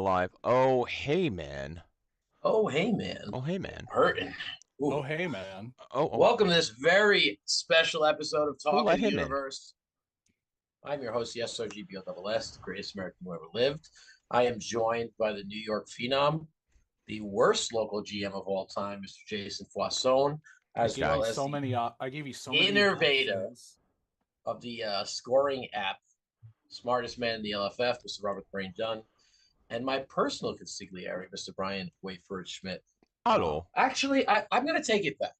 live. Oh, hey, man. Oh, hey, man. Oh, hey, man. Hurting. Ooh. Oh, hey, man. Oh. Welcome to this very special episode of Who Talk let of the him in? Universe. I'm your host, SRGBOSS, the greatest American who ever lived. I am joined by the New York Phenom, the worst local GM of all time, Mr. Jason Poisson, as This guy. well as So the many. I gave you so many innovator options. of the scoring app, smartest man in the LFF, Mr. Robert Brain Dunn, and my personal consigliere, Mr. Brian Waitford Schmidt. Hello. Actually, I'm going to take it back.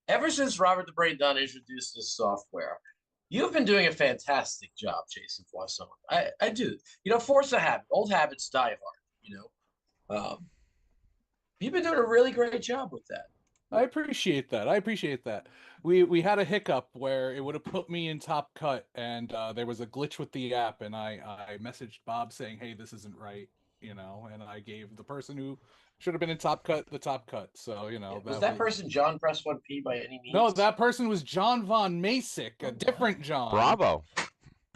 Ever since Robert the Brain Dunn introduced this software, you've been doing a fantastic job, Jason Poisson. I do. You know, force a habit. Old habits die hard, you know. You've been doing a really great job with that. I appreciate that. We had a hiccup where it would have put me in top cut, and there was a glitch with the app, and I messaged Bob saying, "Hey, this isn't right," you know, and I gave the person who should have been in top cut the top cut. So you know, Was that person John Press 1P by any means? No, that person was John Von Masick, a different John. Bravo.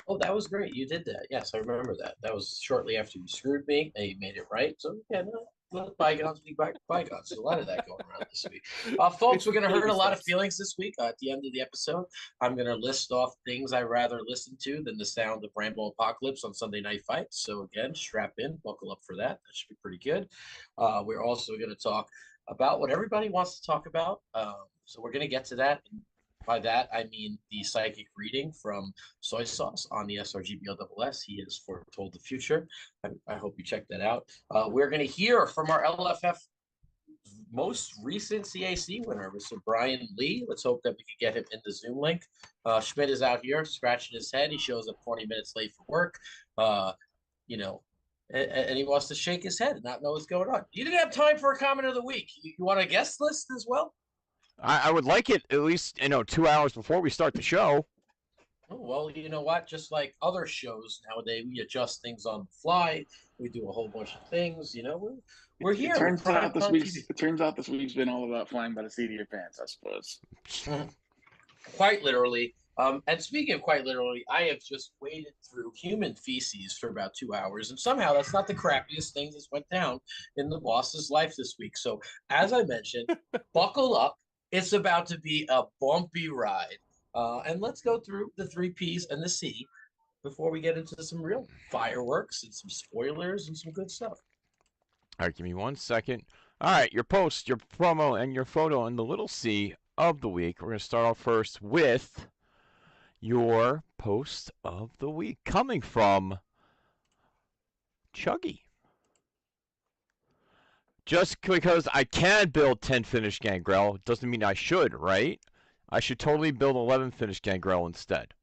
Oh, that was great. You did that. Yes, I remember that. That was shortly after you screwed me and you made it right. So yeah, no. Let bygones be bygones. There's a lot of that going around this week. Folks, we're going to hurt a lot of feelings this week. At the end of the episode, I'm going to list off things I rather listen to than the sound of Rambo Apocalypse on Sunday Night Fights. So again, strap in, buckle up for that. That should be pretty good. We're also going to talk about what everybody wants to talk about. So we're going to get to that. And by that, I mean the psychic reading from Soy Sauce on the SRGBOSS. He has foretold the future. I hope you check that out. We're going to hear from our LFF most recent CAC winner, Mr. Brian Lee. Let's hope that we can get him in the Zoom link. Schmidt is out here scratching his head. He shows up 20 minutes late for work. You know, and he wants to shake his head and not know what's going on. You didn't have time for a comment of the week. You want a guest list as well? I would like it at least, 2 hours before we start the show. Oh, well, you know what? Just like other shows nowadays, we adjust things on the fly. We do a whole bunch of things. You know, we're here. It turns out this week's been all about flying by the seat of your pants, I suppose. Quite literally. And speaking of quite literally, I have just waded through human feces for about 2 hours, and somehow that's not the crappiest thing that's went down in the boss's life this week. So, as I mentioned, buckle up. It's about to be a bumpy ride. And let's go through the 3 Ps and the C before we get into some real fireworks and some spoilers and some good stuff. All right, give me 1 second. All right, your post, your promo, and your photo and the little C of the week. We're going to start off first with your post of the week coming from Chuggy. Just because I can build 10 finished Gangrel doesn't mean I should, right? I should totally build 11 finished Gangrel instead.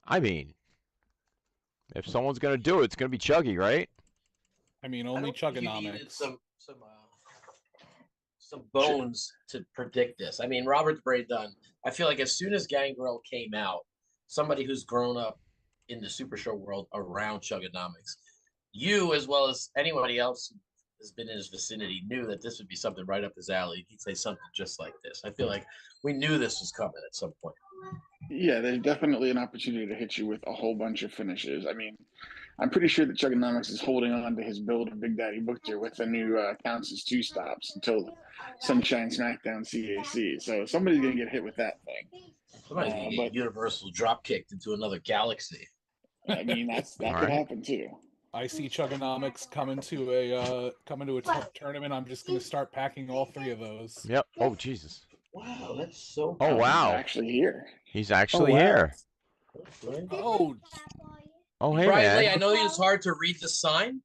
I mean, if someone's going to do it, it's going to be Chuggy, right? I mean, only Chugonomics. Some bones to predict this. I mean, Robert the Brain Dunn, I feel like as soon as Gangrel came out, somebody who's grown up in the Super Show world around Chugonomics, you as well as anybody else has been in his vicinity knew that this would be something right up his alley. He'd say something just like this. I feel like we knew this was coming at some point. Yeah, there's definitely an opportunity to hit you with a whole bunch of finishes. I mean, I'm pretty sure that Chugonomics is holding on to his build of Big Daddy Butcher with the new counts as 2 stops until Sunshine Smackdown CAC. So somebody's going to get hit with that thing. Somebody's going to get Universal drop kicked into another galaxy. I mean, that could happen too. I see Chugonomics coming to a tournament. I'm just going to start packing all 3 of those. Yep. Oh, Jesus. Wow, that's so cool. Oh, wow. He's actually here. He's actually here. Oh, hey, Brian Lee, man. I know it's hard to read the sign,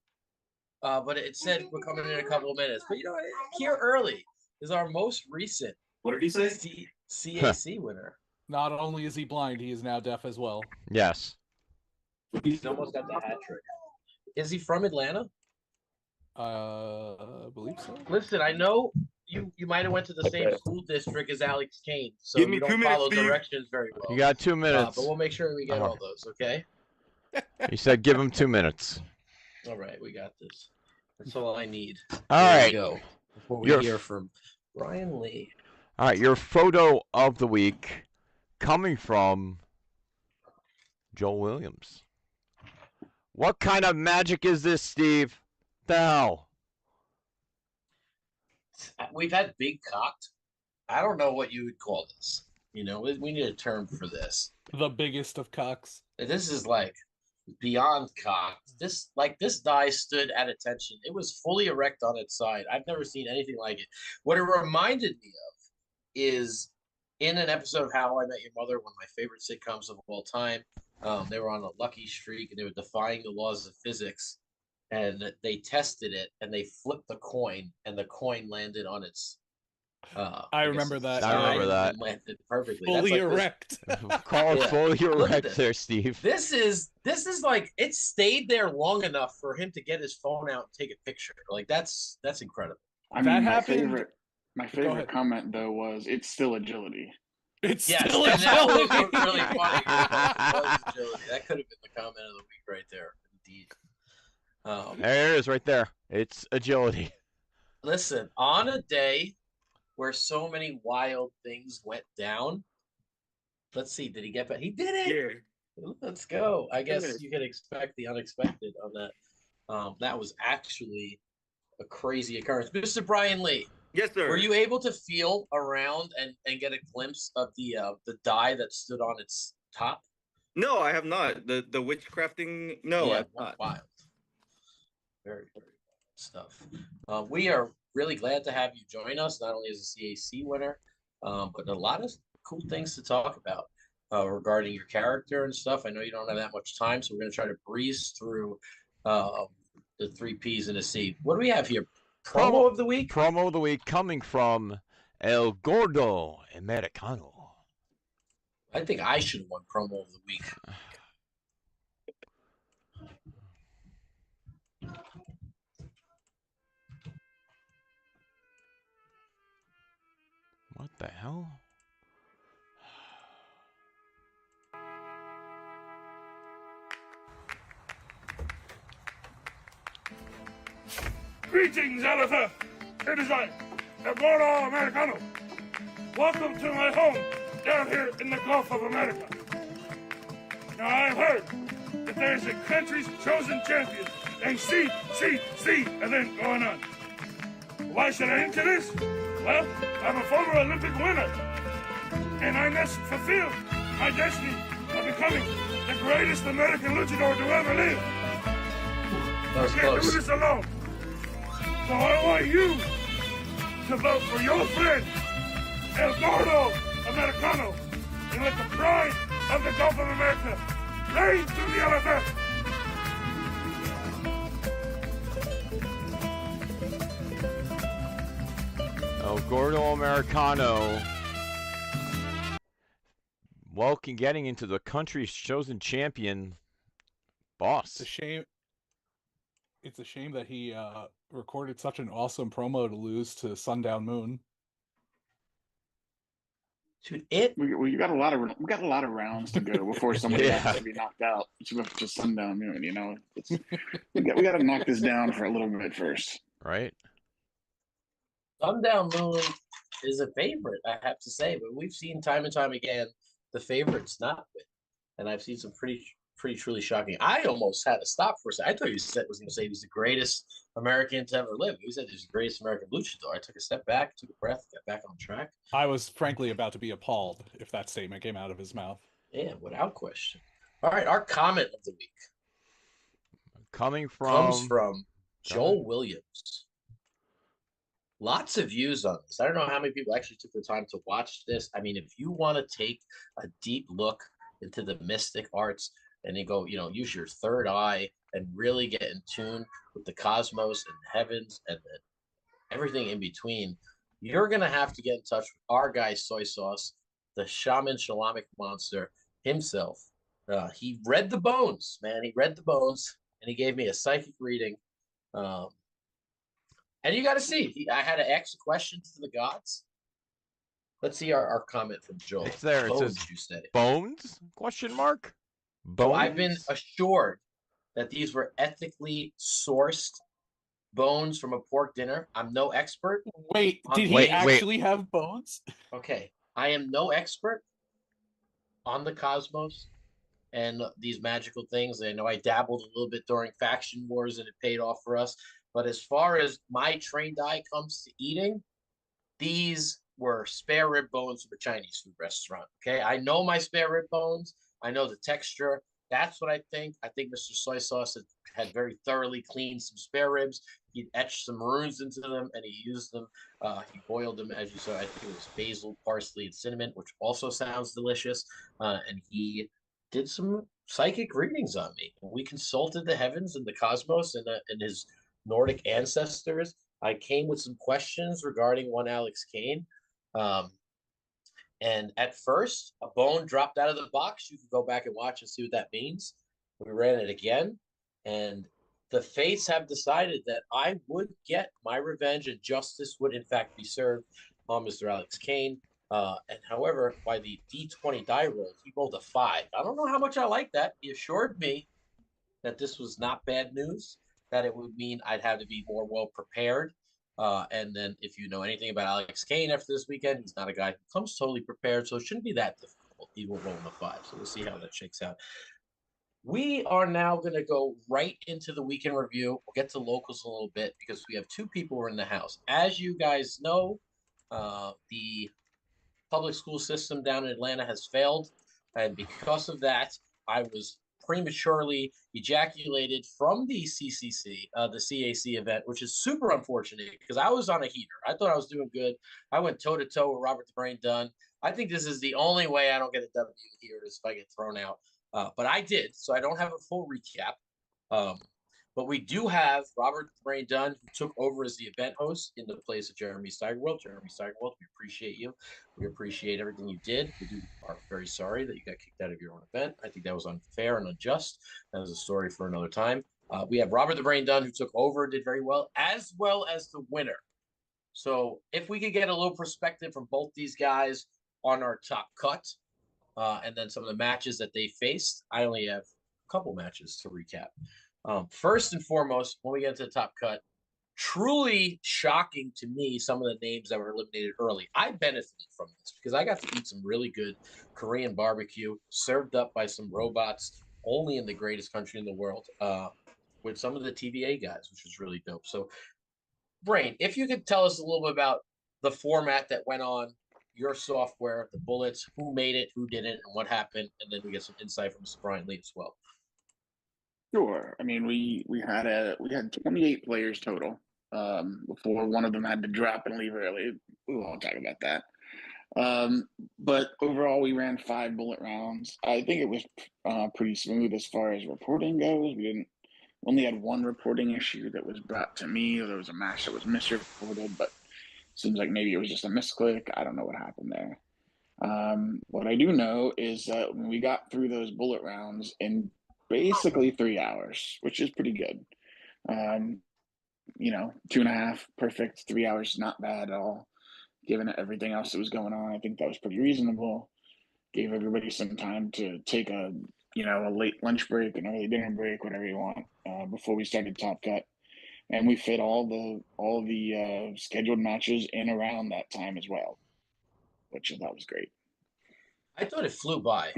but it said we're coming in a couple of minutes. But, here early is our most recent What did he say? CAC winner. not only is he blind, he is now deaf as well. Yes. He's almost got the hat trick. Is he from Atlanta? I believe so. Listen, I know you might have went to the same school district as Alex Kane, so Give me you 2 don't minutes, follow Steve. directions very well. You got 2 minutes. But we'll make sure we get all those, okay? He said give him 2 minutes. All right, we got this. That's all I need. All There right. we go. Before we hear from Brian Lee. All right, your photo of the week coming from Joel Williams. What kind of magic is this, Steve? The hell? We've had big cocked. I don't know what you would call this. We need a term for this. The biggest of cocks. This is like beyond cocked. This die stood at attention. It was fully erect on its side. I've never seen anything like it. What it reminded me of is in an episode of How I Met Your Mother, one of my favorite sitcoms of all time. They were on a lucky streak and they were defying the laws of physics, and they tested it and they flipped the coin and the coin landed on its I remember that. I remember that. Landed perfectly. Fully That's like erect. Call it Yeah. fully Look at erect this. there, Steve. This is like it stayed there long enough for him to get his phone out and take a picture. Like that's incredible. I That mean, happened- my ahead. favorite comment though was it's still agility. It's Yes, still and that was agility. really funny. It was agility. That could have been the comment of the week right there. Indeed. There it is, right there. It's agility. Listen, on a day where so many wild things went down, let's see, did he get back? He did it. Yeah. Let's go. I guess minutes. you can expect the unexpected on that. That was actually a crazy occurrence. Mr. Brian Lee, Yes, sir. were you able to feel around and get a glimpse of the die that stood on its top? No, I have not. The witchcrafting. No, Yeah, I've not. wild. Very, very wild stuff. We are really glad to have you join us, not only as a CAC winner, but a lot of cool things to talk about regarding your character and stuff. I know you don't have that much time, so we're going to try to breeze through the 3 P's and a C. What do we have here? Promo of the week? Promo of the week coming from El Gordo Americano. I think I should have won promo of the week. What the hell? Greetings, LFF. It is I, El Gordo Americano. Welcome to my home down here in the Gulf of America. Now, I've heard that there's a country's chosen champion, a C, and then going on. Why should I enter this? Well, I'm a former Olympic winner, and I must fulfill my destiny of becoming the greatest American luchador to ever live. That was I can't do close. this alone. So I want you to vote for your friend, El Gordo Americano, and let the pride of the Gulf of America reign through the LFF. El Gordo Americano. Welcome getting into the country's chosen champion boss. It's a shame. It's a shame that he recorded such an awesome promo to lose to Sundown Moon. Dude, We got a lot of rounds to go before somebody Yeah. has to be knocked out. It's just Sundown Moon, you know. We got to knock this down for a little bit first. Right? Sundown Moon is a favorite, I have to say, but we've seen time and time again the favorites not win, and I've seen some pretty truly shocking. I almost had to stop for a second. I thought you was going to say he was the greatest American to ever live. You said he was the greatest American luchador. I took a step back, took a breath, got back on track. I was frankly about to be appalled if that statement came out of his mouth. Yeah, without question. All right, our comment of the week Coming comes from from Joel Williams. Lots of views on this. I don't know how many people actually took the time to watch this. I mean, if you want to take a deep look into the mystic arts and you go, use your third eye and really get in tune with the cosmos and heavens and everything in between, you're going to have to get in touch with our guy, Soy Sauce, the shaman shalamic monster himself. He read the bones, man. He read the bones, and he gave me a psychic reading. And you got to see, I had to ask a question to the gods. Let's see our comment from Joel. It's there. It Bones, says you say. bones? Question mark? So Bones? I've been assured that these were ethically sourced bones from a pork dinner. I'm no expert. Wait, did he Wait. actually have bones? Okay, I am no expert on the cosmos and these magical things. I know I dabbled a little bit during faction wars and it paid off for us. But as far as my trained eye comes to eating, these were spare rib bones from a Chinese food restaurant. Okay, I know my spare rib bones. I know the texture. That's what I think. I think Mr. Soy Sauce had very thoroughly cleaned some spare ribs. He etched some maroons into them, and he used them. He boiled them, as you saw. I think it was basil, parsley, and cinnamon, which also sounds delicious. And he did some psychic readings on me. We consulted the heavens and the cosmos and his Nordic ancestors. I came with some questions regarding one Alex Kane. Um, and at first, a bone dropped out of the box. You can go back and watch and see what that means. We ran it again, and the fates have decided that I would get my revenge and justice would, in fact, be served on Mr. Alex Kane. And however, by the D20 die roll, he rolled a 5. I don't know how much I like that. He assured me that this was not bad news, that it would mean I'd have to be more well prepared. And then if you know anything about Alex Kane after this weekend, he's not a guy who comes totally prepared, so it shouldn't be that difficult. He will roll in a 5, so we'll see how that shakes out. We are now going to go right into the weekend review. We'll get to locals a little bit because we have 2 people who are in the house. As you guys know, the public school system down in Atlanta has failed, and because of that, I was prematurely ejaculated from the CCC, the CAC event, which is super unfortunate because I was on a heater. I thought I was doing good. I went toe to toe with Robert the Brain Dunn. I think this is the only way I don't get a W here is if I get thrown out. But I did, so I don't have a full recap. But we do have Robert the Brain Dunn, who took over as the event host in the place of Jeremy Steigerwald. Jeremy Steigerwald, we appreciate you. We appreciate everything you did. We are very sorry that you got kicked out of your own event. I think that was unfair and unjust. That was a story for another time. We have Robert the Brain Dunn, who took over, did very well as the winner. So if we could get a little perspective from both these guys on our top cut, and then some of the matches that they faced. I only have a couple matches to recap. First and foremost, when we get to the top cut, truly shocking to me some of the names that were eliminated early. I benefited from this because I got to eat some really good Korean barbecue served up by some robots only in the greatest country in the world with some of the TVA guys, which was really dope. So, Brain, if you could tell us a little bit about the format that went on, your software, the bullets, who made it, who didn't, and what happened, and then we get some insight from Mr. Brian Lee as well. Sure. I mean, we had 28 players total. Before one of them had to drop and leave early. We won't talk about that. But overall, we ran 5 bullet rounds. I think it was pretty smooth as far as reporting goes. We only had one reporting issue that was brought to me. There was a match that was misreported, but seems like maybe it was just a misclick. I don't know what happened there. What I do know is that when we got through those bullet rounds in basically 3 hours, which is pretty good. 2.5, perfect. 3 hours, not bad at all. Given everything else that was going on, I think that was pretty reasonable. Gave everybody some time to take a late lunch break, an early dinner break, whatever you want, before we started Top Cut. And we fit all the scheduled matches in around that time as well, which I thought was great. I thought it flew by.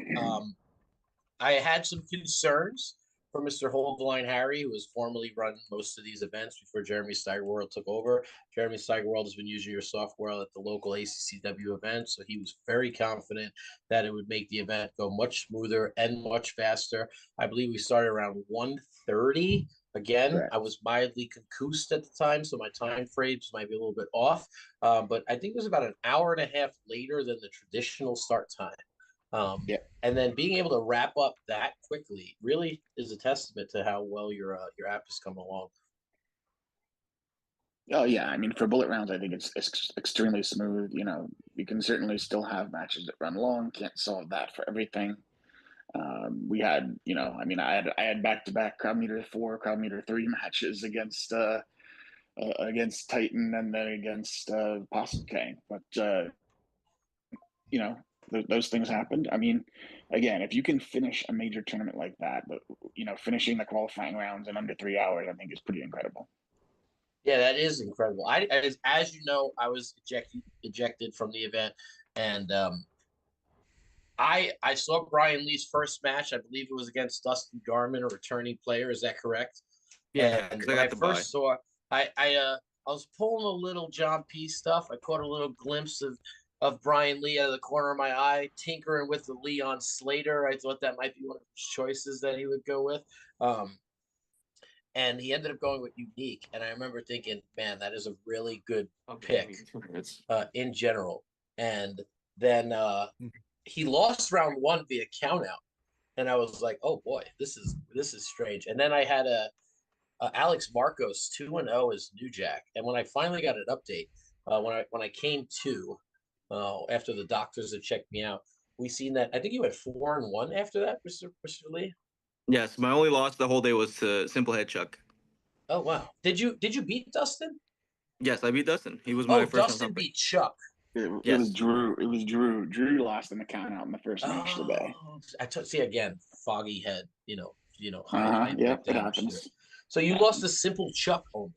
I had some concerns for Mr. Hold the Line Harry, who has formerly run most of these events before Jeremy Steigerwald took over. Jeremy Steigerwald has been using your software at the local ACCW event, so he was very confident that it would make the event go much smoother and much faster. I believe we started around 1:30. Again, Correct. I was mildly concussed at the time, so my time frames might be a little bit off. But I think it was about an hour and a half later than the traditional start time. And then being able to wrap up that quickly really is a testament to how well your app has come along. Oh yeah, I mean for bullet rounds, I think it's extremely smooth. You can certainly still have matches that run long. Can't solve that for everything. We had, I had back-to-back crowd meter 4, crowd meter 3 matches against Titan and then against Possum King. But those things happened. I mean, again, if you can finish a major tournament like that, but finishing the qualifying rounds in under 3 hours, I think is pretty incredible. Yeah, that is incredible. As you know, I was ejected from the event, and I saw Brian Lee's first match. I believe it was against Dustin Garman, a returning player. Is that correct? Yeah, And because I when I got the bye. first saw I was pulling a little John P stuff. I caught a little glimpse of Brian Lee out of the corner of my eye, tinkering with the Leon Slater. I thought that might be one of his choices that he would go with. And he ended up going with Unique. And I remember thinking, man, that is a really good pick in general. And then he lost round one via countout. And I was like, oh boy, this is strange. And then I had Alex Marcos 2-0 as New Jack. And when I finally got an update, when I came to after the doctors had checked me out, we seen that I think you had 4-1 after that, Mr. Lee. Yes, my only loss the whole day was to Simple Head Chuck. Oh wow! Did you beat Dustin? Yes, I beat Dustin. He was my first. Dustin beat Chuck. It was Drew. It was Drew. Drew lost in the count out in the first match today. I took see again, foggy head. You know. Yeah, it happens. So you lost to Simple Chuck only.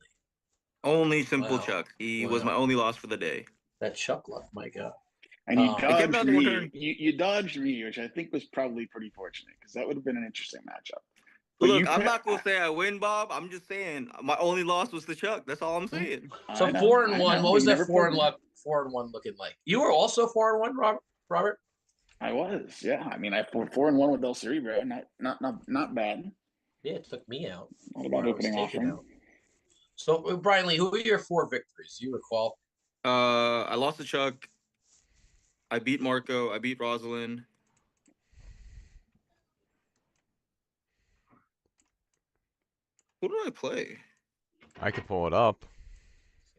Only Simple Chuck. He was my only loss for the day. That Chuck luck, my God. And you dodged me. You dodged me, which I think was probably pretty fortunate because that would have been an interesting matchup. But look, I'm not gonna say I win, Bob. I'm just saying my only loss was to Chuck. That's all I'm saying. So 4-1. What was that 4-1 looking like? You were also 4-1, Robert. I was, yeah. I mean, I 4-1 with El Cerebro. Not bad. Yeah, it took me out. What about opening off him? So Brian Lee, who are your 4 victories? You recall? I lost to Chuck. I beat Marco. I beat Rosalind. Who did I play? I could pull it up.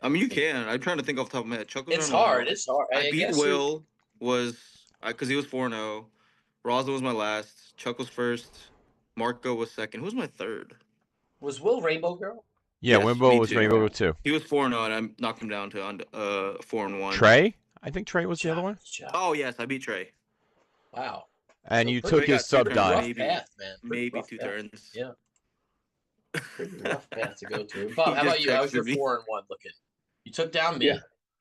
I mean, you can. I'm trying to think off the top of my head. Chuck was It's hard. It's hard. I beat Will because he was 4-0. Rosalind was my last. Chuck was first. Marco was second. Who was my third? Was Will Rainbow Girl? Yeah, yes, Wimbo was Rainbow Girl too. He was 4-0, and I knocked him down to 4-1. Trey? I think Trey was the other one. Oh yes, I beat Trey. Wow. And you took his sub dive. Maybe 2 turns. Yeah. Pretty rough path to go through. Bob, how about you? How was your 4-1 looking? You took down me. Yeah.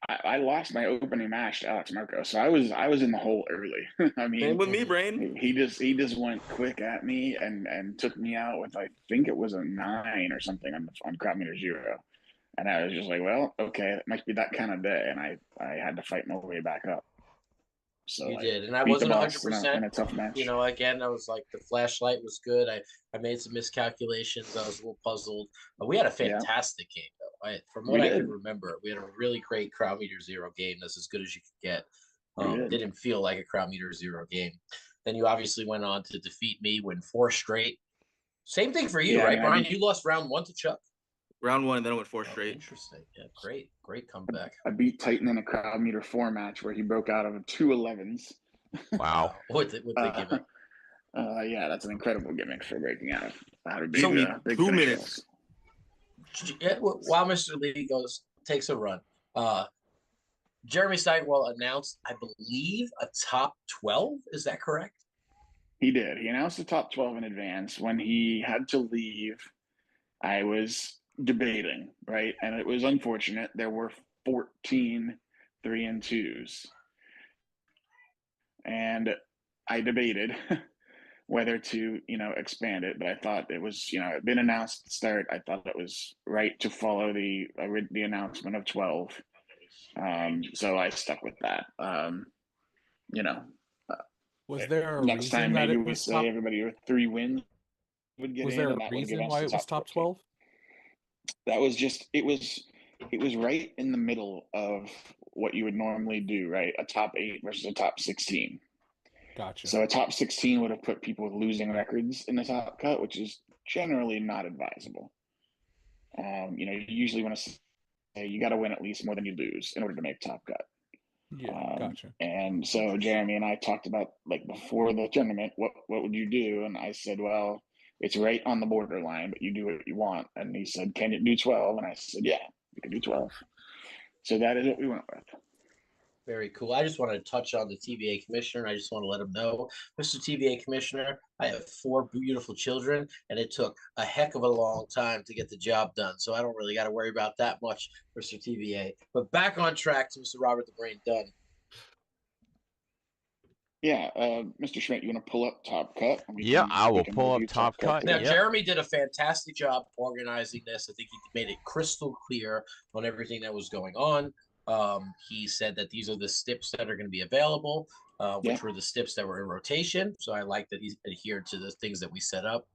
I lost my opening match to Alex Marco, so I was in the hole early. I mean, same with me, Brain. He just went quick at me and took me out with I think it was a 9 or something on crowd meter 0, and I was just like, well, okay, it must be that kind of day, and I had to fight my way back up. So you did, and I wasn't 100% in a tough match. You know, again, I was like the flashlight was good. I made some miscalculations. I was a little puzzled. But we had a fantastic game, though. From what I can remember, we had a really great crowd meter 0 game. That's as good as you could get. Didn't feel like a crowd meter 0 game. Then you obviously went on to defeat me, win 4 straight. Same thing for you, right, Brian? You lost round 1 to Chuck. Round 1, and then I went 4 straight. Interesting. Yeah, great comeback. I beat Titan in a crowd meter 4 match where he broke out of 2 11s. Wow. What the gimmick? Yeah, that's an incredible gimmick for breaking out. So big 2 minutes. While Mr. Lee takes a run, Jeremy Steinwell announced, I believe, a top 12. Is that correct? He did. He announced the top 12 in advance. When he had to leave, I was debating, right? And it was unfortunate. There were 14 3-2s. And I debated whether to, expand it, but I thought it was, it had been announced at the start. I thought it was right to follow the announcement of 12. So I stuck with that. Was there a next reason time that maybe it we was say top... everybody with 3 wins would get was in? there Was a reason why it was top 12? That was just it was right in the middle of what you would normally do, right? A top 8 versus a top 16. Gotcha. So a top 16 would have put people with losing records in the top cut, which is generally not advisable. You usually want to say you got to win at least more than you lose in order to make top cut. Yeah, gotcha. And so Jeremy and I talked about, like, before the tournament, what would you do? And I said, well, it's right on the borderline, but you do what you want. And he said, can you do 12? And I said, yeah, we can do 12. So that is what we went with. Very cool. I just want to touch on the TVA commissioner. I just want to let him know, Mr. TVA commissioner, I have 4 beautiful children, and it took a heck of a long time to get the job done. So I don't really got to worry about that much, Mr. TVA. But back on track to Mr. Robert the Brain Dunn. Yeah, Mr. Schmidt, you want to pull up Top Cut? And Yeah, I we will can pull up review Top Cut. Now, Yep. Jeremy did a fantastic job organizing this. I think he made it crystal clear on everything that was going on. He said that these are the stips that are going to be available, which were the stips that were in rotation. So I like that he adhered to the things that we set up.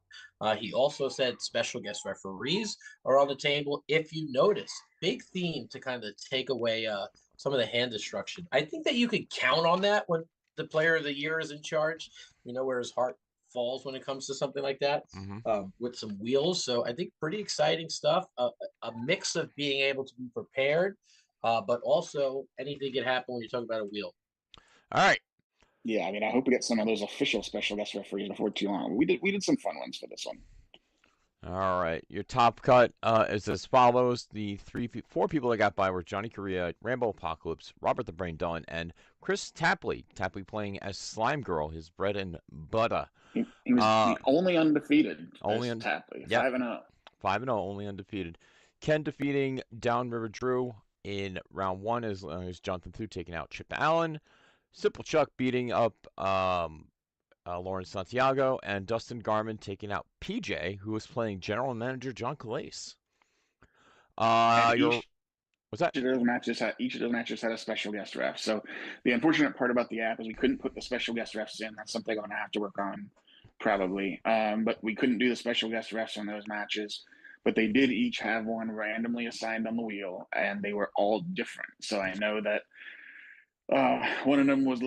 He also said special guest referees are on the table. If you notice, big theme to kind of take away some of the hand destruction. I think that you could count on that when the player of the year is in charge, where his heart falls when it comes to something like that, with some wheels. So I think pretty exciting stuff. A mix of being able to be prepared, but also anything can happen when you talk about a wheel. All right. Yeah, I mean, I hope we get some of those official special guest referees before too long. We did some fun ones for this one. All right, your Top Cut is as follows. The four people that got by were Johnny Correa, Rambo Apocalypse, Robert the Brain Dunn, and Chris Tapley. Tapley playing as Slime Girl, his bread and butter. He was the only undefeated. Only Tapley, yep. 5-0. 5-0, only undefeated. Ken defeating Downriver Drew in round 1 as Jonathan Thu taking out Chip Allen. Simple Chuck beating up Lawrence Santiago, and Dustin Garman taking out PJ, who was playing General Manager John Calais. What's that? Each of those matches had a special guest ref. So the unfortunate part about the app is we couldn't put the special guest refs in. That's something I'm going to have to work on, probably. But we couldn't do the special guest refs on those matches. But they did each have one randomly assigned on the wheel, and they were all different. So I know that one of them was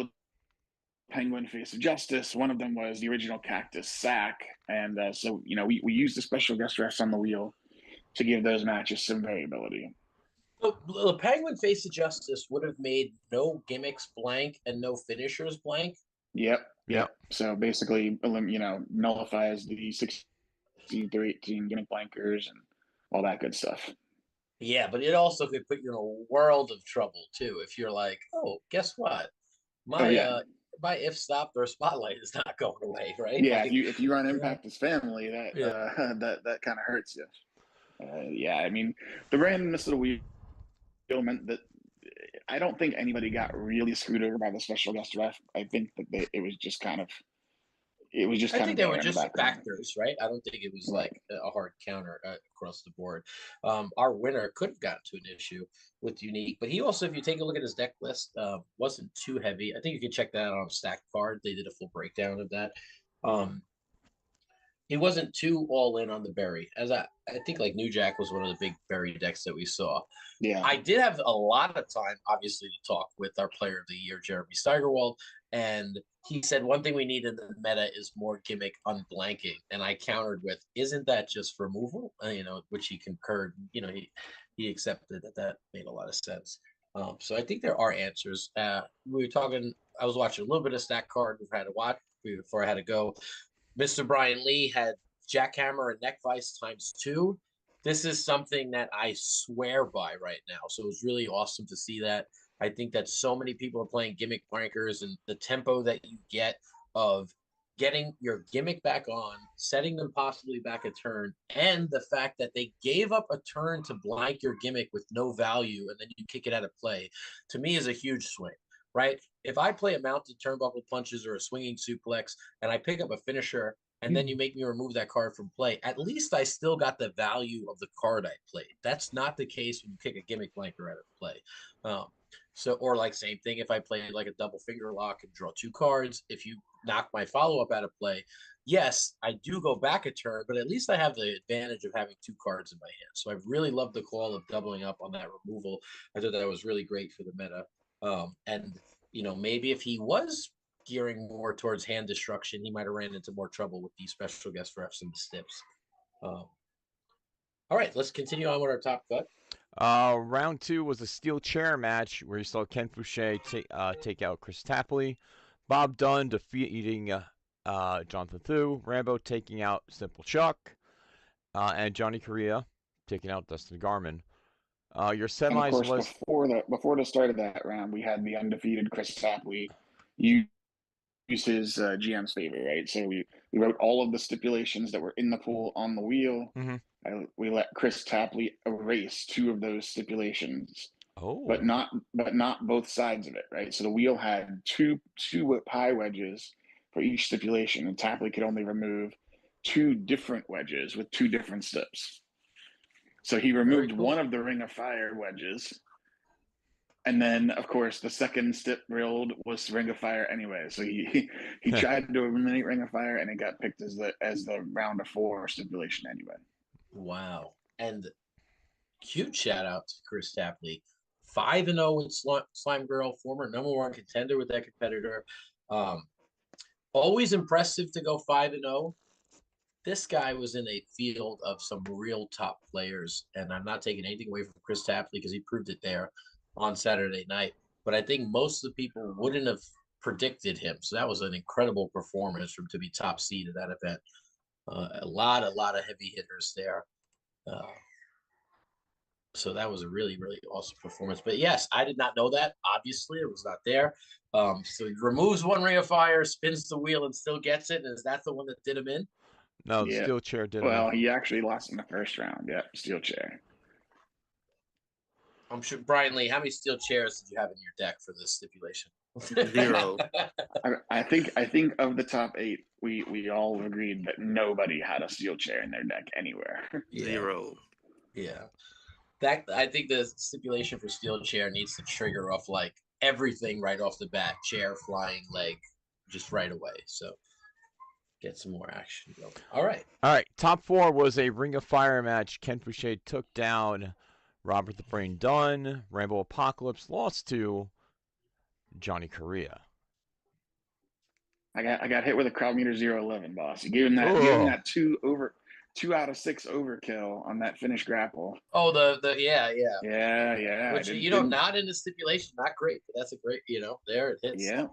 Penguin Face of Justice. One of them was the original Cactus Sack. And so, we used the special guest refs on the wheel to give those matches some variability. So the Penguin Face of Justice would have made no gimmicks blank and no finishers blank. Yep. So basically, nullifies the 16 through 18 gimmick blankers and all that good stuff. Yeah, but it also could put you in a world of trouble too if you're like, oh, guess what? My if stop or spotlight is not going away, right? Yeah, like, if you run Impact as family, that that kind of hurts you. I mean, the randomness of the wheel meant that I don't think anybody got really screwed over by the special guest ref. I think that it was just kind of. I think they were just factors, right? I don't think it was like a hard counter across the board. Our winner could have gotten to an issue with Unique, but he also, if you take a look at his deck list, wasn't too heavy. I think you can check that out on Stacked Card. They did a full breakdown of that. He wasn't too all in on the berry, as I think like New Jack was one of the big berry decks that we saw. Yeah, I did have a lot of time, obviously, to talk with our player of the year, Jeremy Steigerwald, and he said one thing we need in the meta is more gimmick unblanking, and I countered with, "Isn't that just removal?" Which he concurred. He accepted that made a lot of sense. So I think there are answers. We were talking. I was watching a little bit of Stack Card. We've had to watch before I had to go. Mr. Brian Lee had Jackhammer and Neck Vice ×2. This is something that I swear by right now. So it was really awesome to see that. I think that so many people are playing gimmick blankers, and the tempo that you get of getting your gimmick back on, setting them possibly back a turn, and the fact that they gave up a turn to blank your gimmick with no value and then you kick it out of play, to me is a huge swing. Right? If I play a mounted turnbuckle punches or a swinging suplex and I pick up a finisher and then you make me remove that card from play, at least I still got the value of the card I played. That's not the case when you kick a gimmick blanker out of play. Or like same thing, if I play like a double finger lock and draw 2 cards, if you knock my follow-up out of play, yes, I do go back a turn, but at least I have the advantage of having 2 cards in my hand. So I really love the call of doubling up on that removal. I thought that was really great for the meta. And maybe if he was gearing more towards hand destruction, he might have ran into more trouble with these special guest refs and the stips. All right, let's continue on with our Top Cut. Round 2 was a steel chair match where you saw Ken Fouché take out Chris Tapley, Bob Dunn defeating Jonathan Thu, Rambo taking out Simple Chuck, and Johnny Correa taking out Dustin Garman. Your semis, and of course, before the start of that round, we had the undefeated Chris Tapley use his GM's favor, right? So we wrote all of the stipulations that were in the pool on the wheel. Mm-hmm. We let Chris Tapley erase 2 of those stipulations Oh. but not both sides of it, right? So the wheel had two high wedges for each stipulation, and Tapley could only remove 2 different wedges with 2 different stips. So he removed cool. one of the Ring of Fire wedges, and then of course the second stip rolled was Ring of Fire anyway. So he tried to eliminate Ring of Fire, and it got picked as the round of 4 stipulation anyway. Wow. And huge shout out to Chris Tapley. 5-0 with Slime Girl, former #1 contender with that competitor. Always impressive to go 5-0. This guy was in a field of some real top players, and I'm not taking anything away from Chris Tapley because he proved it there on Saturday night. But I think most of the people wouldn't have predicted him. So that was an incredible performance from to be top seed at that event. A lot of heavy hitters there. So that was a really, really awesome performance. But yes, I did not know that. Obviously, it was not there. So he removes one Ring of Fire, spins the wheel, and still gets it. And is that the one that did him in? No, the Yeah. steel chair did. Well, he actually lost in the first round. Yeah, steel chair. I'm sure, Brian Lee, how many steel chairs did you have in your deck for this stipulation? 0. I think of the top 8, we all agreed that nobody had a steel chair in their deck anywhere. Yeah. 0. Yeah. That I think the stipulation for steel chair needs to trigger off like everything right off the bat. Chair, flying, leg, just right away. So get some more action going. All right. All right. Top 4 was a Ring of Fire match. Ken Fouché took down Robert the Brain Dunn. Rambo Apocalypse lost to Johnny Correa. I got hit with a crowd meter 0-11, boss. You gave him that 2 out of 6 overkill on that finish grapple. Oh, the yeah. Yeah. Which not in the stipulation, not great, but that's a great, there it hits. Yeah.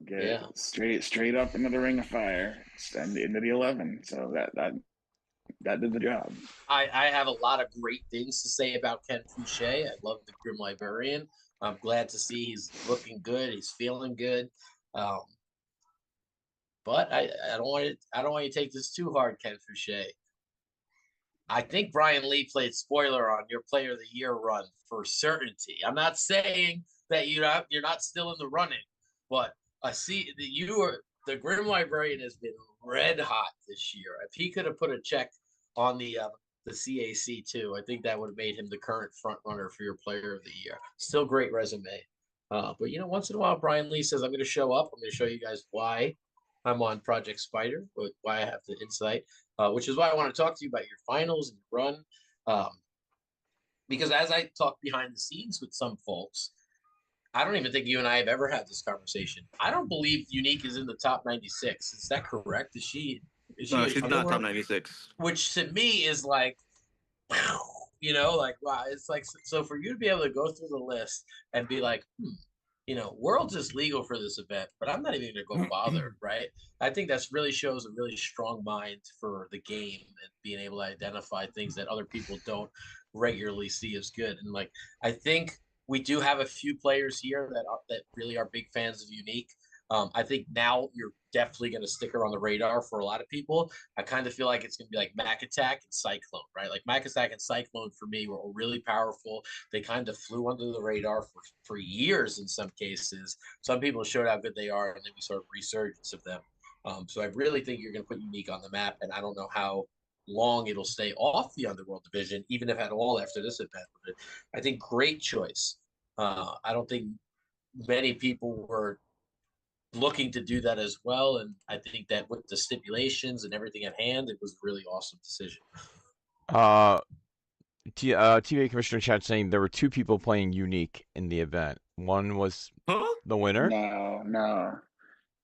Good. Yeah. Straight up into the Ring of Fire and into the 11. So that did the job. I have a lot of great things to say about Ken Fouché. I love the Grim Librarian. I'm glad to see he's looking good. He's feeling good. But I don't want you to take this too hard, Ken Fouché. I think Brian Lee played spoiler on your Player of the Year run for certainty. I'm not saying that you're not still in the running, but I see that the Grim Librarian has been red hot this year. If he could have put a check on the CAC too, I think that would have made him the current front runner for your Player of the Year. Still great resume. But once in a while, Brian Lee says, I'm going to show up. I'm going to show you guys why I'm on Project Spider, why I have the insight, which is why I want to talk to you about your finals and your run. Because as I talk behind the scenes with some folks, I don't even think you and I have ever had this conversation. I don't believe Unique is in the top 96. Is that correct? Is she? No, she's not top 96. Which to me is like, wow. It's like, so for you to be able to go through the list and be like, Worlds is legal for this event, but I'm not even going to go bother, right? I think that's really shows a really strong mind for the game and being able to identify things that other people don't regularly see as good. And I think we do have a few players here that really are big fans of Unique. I think now you're definitely going to stick her on the radar for a lot of people. I kind of feel like it's going to be like Mac Attack and Cyclone, right? Like Mac Attack and Cyclone for me were really powerful. They kind of flew under the radar for years in some cases. Some people showed how good they are, and then we sort of resurgence of them. So I really think you're going to put Unique on the map, and I don't know how long it'll stay off the Underworld division, even if at all after this event. But I think great choice. I don't think many people were looking to do that as well, and I think that with the stipulations and everything at hand, it was a really awesome decision. TVA Commissioner Chat saying there were 2 people playing Unique in the event. One was the winner. No.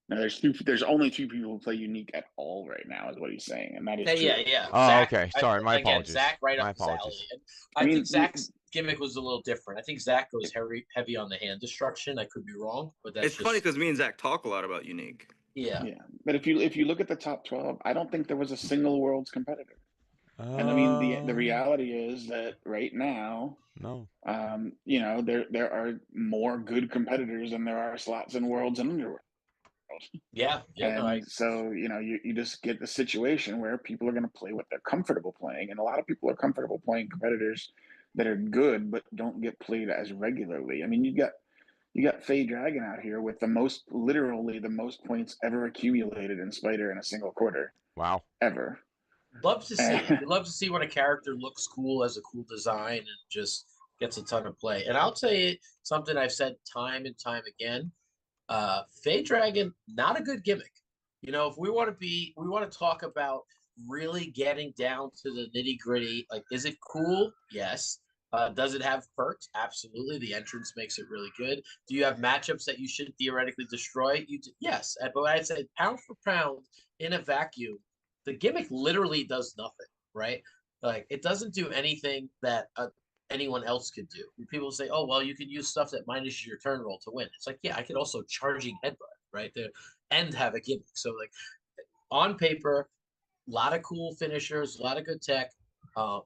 There's only 2 people who play Unique at all right now, is what he's saying, and that is true. Yeah. Oh, Zach, okay. Sorry, my apologies. Zach right my up his apologies. alley. I think Zach's gimmick was a little different. I think Zach goes heavy on the hand destruction. I could be wrong, but that's funny because me and Zach talk a lot about Unique. Yeah. But if you look at the top 12, I don't think there was a single Worlds competitor. And I mean, the reality is that right now, there are more good competitors than there are slots in Worlds and Underworld. Yeah. So you just get the situation where people are going to play what they're comfortable playing, and a lot of people are comfortable playing competitors that are good but don't get played as regularly. I mean, you got Faye Dragon out here with literally the most points ever accumulated in Spider in a single quarter Wow. ever. Love to see it. And You love to see when a character looks cool, has a cool design, and just gets a ton of play. And I'll tell you something I've said time and time again. Fey Dragon, not a good gimmick. You know, if we want to talk about really getting down to the nitty gritty, like, is it cool? Yes. Does it have perks? Absolutely. The entrance makes it really good. Do you have matchups that you should theoretically destroy? Yes. But I said pound for pound in a vacuum, the gimmick literally does nothing, right? Like, it doesn't do anything that anyone else could do. People say, "Oh, well, you could use stuff that minuses your turn roll to win." It's like, yeah, I could also charging headbutt right there and have a gimmick. So, like, on paper, a lot of cool finishers, a lot of good tech.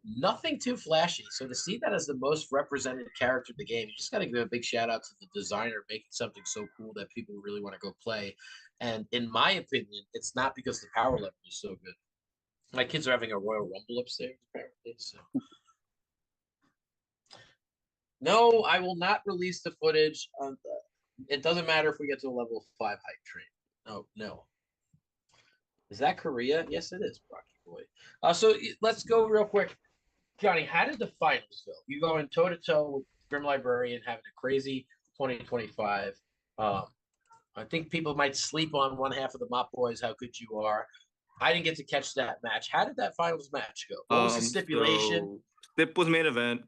Nothing too flashy. So to see that as the most represented character in the game, you just got to give a big shout out to the designer making something so cool that people really want to go play. And in my opinion, it's not because the power level is so good. My kids are having a Royal Rumble upstairs, apparently. So no, I will not release the footage. It doesn't matter if we get to a level 5 hype train. Oh, no. Is that Korea? Yes, it is, Rocky Boy. So let's go real quick. Johnny, how did the finals go? You going toe-to-toe with Grim Librarian, having a crazy 2025. I think people might sleep on one half of the Mop Boys, how good you are. I didn't get to catch that match. How did that finals match go? What was the stipulation? So Stip was main event.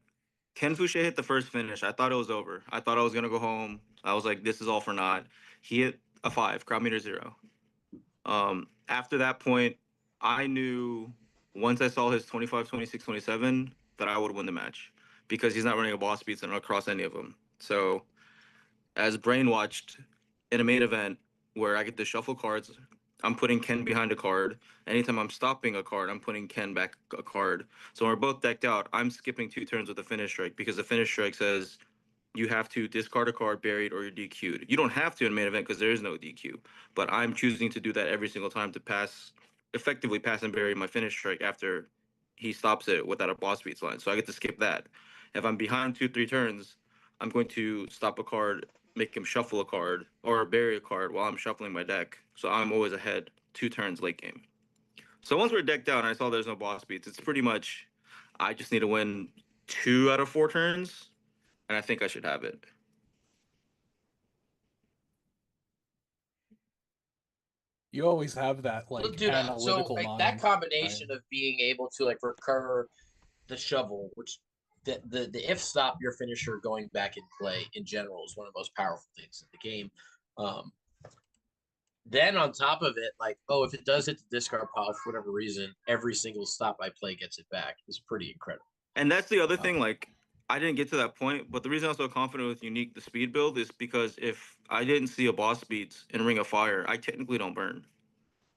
Ken Fouché hit the first finish. I thought it was over. I thought I was gonna go home. I was like, this is all for naught. He hit a 5, crowd meter 0. After that point, I knew once I saw his 25, 26, 27 that I would win the match because he's not running a boss beats and across any of them. So as brainwatched in a main event where I get to shuffle cards, I'm putting Ken behind a card. Anytime I'm stopping a card, I'm putting Ken back a card. So when we're both decked out, I'm skipping 2 turns with the finish strike because the finish strike says you have to discard a card, buried, or you're DQ'd. You don't have to in main event because there is no DQ. But I'm choosing to do that every single time to effectively pass and bury my finish strike after he stops it without a boss beats line. So I get to skip that. If I'm behind 2-3 turns, I'm going to stop a card, make him shuffle a card, or bury a card while I'm shuffling my deck. So I'm always ahead 2 turns late game. So once we're decked out and I saw there's no boss beats, it's pretty much I just need to win 2 out of 4 turns, and I think I should have it. You always have that analytical mind. That combination of being able to like recur the shovel, which the if stop your finisher going back in play in general is one of the most powerful things in the game. Then on top of it, like, oh, if it does hit the discard pile for whatever reason, every single stop I play gets it back is pretty incredible. And that's the other thing, like, I didn't get to that point, but the reason I was so confident with Unique, the speed build, is because if I didn't see a boss beats in Ring of Fire, I technically don't burn.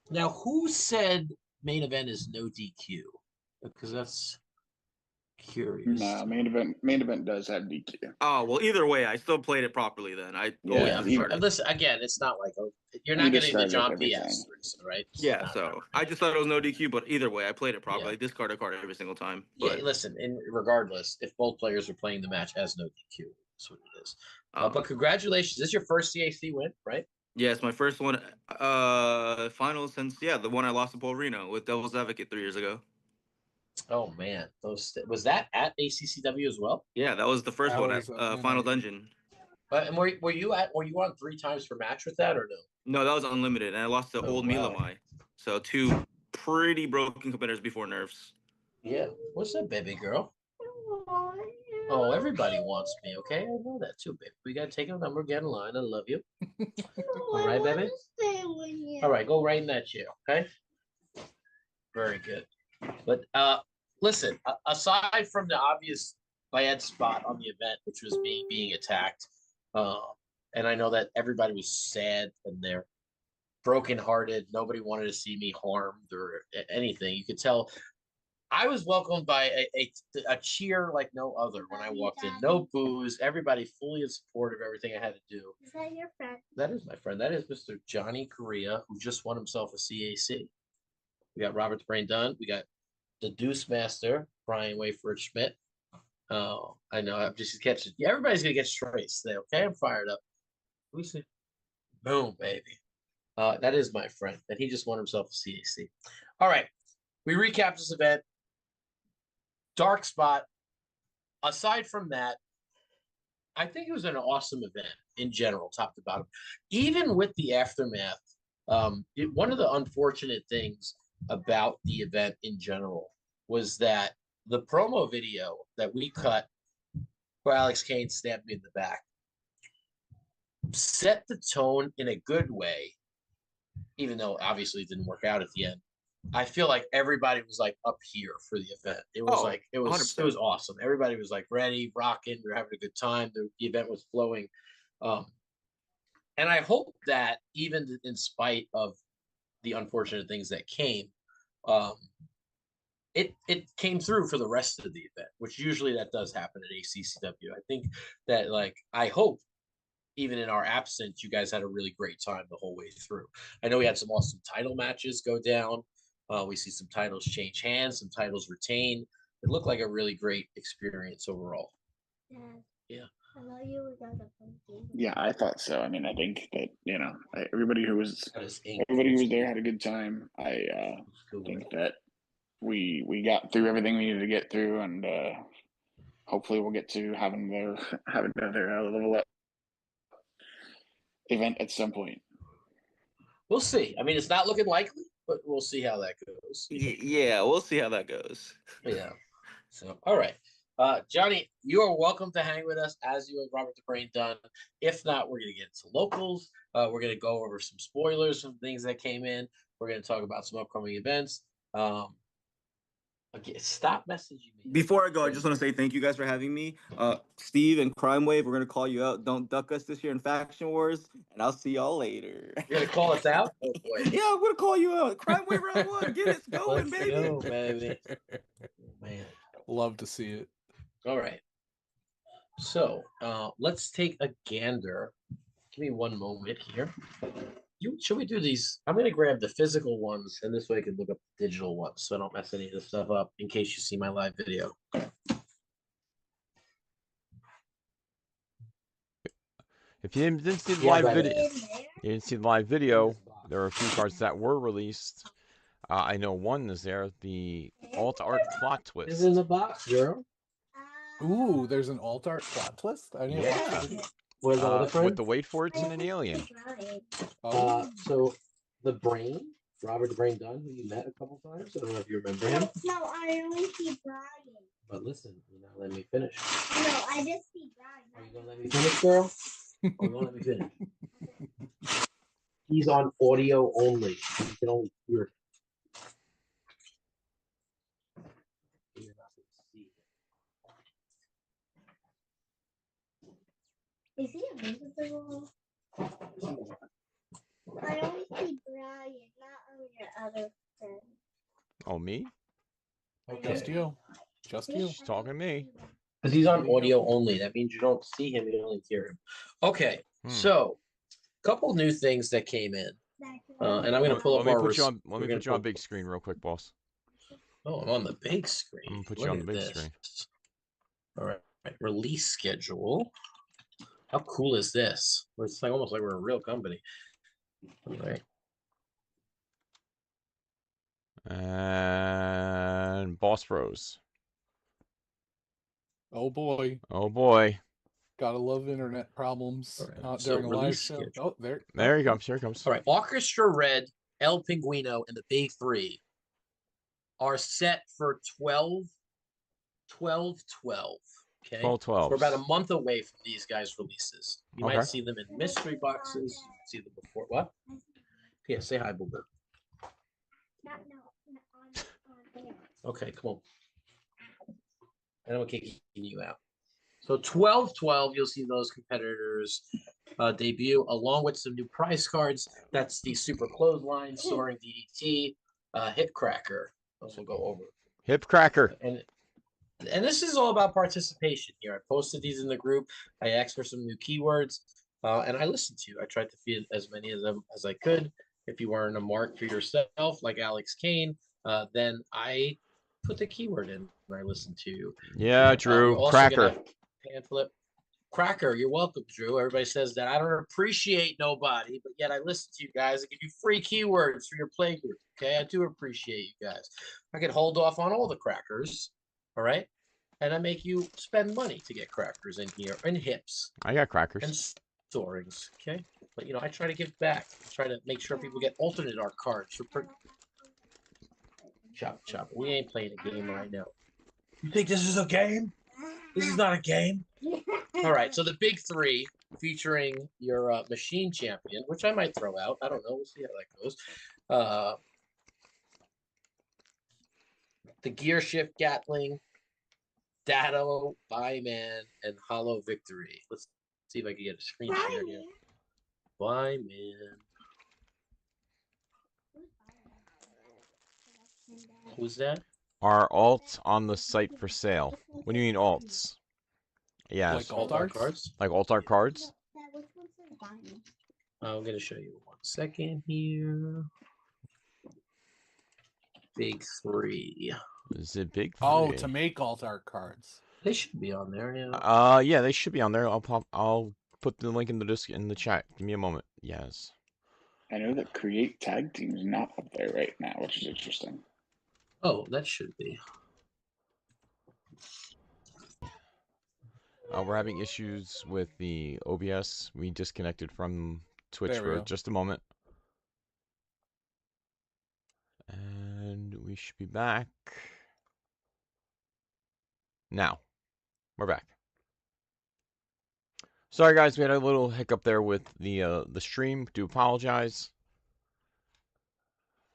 Now, who said main event is no DQ? Because that's curious. No, main event does have DQ. Oh, well, either way, I still played it properly then. Listen, again, it's not like you're not getting the John P.S. right? Yeah, so I just thought it was no DQ, but either way, I played it properly. I discard a card every single time. But... Yeah, listen, regardless, if both players are playing the match as no DQ, that's what it is. But congratulations. This is your first CAC win, right? Yeah, it's my first one final since, the one I lost to Paul Reno with Devil's Advocate 3 years ago. Oh man, was that at ACCW as well? Yeah, that was the first one at Final Dungeon. And were you on 3 times per match with that or no? No, that was unlimited, and I lost to old Milamai. So 2 pretty broken competitors before nerfs. Yeah, what's up, baby girl? Oh, everybody wants me, okay? I know that too, baby. We gotta take a number, get in line. I love you. All right, baby. All right, go right in that chair, okay? Very good. But listen, aside from the obvious bad spot on the event, which was me being attacked, and I know that everybody was sad and they're brokenhearted. Nobody wanted to see me harmed or anything. You could tell I was welcomed by a cheer like no other when I walked in. No booze. Everybody fully in support of everything I had to do. Is that your friend? That is my friend. That is Mr. Johnny Correa, who just won himself a CAC. We got Robert the Brain Dunn. We got the Deuce Master, Brian Wayford Schmidt. Oh, I know. I'm just catching. Yeah, everybody's gonna get straights today. Okay, I'm fired up. We see. Boom, baby. That is my friend, and he just won himself a CAC. All right, we recapped this event. Dark spot. Aside from that, I think it was an awesome event in general, top to bottom. Even with the aftermath, one of the unfortunate things about the event in general was that the promo video that we cut where Alex Kane stabbed me in the back set the tone in a good way, even though obviously it didn't work out at the end. I feel like everybody was like up here for the event. It was it was awesome. Everybody was like ready, rocking. We were having a good time. The event was flowing, and I hope that even in spite of the unfortunate things that came, it came through for the rest of the event, which usually that does happen at ACCW. I think that I hope even in our absence, you guys had a really great time the whole way through. I know we had some awesome title matches go down. We see some titles change hands, some titles retain. It looked like a really great experience overall. Yeah. I know you were Yeah, I thought so. I mean, I think that everybody who was there had a good time. I think that we got through everything we needed to get through, and hopefully we'll get to have another level up event at some point. We'll see. I mean, it's not looking likely, but we'll see how that goes. Yeah, we'll see how that goes. Yeah. So, all right. Johnny, you are welcome to hang with us as you and Robert the Brain done. If not, we're going to get into locals. We're going to go over some spoilers, some things that came in. We're going to talk about some upcoming events. Okay, stop messaging me. Before I go, I just want to say thank you guys for having me. Steve and Crime Wave, we're going to call you out. Don't duck us this year in Faction Wars, and I'll see y'all later. You're going to call us out? Oh, boy. Yeah, I'm going to call you out. Crime Wave round 1. Get it going, baby. Go, baby. Man. Love to see it. All right. So let's take a gander. Give me one moment here. Should we do these? I'm going to grab the physical ones, and this way I can look up the digital ones so I don't mess any of this stuff up in case you see my live video. If you didn't see the live video, there are a few cards that were released. I know one is there, the alt art plot twist. It's in the box, girl. Ooh, there's an alt art plot twist. I didn't With the wait for it's in an alien. So the Brain, Robert the Brain Dunn, who you met a couple times. I don't know if you remember him. No, I only see Brian. But listen, you're not letting me finish. No, I just see Brian. Are you gonna let me finish, girl? Or you gonna let me finish? He's on audio only. You can only hear. You're not gonna see him. Is he invisible? I only see Brian, not on your other friend. Oh, me? Okay. Just you. Just you. She's talking to me. Because he's on audio only. That means you don't see him, you only hear him. Okay, so a couple new things that came in. And I'm going to pull up Let our... me put you on big screen real quick, boss. Oh, I'm on the big screen. I'm going to put you on the big screen. All right. Release schedule. How cool is this? It's like almost like we're a real company. All right. And Boss Bros. Oh boy. Oh boy. Gotta love internet problems. Right. Not So during a live release show. schedule. Oh, there. There he comes. Here he comes. All right. Orchestra Red, El Pinguino, and the Big Three are set for 12-12-12. Okay. 12-12. We're about a month away from these guys' releases. You might see them in mystery boxes. You can see them before. What? Yeah, say hi, Boo Boo. Okay, come on. And I'm kicking you out. So 12-12, you'll see those competitors debut along with some new prize cards. That's the Super Clothesline, Soaring DDT, Hip Cracker. Those will go over. Hip Cracker. And this is all about participation here. I posted these in the group. I asked for some new keywords, and I listened to you. I tried to feed as many of them as I could. If you weren't a mark for yourself, like Alex Kane, then I put the keyword in. when I listen to you. Yeah, We're Drew. also Cracker. gonna hand flip. Cracker, you're welcome, Drew. Everybody says that I don't appreciate nobody, but yet I listen to you guys. I give you free keywords for your play group. Okay, I do appreciate you guys. I could hold off on all the crackers, all right, and I make you spend money to get crackers in here and hips I got crackers. and storings. Okay, but I try to give back. I try to make sure people get alternate art cards for. Chop. We ain't playing a game right now. You think this is a game? This is not a game. All right, so the big three featuring your machine champion, which I might throw out. I don't know. We'll see how that goes. The Gear Shift Gatling, Datto, Byman, and Hollow Victory. Let's see if I can get a screen share here. Byman. Who's that? Are alts on the site for sale? What do you mean alts? Yes. Like alt art cards? Like alt art cards? I'm going to show you 1 second here. Big three. Is it big? Oh, three? to make alt art cards. They should be on there, yeah. Yeah, they should be on there. I'll put the link in the chat. Give me a moment. Yes. I know that Create Tag Team is not up there right now, which is interesting. Oh, that should be. We're having issues with the OBS. We disconnected from Twitch There we for go. just a moment. And we should be back. Now, we're back. Sorry guys, we had a little hiccup there with the stream. Do apologize.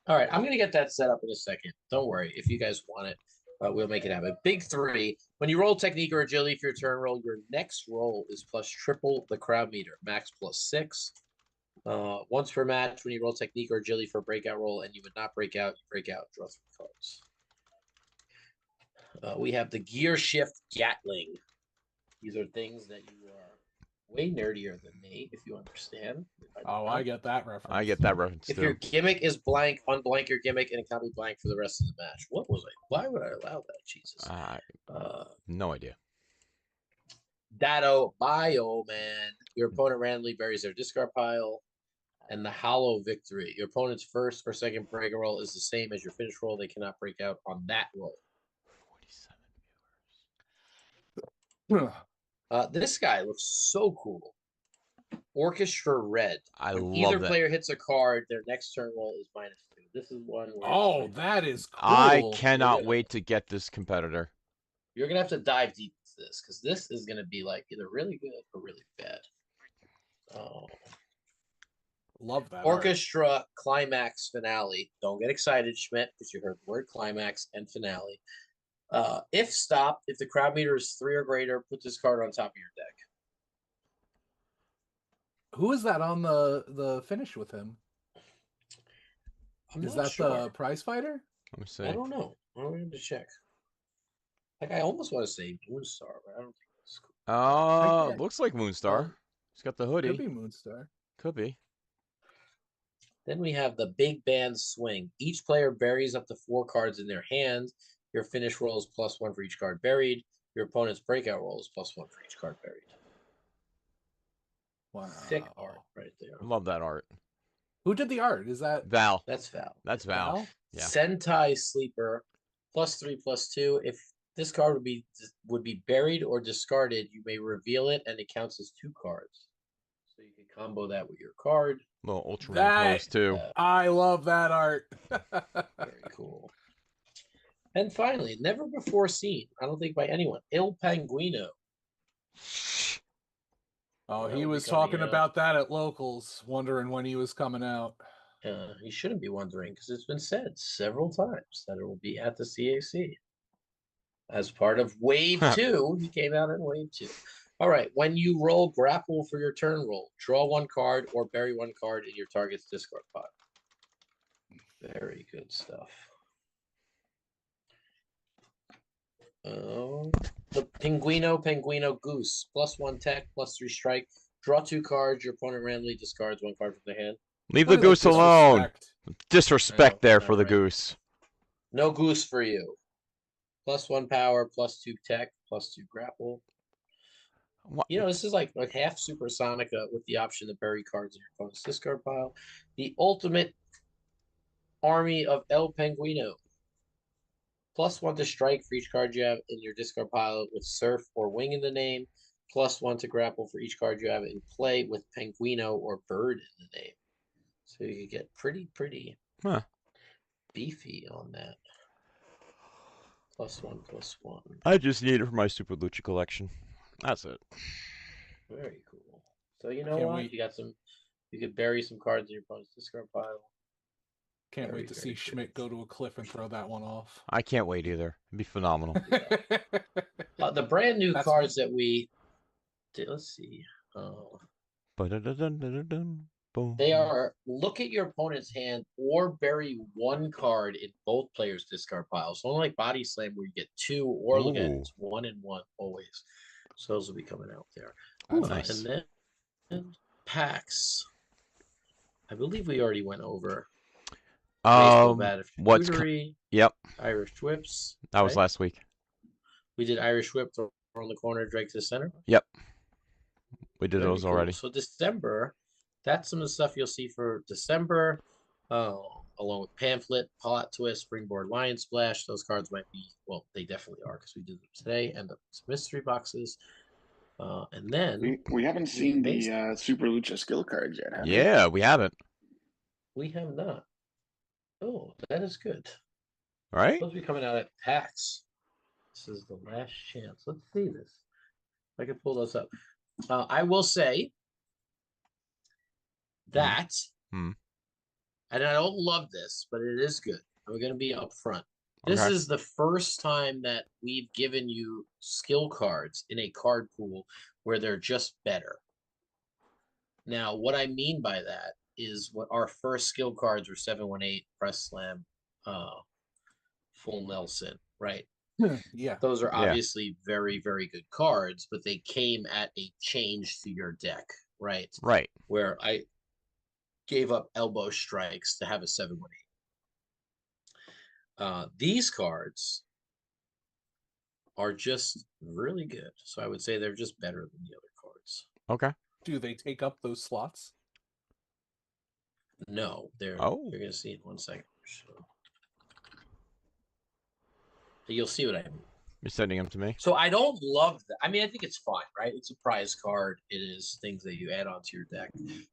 All right, I'm going to get that set up in a second. Don't worry. If you guys want it, we'll make it happen. Big three. When you roll technique or agility for your turn roll, your next roll is plus triple the crowd meter, max +6. Once per match, when you roll technique or agility for a breakout roll and you would not break out, you break out, draw 3 cards. We have the Gear Shift Gatling. These are things that you are way nerdier than me, if you understand. I get that reference. I get that reference If too. your gimmick is blank, unblank your gimmick, and it can't be blank for the rest of the match. What was I? Why would I allow that? Jesus. No idea. Datto, Man. Your opponent randomly buries their discard pile. And the Hollow Victory. Your opponent's first or second break roll is the same as your finish roll. They cannot break out on that roll. 47 viewers. This guy looks so cool. Orchestra Red. When love either that. Player hits a card, their next turn roll is -2. This is one where that is cool. I cannot wait to get this competitor. You're gonna have to dive deep into this because this is gonna be like either really good or really bad. Love that. Orchestra Climax Finale. Don't get excited, Schmidt, because you heard the word climax and finale. If stopped, if the crowd meter is 3 or greater, put this card on top of your deck. Who is that on the finish with him? Is that the prize fighter? Let me see. I don't know. I'm going to check. Like I almost want to say Moonstar, but I don't think that's cool. Looks like Moonstar. He's got the hoodie. Could be Moonstar. Could be. Then we have the Big Band Swing. Each player buries up to 4 cards in their hand. Your finish roll is +1 for each card buried. Your opponent's breakout roll is +1 for each card buried. Wow. Thick art right there. Love that art. Who did the art? Is that Val? That's Val. That's Val. Yeah. Sentai Sleeper, +3/+2. If this card would be buried or discarded, you may reveal it, and it counts as 2 cards. So you can combo that with your card. Little Ultraman That- pose too. I love that art. Very cool. And finally, never before seen, I don't think by anyone, Il Penguino. Oh, he That'll was be coming talking out. about that at locals, wondering when he was coming out. You shouldn't be wondering because it's been said several times that it will be at the CAC. As part of Wave 2, he came out in Wave 2. All right, when you roll grapple for your turn roll, draw 1 card or bury 1 card in your target's discard pile. Very good stuff. The Penguino Goose, +1 tech, +3 strike. Draw 2 cards. Your opponent randomly discards 1 card from their hand. Leave the Look at goose that alone. disrespect. Disrespect I know, there not for the right. goose. No goose for you. +1 power, +2 tech, +2 grapple. What? You know, this is like half Supersonica with the option to bury cards in your opponent's discard pile. The ultimate army of El Penguino. +1 to strike for each card you have in your discard pile with Surf or Wing in the name. +1 to grapple for each card you have in play with Penguino or Bird in the name. So you get pretty Huh. beefy on that. +1/+1. I just need it for my Super Lucha collection. That's it. Very cool. So you know Can't what? wait. You got some. You could bury some cards in your opponent's discard pile. Can't Very, wait to very see good. Schmidt go to a cliff and throw that one off. I can't wait either. It'd be phenomenal. The brand new That's cards that we did. Let's see. Ba-da-da-dun-da-da-dun, boom. They are look at your opponent's hand or bury one card in both players' discard piles. So unlike Body Slam where you get 2, or look at it, Ooh. it's 1 and 1 always. So those will be coming out there. Ooh, That's nice. And then packs. I believe we already went over What's Yep, Irish Whips. that was right? last week. We did Irish Whip, throw on the corner, drag to the center. Yep, we did Very those cool. already. So December, that's some of the stuff you'll see for December, along with Pamphlet, Plot Twist, Springboard Lion Splash. Those cards might be, well, they definitely are because we did them today, and the mystery boxes. And then We haven't seen the Super Lucha skill cards yet, have we? Yeah, we haven't. we have not. Oh, that is good. Right? Supposed to be coming out at PAX. This is the last chance. Let's see this. If I can pull those up. I will say that, Hmm. and I don't love this, but it is good. We're going to be upfront. This Okay. is the first time that we've given you skill cards in a card pool where they're just better. Now, what I mean by that is what our first skill cards were 718, Press Slam, Full Nelson, right? Yeah. Those are Yeah. obviously very, very good cards, but they came at a change to your deck, right? Right. Where I gave up elbow strikes to have a 718. These cards are just really good. So I would say they're just better than the other cards. Okay. Do they take up those slots? No, you're Oh. going to see in 1 second. So you'll see what I mean. You're sending them to me? So I don't love that. I mean, I think it's fine, right? It's a prize card. It is things that you add onto your deck.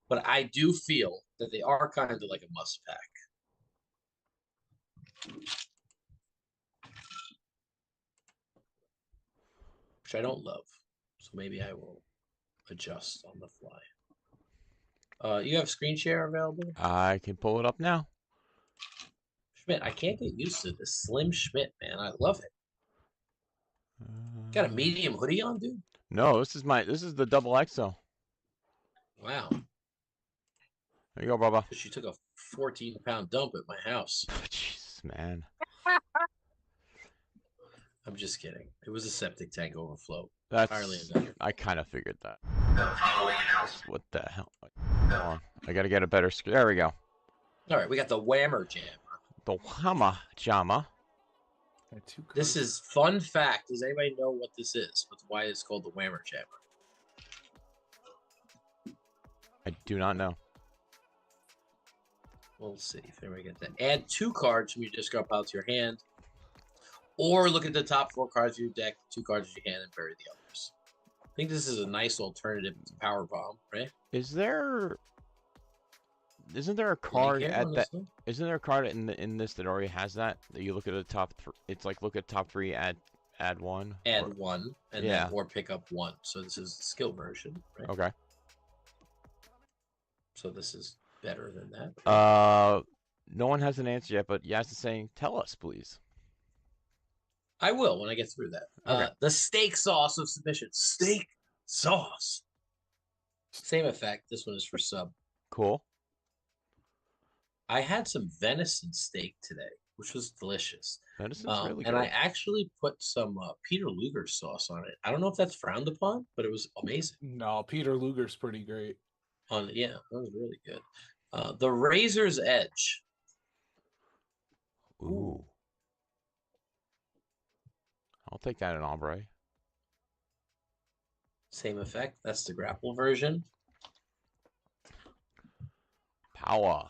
But I do feel that they are kind of like a must pack. Which I don't love. So maybe I will adjust on the fly. You have screen share available? I can pull it up now. Schmidt, I can't get used to this Slim Schmidt, man. I love it. Got a medium hoodie on, dude? No, this is the double XL. Wow. There you go, Bubba. She took a 14-pound dump at my house. Jeez, man. I'm just kidding. It was a septic tank overflow. That's Entirely undone. I kind of figured that. What the hell? Hold on. I gotta get a better screen. There we go. All right, we got the Whammer Jam. The Hama Jama. This is fun fact. Does anybody know what this is? Why it's called the Whammer Jammer? I do not know. We'll see if anybody gets that. Add 2 cards from your discard pile to your hand, or look at the top 4 cards of your deck, 2 cards in your hand, and bury the others. I think this is a nice alternative to Power Bomb, right? Isn't there a card at that? Isn't there a card in this that already has that? That you look at the top 3. It's like look at top 3, add 1. Add 1, and then or pick up 1. So this is the skill version, right? Okay. So this is better than that. No one has an answer yet, but Yas is saying, "Tell us, please." I will when I get through that. Okay. The steak sauce of submission. Steak sauce. Same effect. This one is for sub. Cool. I had some venison steak today, which was delicious. Venison's really good. And I actually put some Peter Luger sauce on it. I don't know if that's frowned upon, but it was amazing. No, Peter Luger's pretty great. Yeah, that was really good. The Razor's Edge. Ooh. I'll take that in Ombre. Same effect. That's the grapple version. Power.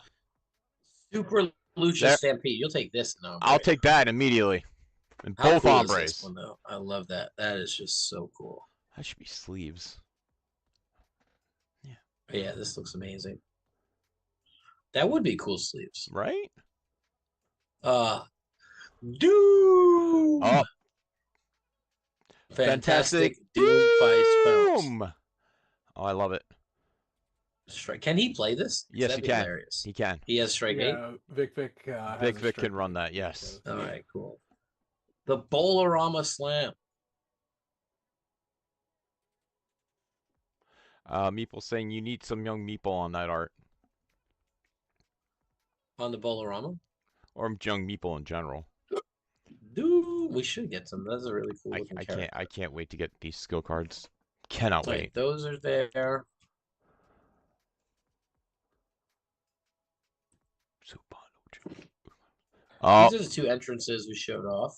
Super Lucha There. Stampede. You'll take this in Ombre. I'll take that immediately. And How both cool is Ombres. this one, though? I love that. That is just so cool. That should be sleeves. Yeah, this looks amazing. That would be cool sleeves. Right? Doom! Oh. Fantastic Doom Vice Phelps. Boom! Oh, I love it. Can he play this? Yes, That'd he be can. hilarious. He can. He has strike 8? Yeah, Vic has Vic a can strike run 8. that, yes. All right, cool. The Bolarama Slam. Meeple saying you need some young Meeple on that art. On the Bolarama? Or young Meeple in general. Dude, we should get some. That's a really cool looking character. I can't wait to get these skill cards. Cannot Right, wait. those are there. Oh, These are the two entrances we showed off.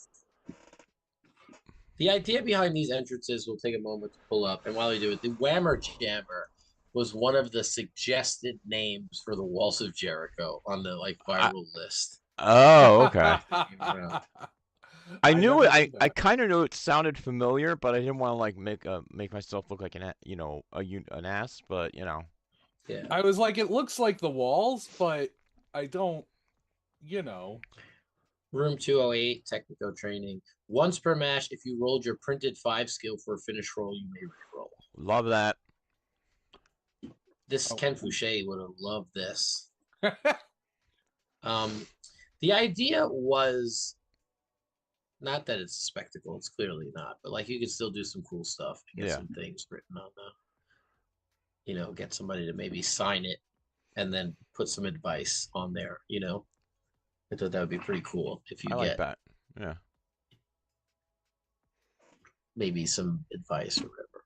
The idea behind these entrances will take a moment to pull up, and while we do it, the Whammer Jammer was one of the suggested names for the Walls of Jericho on the viral list. oh, okay. I knew never it. knew I that. kind of knew it sounded familiar, but I didn't want to make myself look like an ass. But Yeah. I was like, it looks like the walls, but I don't, Room 208, technical training. Once per match, if you rolled your printed 5 skill for a finish roll, you may reroll. love that. This Ken Fouché would have loved this. The idea was not that it's a spectacle, it's clearly not, but you could still do some cool stuff and get Yeah. some things written on the, get somebody to maybe sign it and then put some advice on there, I thought that would be pretty cool if you I like get that. Yeah. maybe some advice or whatever.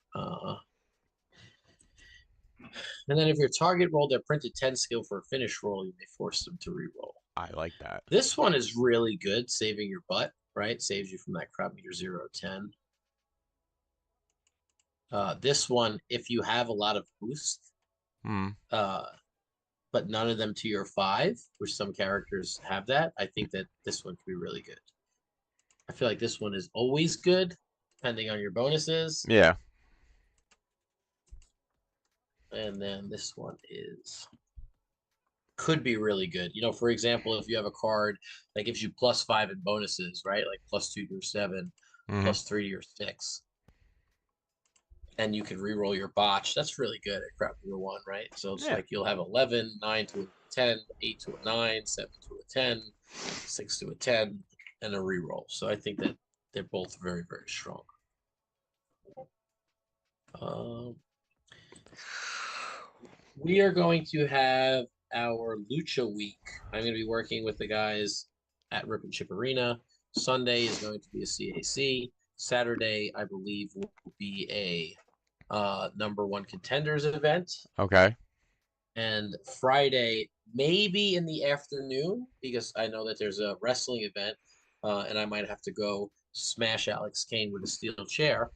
And then if your target rolled their printed 10 skill for a finish roll, you may force them to reroll. I like that. This one is really good, saving your butt, right? Saves you from that crowd meter 0-10. This one, if you have a lot of boost, but none of them to your 5, which some characters have that, I think that this one could be really good. I feel like this one is always good, depending on your bonuses. Yeah. And then this one could be really good. For example, if you have a card that gives you +5 in bonuses, right? Like +2 to your 7, +3 to your 6. And you can reroll your botch. That's really good at crap number 1, right? So it's you'll have 11, 9 to a 10, 8 to a 9, 7 to a 10, 6 to a 10, and a reroll. So I think that they're both very, very strong. We are going to have our Lucha Week. I'm going to be working with the guys at Rip and Chip Arena. Sunday is going to be a CAC. Saturday, I believe, will be a #1 contenders event. Okay. And Friday, maybe in the afternoon, because I know that there's a wrestling event, and I might have to go smash Alex Kane with a steel chair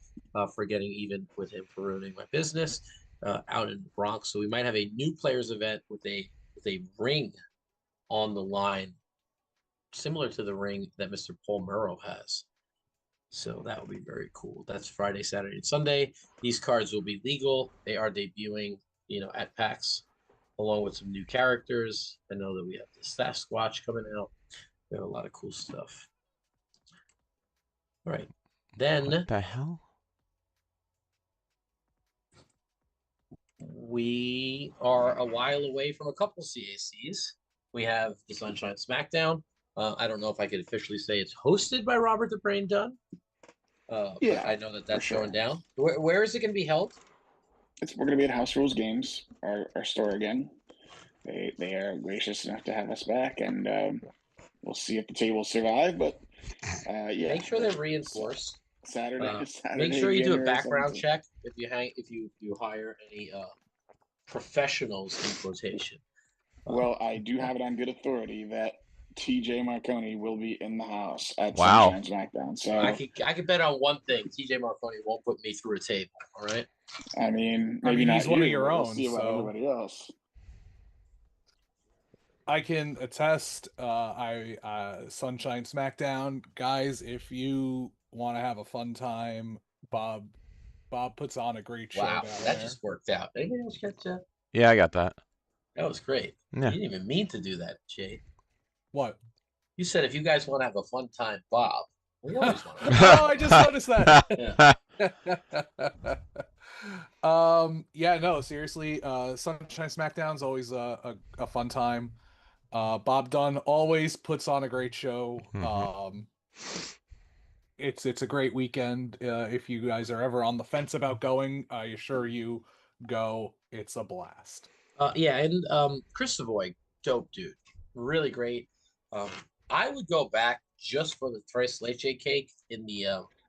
for getting even with him for ruining my business out in the Bronx. So we might have a new players event with a ring on the line, similar to the ring that Mr. Paul Murrow has. So that will be very cool. That's Friday, Saturday, and Sunday. These cards will be legal. They are debuting, at PAX, along with some new characters. I know that we have the Sasquatch coming out. We have a lot of cool stuff. All right. Then What the hell? we are a while away from a couple CACs. We have the Sunshine Smackdown. I don't know if I could officially say it's hosted by Robert the Brain Dunn. Yeah, but I know that that's sure. going down. Where is it going to be held? We're going to be at House Rules Games, our store again. They are gracious enough to have us back, and we'll see if the tables survive. But yeah, Make sure they're reinforced. Saturday. Make sure you do a January background 17th. check if you hire any professionals in quotation. Well, I do have it on good authority that TJ Marconi will be in the house at Wow. Sunshine SmackDown. So I could bet on one thing: TJ Marconi won't put me through a table. All right. I mean, I maybe mean, not he's one of you, your but we'll own, see about so- everybody else. I can attest. Sunshine SmackDown guys. If you want to have a fun time, Bob puts on a great show Wow, down that there. just worked out. Anybody else catch that? Yeah, I got that. That was great. Yeah. You didn't even mean to do that, Jay. What? You said if you guys want to have a fun time, Bob. We always want to. Oh, I just noticed that. Yeah. Yeah, no, seriously, Sunshine SmackDown's always a fun time. Bob Dunn always puts on a great show. It's a great weekend. If you guys are ever on the fence about going, I assure you, go. It's a blast. Yeah, and Chris Savoy, dope dude, really great. I would go back just for the tres leche cake in the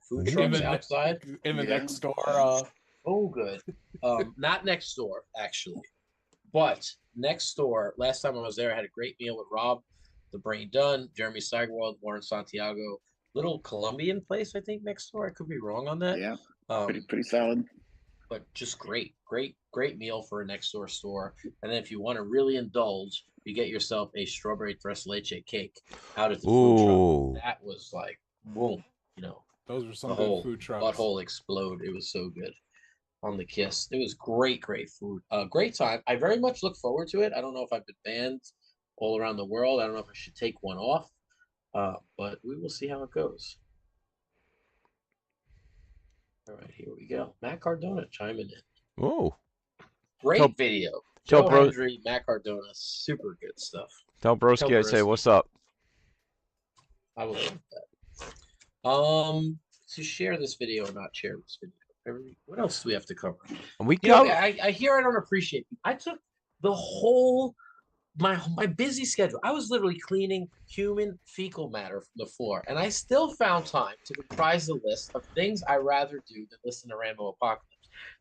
food trucks outside. In the Yeah. next door. Oh, good. Not next door, actually, but next door. Last time I was there, I had a great meal with Rob, the Brain Dunn, Jeremy Steigerwald, Warren Santiago. Little Colombian place, I think, next door. I could be wrong on that. Yeah, Um, pretty solid. but just great meal for a next door store. And then if you want to really indulge, you get yourself a strawberry tres leche cake out at the food Ooh. truck. That was like boom, you know, Those are some the good whole food trucks. butthole explode. It was so good on the kiss. It was great food. Great time. I very much look forward to it. I don't know if I've been banned all around the world. I don't know if I should take one off. But we will see how it goes. All right, here we go. Matt Cardona chiming in. Ooh. Great Tell- video. tell Joe bro- Hendry, Matt Cardona, super good stuff. Tell Broski I say Broski. what's up. I will link that. To share this video or not share this video. What else do we have to cover? We You know, go. I hear I don't appreciate you. I took the whole my busy schedule. I was literally cleaning human fecal matter from the floor, and I still found time to comprise a list of things I rather do than listen to Rambo Apocalypse.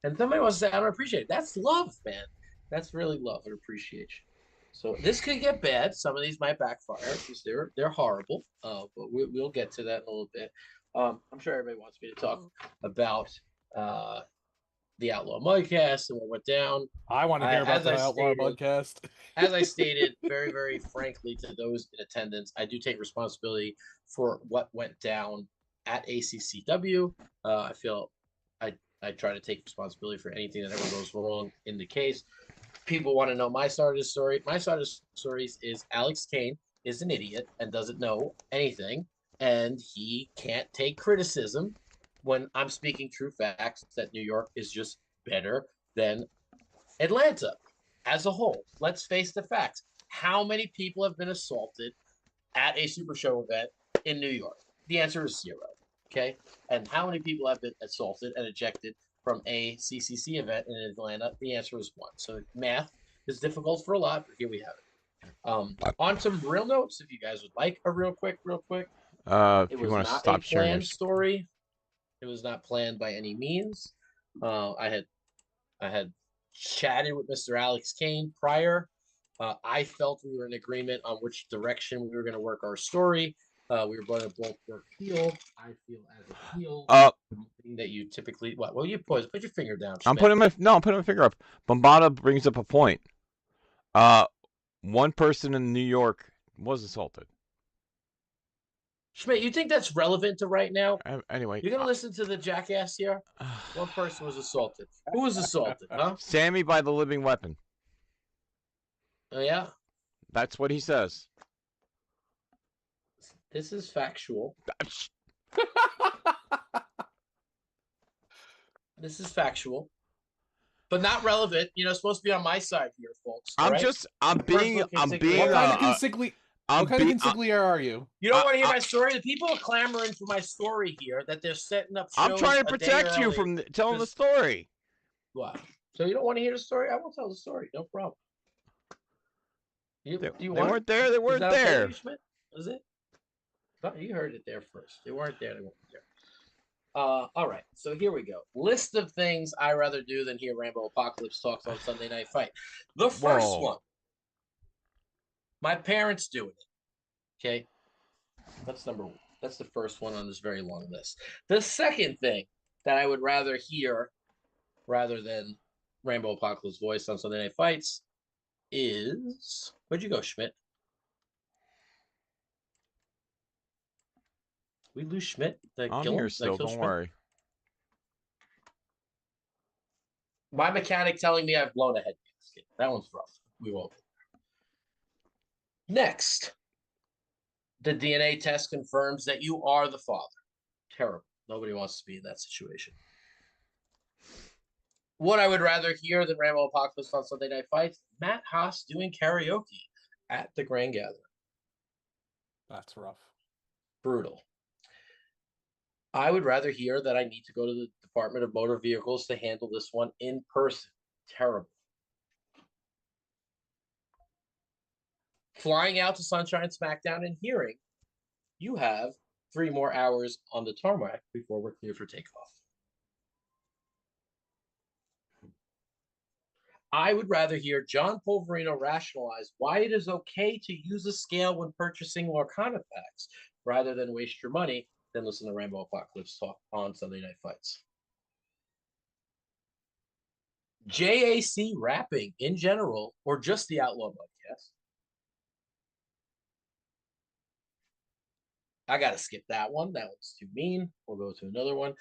And somebody wants to say I don't appreciate it. That's love, man. That's really love and appreciation. So this could get bad. Some of these might backfire because they're horrible. But we'll get to that in a little bit. I'm sure everybody wants me to talk about the Outlaw Mudcast and what went down. I want to hear about as the I Outlaw stated- Mudcast. As I stated, very, very frankly to those in attendance, I do take responsibility for what went down at ACCW. I feel I try to take responsibility for anything that ever goes wrong in the case. People want to know my side of the story. My side of the story is Alex Kane is an idiot and doesn't know anything, and he can't take criticism when I'm speaking true facts that New York is just better than Atlanta as a whole. Let's face the facts. How many people have been assaulted at a Super Show event in New York? The answer is 0. Okay. And how many people have been assaulted and ejected from a CCC event in Atlanta? The answer is 1. So math is difficult for a lot, but here we have it. On some real notes, if you guys would like a real quick. If It you was want to not stop a sharing your planned story. It was not planned by any means. I had chatted with Mr. Alex Kane prior. I felt we were in agreement on which direction we were going to work our story. We were going to both work heel. I feel as a heel, something that you typically what? Well, you put your finger down. I'm Schmidt. putting my finger up. Bombada brings up a point. One person in New York was assaulted. Schmidt, you think that's relevant to right now? Anyway, You're gonna listen to the jackass here. One person was assaulted. Who was assaulted? Huh? Sammy by the living weapon. Oh yeah. That's what he says. This is factual. This is factual, but not relevant. You know, it's supposed to be on my side here, folks. all right? I'm being What kind of consigliere are you? You don't want to hear my story. The people are clamoring for my story here. That they're setting up shows. I'm trying to a day protect you early. from telling the Just- story. What? So you don't want to hear the story? I won't tell the story. No problem. They want weren't there. They Is weren't that okay there. with you, Schmidt? Was it? No, you heard it there first. They weren't there. They weren't there. All right. So here we go. List of things I rather do than hear Rambo Apocalypse talks on Sunday Night Fight. The first Whoa. one. My parents doing it. Okay. That's the first one on this very long list. The second thing that I would rather hear rather than Rainbow Apocalypse voice on Sunday Night Fights is, where'd you go, Schmidt? We lose Schmidt? I'm here still. Don't worry. My mechanic telling me I've blown a head gasket. That one's rough. We won't. Next, the DNA test confirms that you are the father. Terrible. Nobody wants to be in that situation. What I would rather hear than Rambo Apocalypse on Sunday Night Fights, Matt Haas doing karaoke at the Grand Gathering. That's rough. Brutal. I would rather hear that I need to go to the Department of Motor Vehicles to handle this one in person. Terrible. Flying out to Sunshine SmackDown and hearing you have 3 more hours on the tarmac before we're clear for takeoff. I would rather hear John Polverino rationalize why it is okay to use a scale when purchasing Lorcana packs rather than waste your money than listen to Rambo Apocalypse talk on Sunday Night Fights. JAC rapping in general or just the Outlaw podcast. I got to skip that one. That one's too mean. We'll go to another one.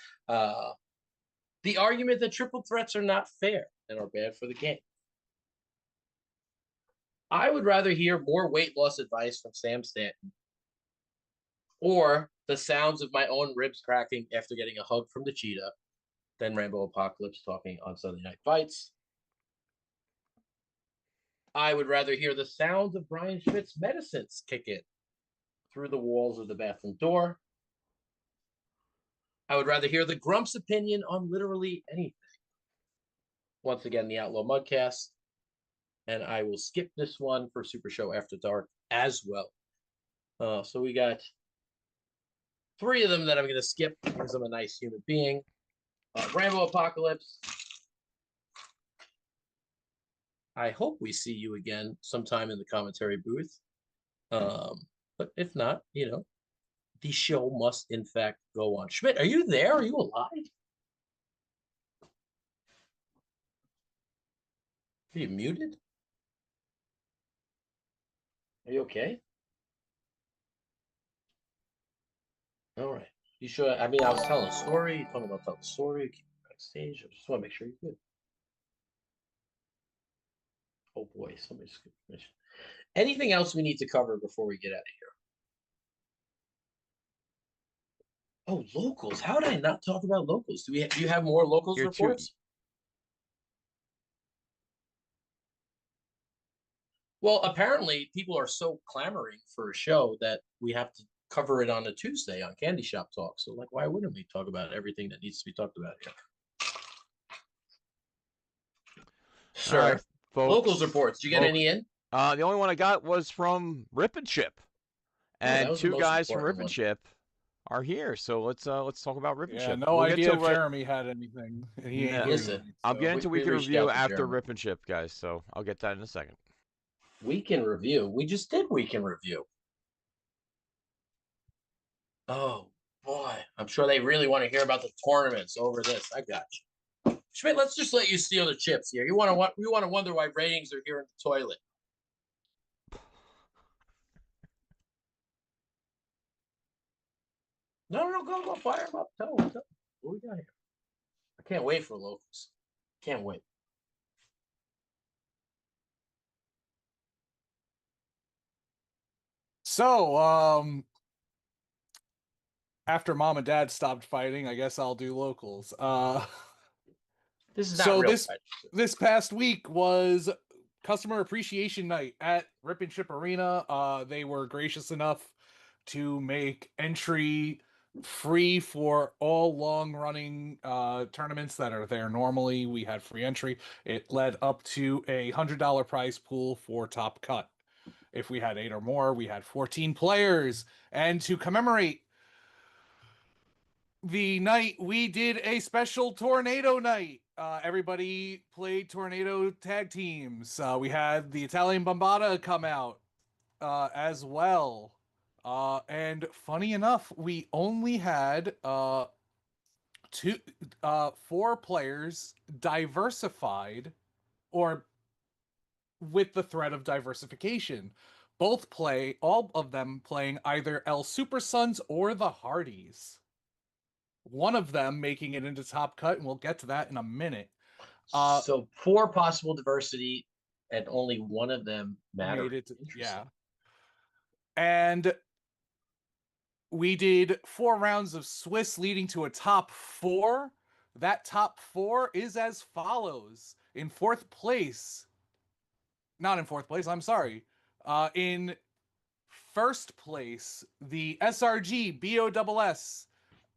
The argument that triple threats are not fair and are bad for the game. I would rather hear more weight loss advice from Sam Stanton or the sounds of my own ribs cracking after getting a hug from the cheetah than Rambo Apocalypse talking on Sunday Night Fights. I would rather hear the sounds of Brian Schmidt's medicines kick in through the walls of the bathroom door. I would rather hear the Grump's opinion on literally anything. Once again, the Outlaw Mudcast. And I will skip this one for Super Show After Dark as well. So we got 3 of them that I'm going to skip because I'm a nice human being. Rambo Apocalypse. I hope we see you again sometime in the commentary booth. But if not, the show must in fact go on. Schmidt, are you there? Are you alive? Are you muted? Are you okay? All right. You sure? I mean, I was telling a story. You told me about telling a story. Keep backstage. I just want to make sure you're good. Oh boy, somebody skipped permission. Anything else we need to cover before we get out of here? Oh, locals. How did I not talk about locals? Do you have more locals reports? Well, apparently people are so clamoring for a show that we have to cover it on a Tuesday on Candy Shop Talk. So, why wouldn't we talk about everything that needs to be talked about here? Sure. Right, locals reports. Did you get any in? The only one I got was from Rip and Chip, and 2 guys from Rip and Chip are here. So let's talk about Rip and Chip. No idea if Jeremy had anything. He ain't here. Listen, I'm getting to weekend review after Rip and Chip, guys. So I'll get that in a second. Weekend review. We just did weekend review. Oh boy, I'm sure they really want to hear about the tournaments over this. I got you, Schmidt. Let's just let you steal the chips here. We want to wonder why ratings are here in the toilet. No, go fire them up. Tell them what we got here. I can't wait for locals. Can't wait. So, after Mom and Dad stopped fighting, I guess I'll do locals. This is not real this past week was Customer Appreciation Night at Rip and Chip Arena. They were gracious enough to make entry free for all long-running tournaments that are there normally. We had free entry. It led up to a $100 prize pool for Top Cut. If we had 8 or more, we had 14 players. And to commemorate the night, we did a special tornado night. Everybody played tornado tag teams. We had the Italian Bombata come out as well. And funny enough, we only had four players diversified, or with the threat of diversification. All of them playing either El Super Sons or the Hardys. One of them making it into Top Cut, and we'll get to that in a minute. So 4 possible diversity, and only one of them mattered. Made it, yeah. And we did 4 rounds of Swiss, leading to a top 4. That top 4 is as follows. In fourth place, not in fourth place, I'm sorry. In first place, the SRG BOSS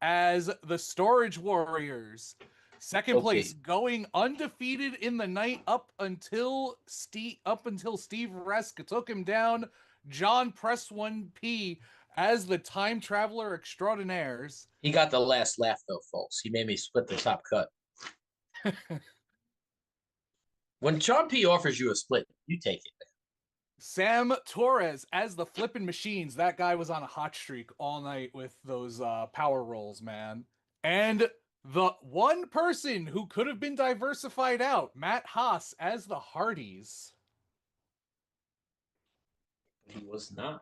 as the Storage Warriors. Second place, going undefeated in the night up until Steve Resk took him down, John Press 1P as the Time Traveler Extraordinaires. He got the last laugh though, folks. He made me split the top cut. When John P offers you a split, you take it. Sam Torres as the Flippin' Machines. That guy was on a hot streak all night with those power rolls, man. And the one person who could have been diversified out, Matt Haas as the Hardys. He was not.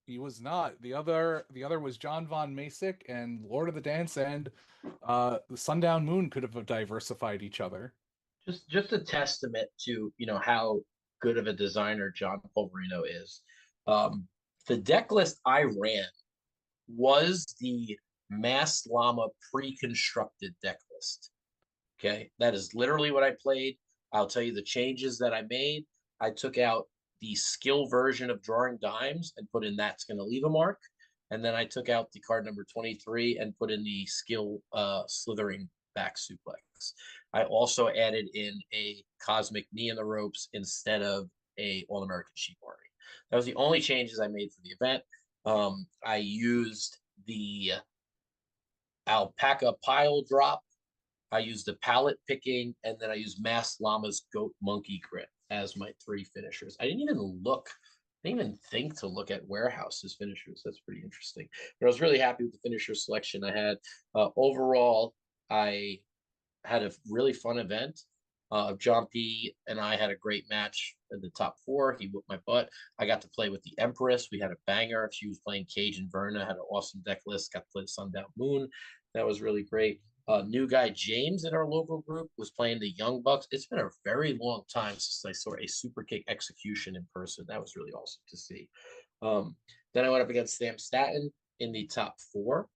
He was not. The other was John Von Masick and Lord of the Dance, and the Sundown Moon could have diversified each other. Just a testament to how good of a designer John Polverino is. The deck list I ran was the Masked Llama pre-constructed deck list. Okay, that is literally what I played. I'll tell you the changes that I made. I took out the skill version of drawing dimes and put in That's Gonna Leave a Mark. And then I took out the card number 23 and put in the skill slithering back suplex. I also added in a Cosmic Knee in the Ropes instead of a All-American Sheep Army. That was the only changes I made for the event. I used the Alpaca Pile Drop. I used the Palette Picking, and then I used Masked Llama's Goat Monkey Grit as my 3 finishers. I didn't even think to look at Warehouse's finishers. That's pretty interesting. But I was really happy with the finisher selection I had. Overall, I had a really fun event. John P. and I had a great match in the top 4. He whooped my butt. I got to play with the Empress. We had a banger. She was playing Cage and Verna, had an awesome deck list. Got to play the Sundown Moon. That was really great. New guy James in our local group was playing the Young Bucks. It's been a very long time since I saw a super kick execution in person. That was really awesome to see. Then I went up against Sam Staten in the top 4.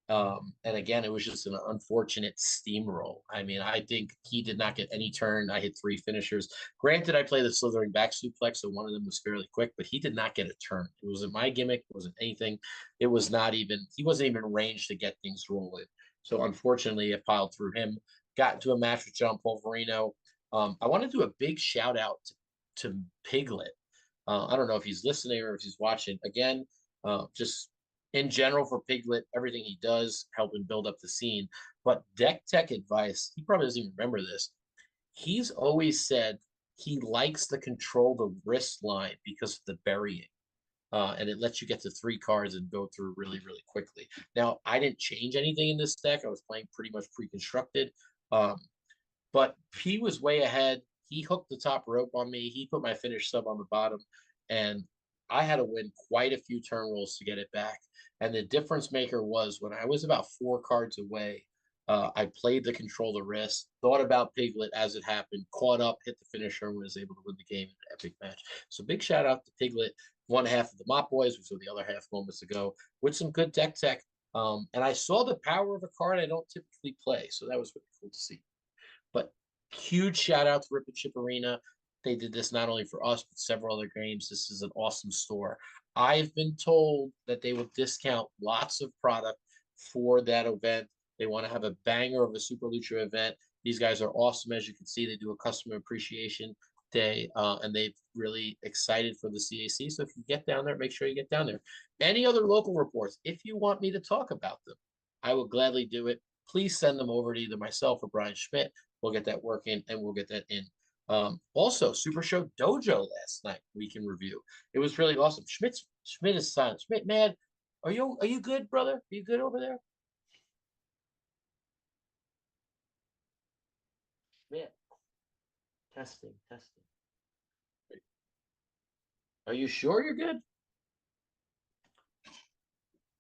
And again, it was just an unfortunate steamroll. I mean, I think he did not get any turn. I hit 3 finishers. Granted, I played the slithering back suplex, so one of them was fairly quick, but he did not get a turn. It wasn't my gimmick. It wasn't anything. He wasn't even ranged to get things rolling. So unfortunately, I piled through him, got into a match with John Polverino. I want to do a big shout out to Piglet. I don't know if he's listening or if he's watching. Again, just in general for Piglet, everything he does helping build up the scene. But deck tech advice, he probably doesn't even remember this. He's always said he likes to control the wrist line because of the burying. And it lets you get to 3 cards and go through really, really quickly. Now, I didn't change anything in this deck. I was playing pretty much pre-constructed. But he was way ahead. He hooked the top rope on me. He put my finish sub on the bottom. And I had to win quite a few turn rolls to get it back. And the difference maker was when I was about 4 cards away, I played the control the wrist, thought about Piglet as it happened, caught up, hit the finisher, and was able to win the game in an epic match. So big shout out to Piglet, one half of the Mop Boys, we saw the other half moments ago, with some good deck tech. And I saw the power of a card I don't typically play, so that was really cool to see. But huge shout out to Rip and Chip Arena. They did this not only for us, but several other games. This is an awesome store. I've been told that they will discount lots of product for that event. They want to have a banger of a Super Lucha event. These guys are awesome. As you can see, they do a customer appreciation day, and they're really excited for the CAC. So if you get down there, make sure you get down there. Any other local reports, if you want me to talk about them, I will gladly do it. Please send them over to either myself or Brian Schmidt. We'll get that working, and we'll get that in. Also, Super Show Dojo last night we can review. It was really awesome. Schmidt is silent. Schmidt, man, are you good, brother? Are you good over there? Schmidt, testing. Are you sure you're good?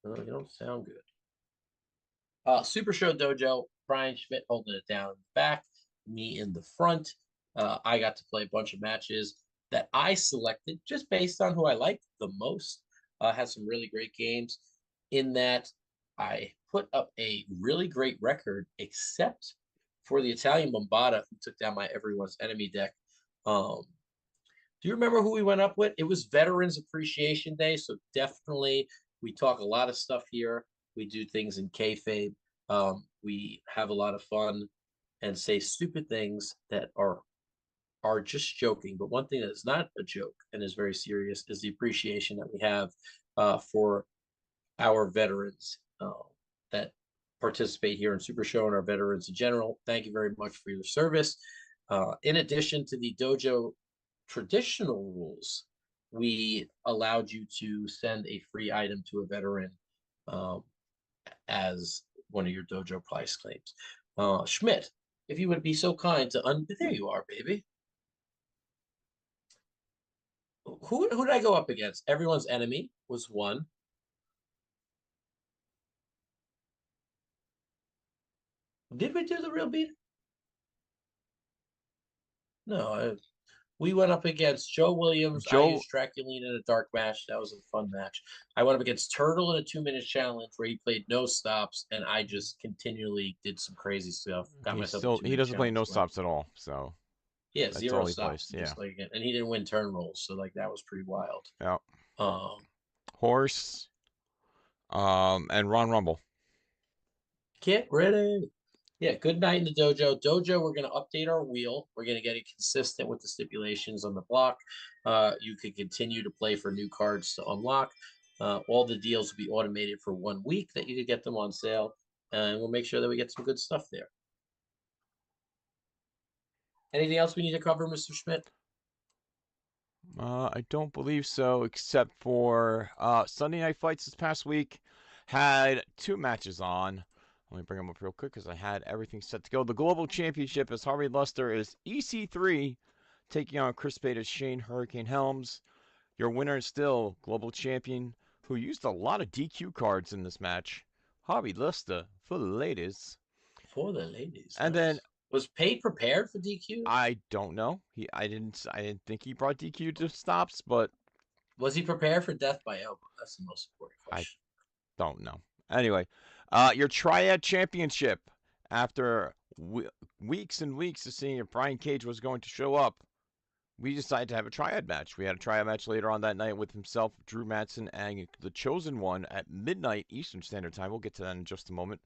No, you don't sound good. Super Show Dojo, Brian Schmidt holding it down in the back, me in the front. I got to play a bunch of matches that I selected just based on who I liked the most. Had some really great games in that I put up a really great record, except for the Italian Bombata, who took down my Everyone's Enemy deck. Do you remember who we went up with? It was Veterans Appreciation Day, so definitely we talk a lot of stuff here. We do things in kayfabe. We have a lot of fun and say stupid things that are just joking. But one thing that is not a joke and is very serious is the appreciation that we have for our veterans that participate here in Super Show and our veterans in general. Thank you very much for your service. In addition to the dojo traditional rules, we allowed you to send a free item to a veteran as one of your dojo price claims. Schmidt, if you would be so kind to there you are, baby. Who did I go up against? Everyone's Enemy was one. Did we do the real beat? No, we went up against Joe Williams. I used Draculene in a dark match. That was a fun match. I went up against Turtle in a 2-minute challenge where he played no stops, and I just continually did some crazy stuff. He doesn't play no stops at all, so yeah, 0 stops. Yeah, and he didn't win turn rolls, so like that was pretty wild. Yeah. Horse, and Ron Rumble. Get ready. Yeah, good night in the dojo. Dojo, we're going to update our wheel. We're going to get it consistent with the stipulations on the block. You can continue to play for new cards to unlock. All the deals will be automated for 1 week that you can get them on sale. And we'll make sure that we get some good stuff there. Anything else we need to cover, Mr. Schmidt? I don't believe so, except for Sunday Night Fights this past week. Had 2 matches on. Let me bring them up real quick because I had everything set to go. The Global Championship is Harvey Luster is EC3 taking on Chris Beta's Shane Hurricane Helms. Your winner is still Global Champion, who used a lot of DQ cards in this match. Harvey Luster for the ladies. For the ladies. And then was Pate prepared for DQ? I don't know. I didn't think he brought DQ to stops, but was he prepared for death by elbow? That's the most important question. I don't know. Anyway, your Triad Championship. After weeks and weeks of seeing if Brian Cage was going to show up, we decided to have a Triad match. We had a Triad match later on that night with himself, Drew Matson, and the Chosen One at midnight Eastern Standard Time. We'll get to that in just a moment.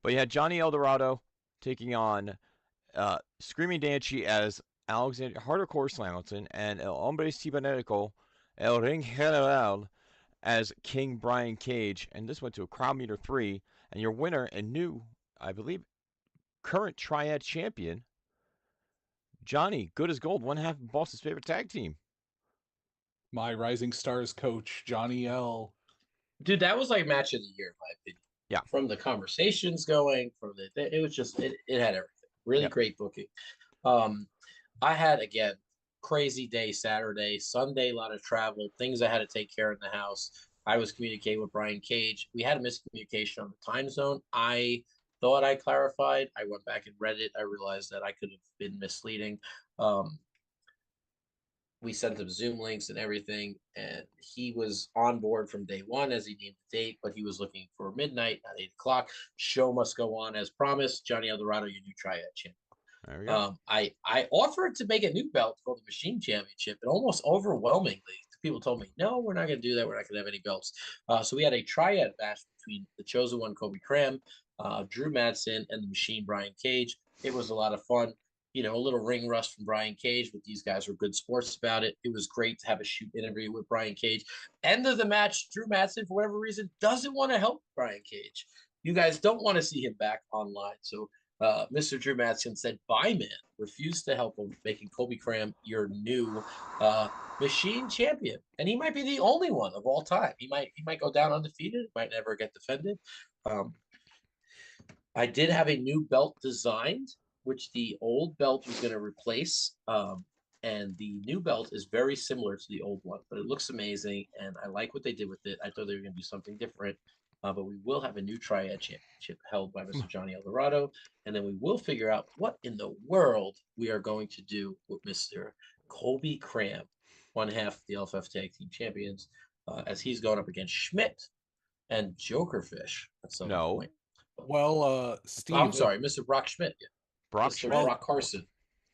But you had Johnny Eldorado taking on Screaming Danchi as Alexander Hardcore Hamilton and El Hombre Cibernetico, El Ring General as King Brian Cage. And this went to a crowd meter 3. And your winner and new, I believe, current Triad champion, Johnny, good as gold, one half of Boss's favorite tag team. My Rising Stars coach, Johnny L. Dude, that was like match of the year, in my opinion. Yeah. From the conversations going, it was just, it had everything. Really great booking. I had, again, crazy day Saturday, Sunday, a lot of travel, things I had to take care of in the house. I was communicating with Brian Cage. We had a miscommunication on the time zone. I thought I clarified. I went back and read it. I realized that I could have been misleading. We sent him Zoom links and everything, and he was on board from day one as he named the date, but he was looking for midnight at 8 o'clock. Show must go on as promised. Johnny Eldorado, your new Triad champion. There we go. I offered to make a new belt called the Machine Championship, and almost overwhelmingly, people told me, no, we're not going to do that. We're not going to have any belts. So we had a Triad match between the Chosen One, Kobe Cram, Drew Madsen, and the Machine, Brian Cage. It was a lot of fun. You know, a little ring rust from Brian Cage, but these guys were good sports about it. It was great to have a shoot interview with Brian Cage. End of the match, Drew Madsen, for whatever reason, doesn't want to help Brian Cage. You guys don't want to see him back online. So Mr. Drew Matson said, "Bye, man." Refused to help him, making Colby Cram your new machine champion, and he might be the only one of all time. He might go down undefeated. Might never get defended. I did have a new belt designed, which the old belt was going to replace. And the new belt is very similar to the old one, but it looks amazing, and I like what they did with it. I thought they were going to do something different, but we will have a new Triad Championship held by Mr. Johnny Eldorado, and then we will figure out what in the world we are going to do with Mr. Colby Cram, one half of the LFF Tag Team Champions, as he's going up against Schmidt and Jokerfish at some point. Well, Steve, I'm sorry, Mr. Brock Schmidt. Yeah. Brock Mr. Schmidt. Brock Carson.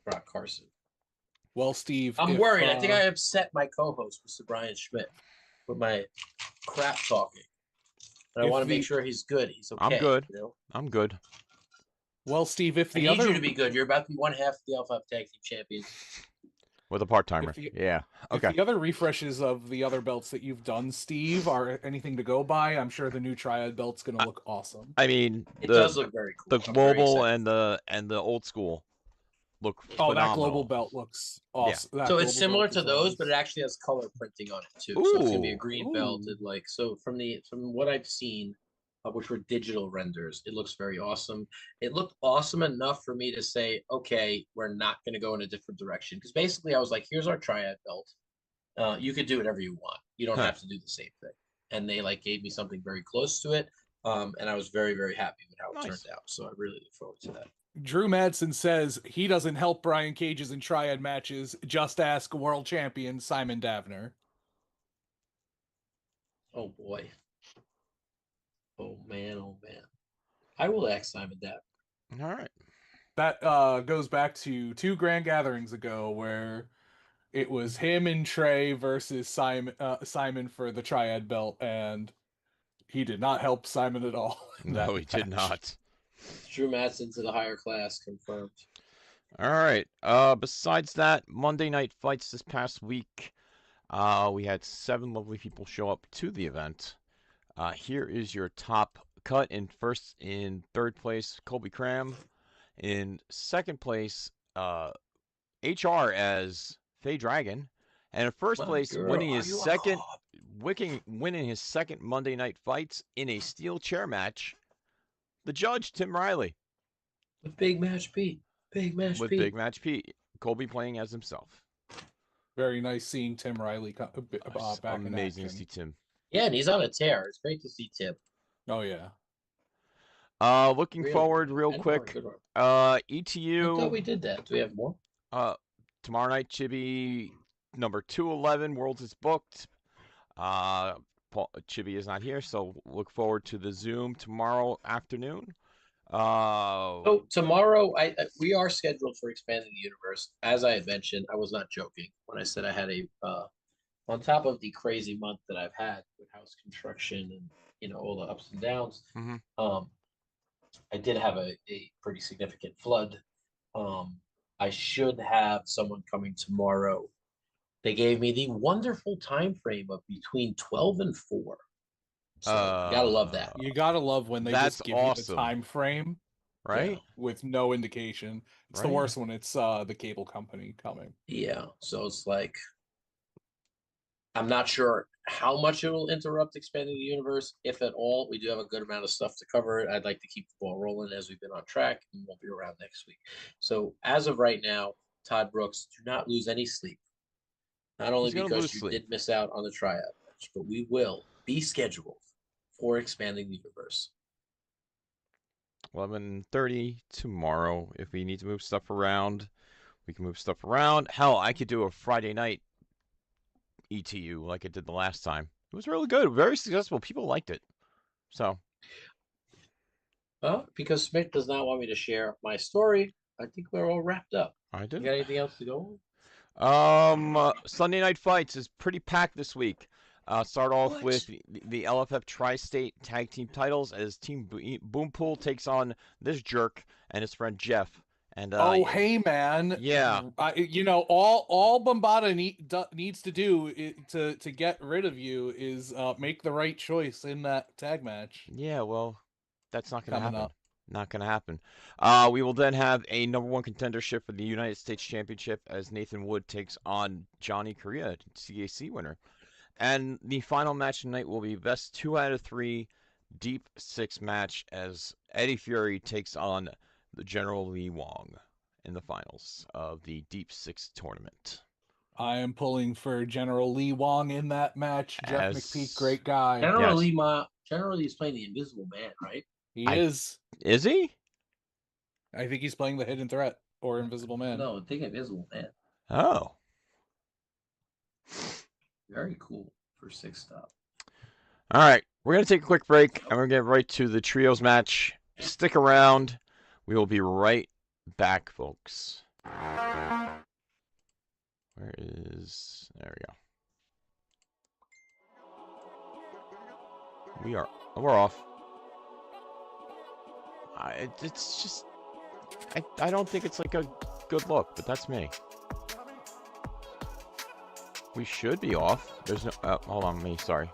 Brock Carson. Well, Steve, I'm worried. I think I upset my co-host, Mr. Brian Schmidt, with my crap talking. And I want to make sure he's good. He's okay. I'm good. You know? I'm good. Well, Steve, if the I other need you to be good. You're about to be one half of the LFF Tag Team Champions. With a part-timer. Yeah. Okay. If the other refreshes of the other belts that you've done, Steve, are anything to go by, I'm sure the new Triad belt's going to look awesome. I mean, it does look very cool. The global and the old school look phenomenal. That global belt looks awesome. Yeah. So it's similar to those, but it actually has color printing on it too. Ooh. So it's gonna be a green belt. And from what I've seen, which were digital renders, it looks very awesome. It looked awesome enough for me to say, okay, we're not gonna go in a different direction. Because basically I was like, here's our Triad belt. You could do whatever you want. You don't have to do the same thing. And they gave me something very close to it. And I was very, very happy with how it turned out. So I really look forward to that. Drew Madsen says he doesn't help Brian Cages in Triad matches. Just ask world champion Simon Davner. Oh boy. Oh man. I will ask Simon Davner. All right. That goes back to 2 Grand Gatherings ago where it was him and Trey versus Simon for the Triad belt, and he did not help Simon at all. No, he did not. Drew Madsen to the higher class, confirmed. All right. Besides that, Monday Night Fights this past week, we had 7 lovely people show up to the event. Here is your top cut. In third place, Colby Cram. In second place, HR as Faye Dragon. And in first place, winning his second Monday Night Fights in a steel chair match, the judge, Tim Riley. With Big Match Pete. Big Match Pete. Colby playing as himself. Very nice seeing Tim Riley back amazing in to see Tim. Yeah, and he's on a tear. It's great to see Tim. Oh, yeah. Looking forward real quick. ETU. I thought we did that. Do we have more? Tomorrow night, Chibi number 211, Worlds is booked. Chibi is not here, so look forward to the Zoom tomorrow afternoon. So tomorrow, we are scheduled for Expanding the Universe. As I had mentioned, I was not joking when I said I had on top of the crazy month that I've had with house construction and all the ups and downs. Mm-hmm. I did have a pretty significant flood. I should have someone coming tomorrow. They gave me the wonderful time frame of between 12 and 4. So you gotta love that. You gotta love when they just give you the time frame, right? With no indication. It's the worst when it's the cable company coming. Yeah, so it's like I'm not sure how much it will interrupt Expanding the Universe, if at all. We do have a good amount of stuff to cover it. I'd like to keep the ball rolling as we've been on track and won't be around next week. So as of right now, Todd Brooks, do not lose any sleep. Not only because you did miss out on the tryout match, but we will be scheduled for Expanding the Universe. 11:30 tomorrow. If we need to move stuff around, we can move stuff around. Hell, I could do a Friday night ETU like I did the last time. It was really good, very successful. People liked it. So, well, because Smith does not want me to share my story, I think we're all wrapped up. I did. You got anything else to go on? Sunday Night Fights is pretty packed this week. Start off with the LFF Tri-State Tag Team titles as Team Boompool takes on this jerk and his friend Jeff. And hey man, yeah, all Bombada needs to do to get rid of you is make the right choice in that tag match. Yeah, well, that's not going to happen. Not going to happen. We will then have a number 1 contendership for the United States Championship as Nathan Wood takes on Johnny Correa, CAC winner. And the final match tonight will be best 2 out of 3 Deep 6 match as Eddie Fury takes on the General Lee Wong in the finals of the Deep 6 tournament. I am pulling for General Lee Wong in that match. Jeff McPeak, great guy. General Yes. General Lee's playing the Invisible Man, right? He is. Is he? I think he's playing the Hidden Threat or Invisible Man. No, I think Invisible Man. Oh. Very cool for 6 stop. All right. We're going to take a quick break, and we're going to get right to the trios match. Stick around. We will be right back, folks. Where is... There we go. We're off. It's just... I don't think it's like a good look, but that's me. We should be off. There's no... hold on, me. Sorry.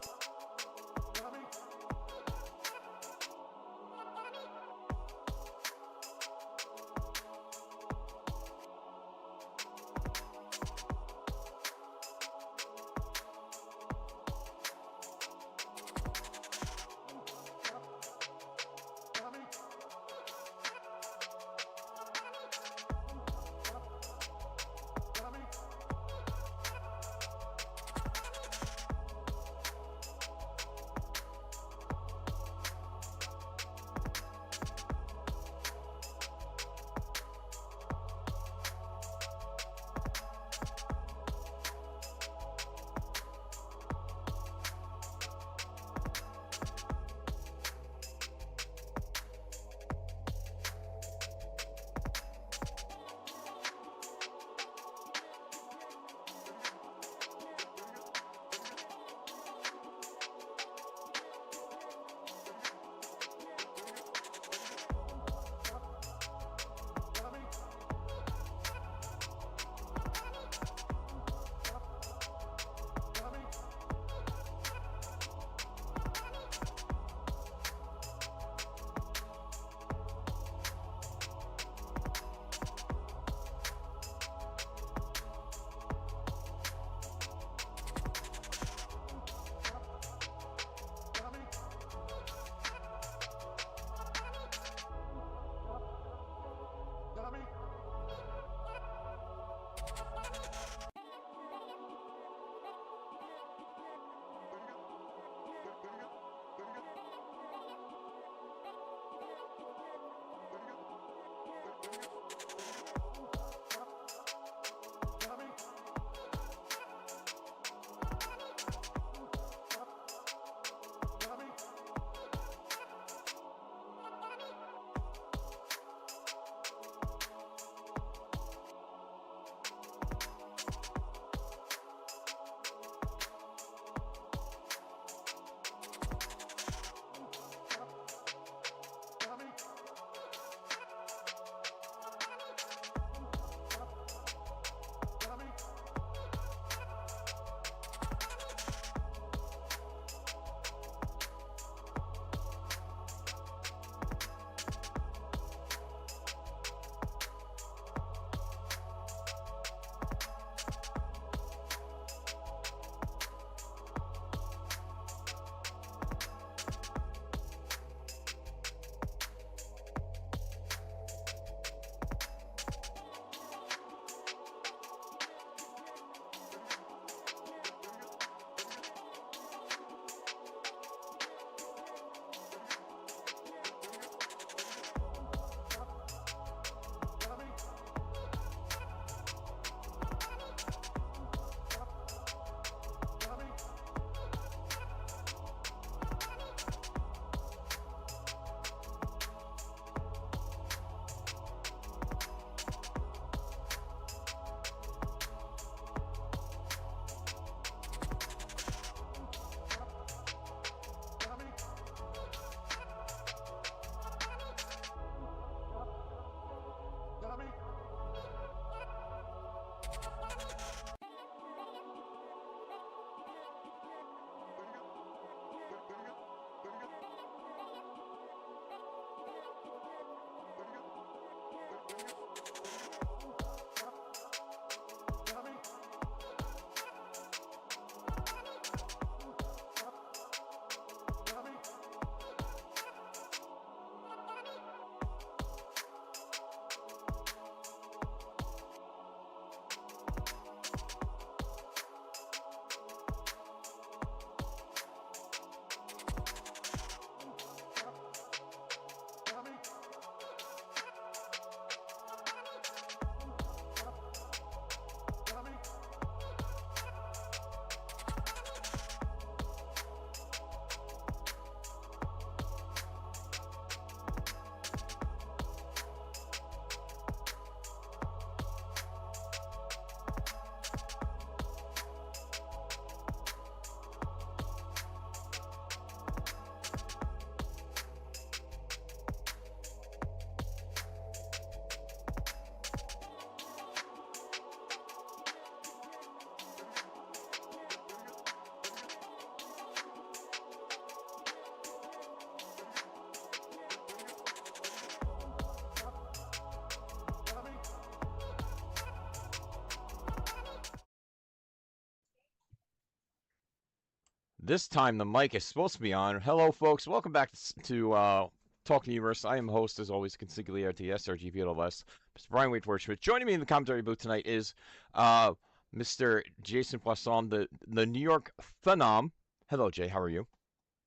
This time the mic is supposed to be on. Hello, folks. Welcome back to Talking Universe. I am host, as always, consigliere at the SRGVLS, Mr. Brian Waitworth. Joining me in the commentary booth tonight is Mr. Jason Poisson, the New York Phenom. Hello, Jay. How are you?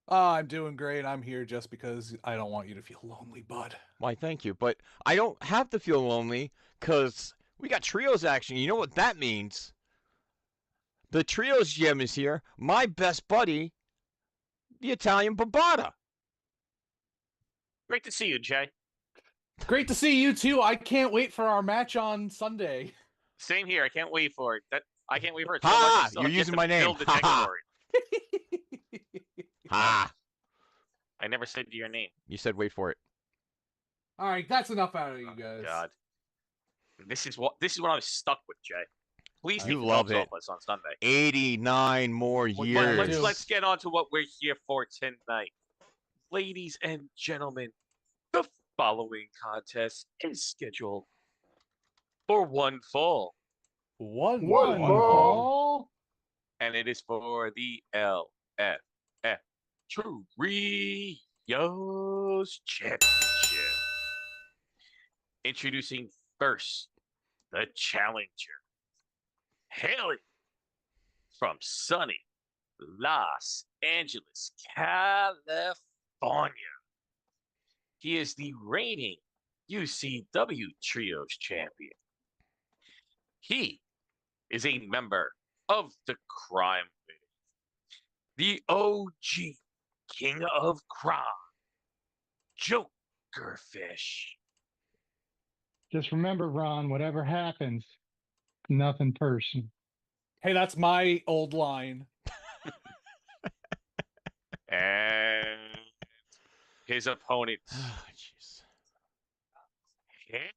I'm doing great. I'm here just because I don't want you to feel lonely, bud. Why, thank you. But I don't have to feel lonely because we got trios action. You know what that means? The trios gem is here. My best buddy, the Italian Babata. Great to see you, Jay. Great to see you too. I can't wait for our match on Sunday. Same here. I can't wait for it. I can't wait for it. Ha! So much I still You're get using to my name. build the Ha ha. Jaguar. Ha! I never said your name. You said wait for it. All right, that's enough out of you guys. God, this is what I'm stuck with, Jay. Please You take the love dogs it. off us on Sunday. 89 more What- years. do? Let's get on to what we're here for tonight, ladies and gentlemen. The following contest is scheduled for one fall, One One ball. and it is for the LFF Trios Championship. Introducing first, the challenger, hailing from sunny Los Angeles, California. He is the reigning UCW Trios champion. He is a member of the Crime Wave, the OG King of Crime, Jokerfish. Just remember, Ron, whatever happens, nothing personal. Hey, that's my old line. And his opponent, Oh, jeez.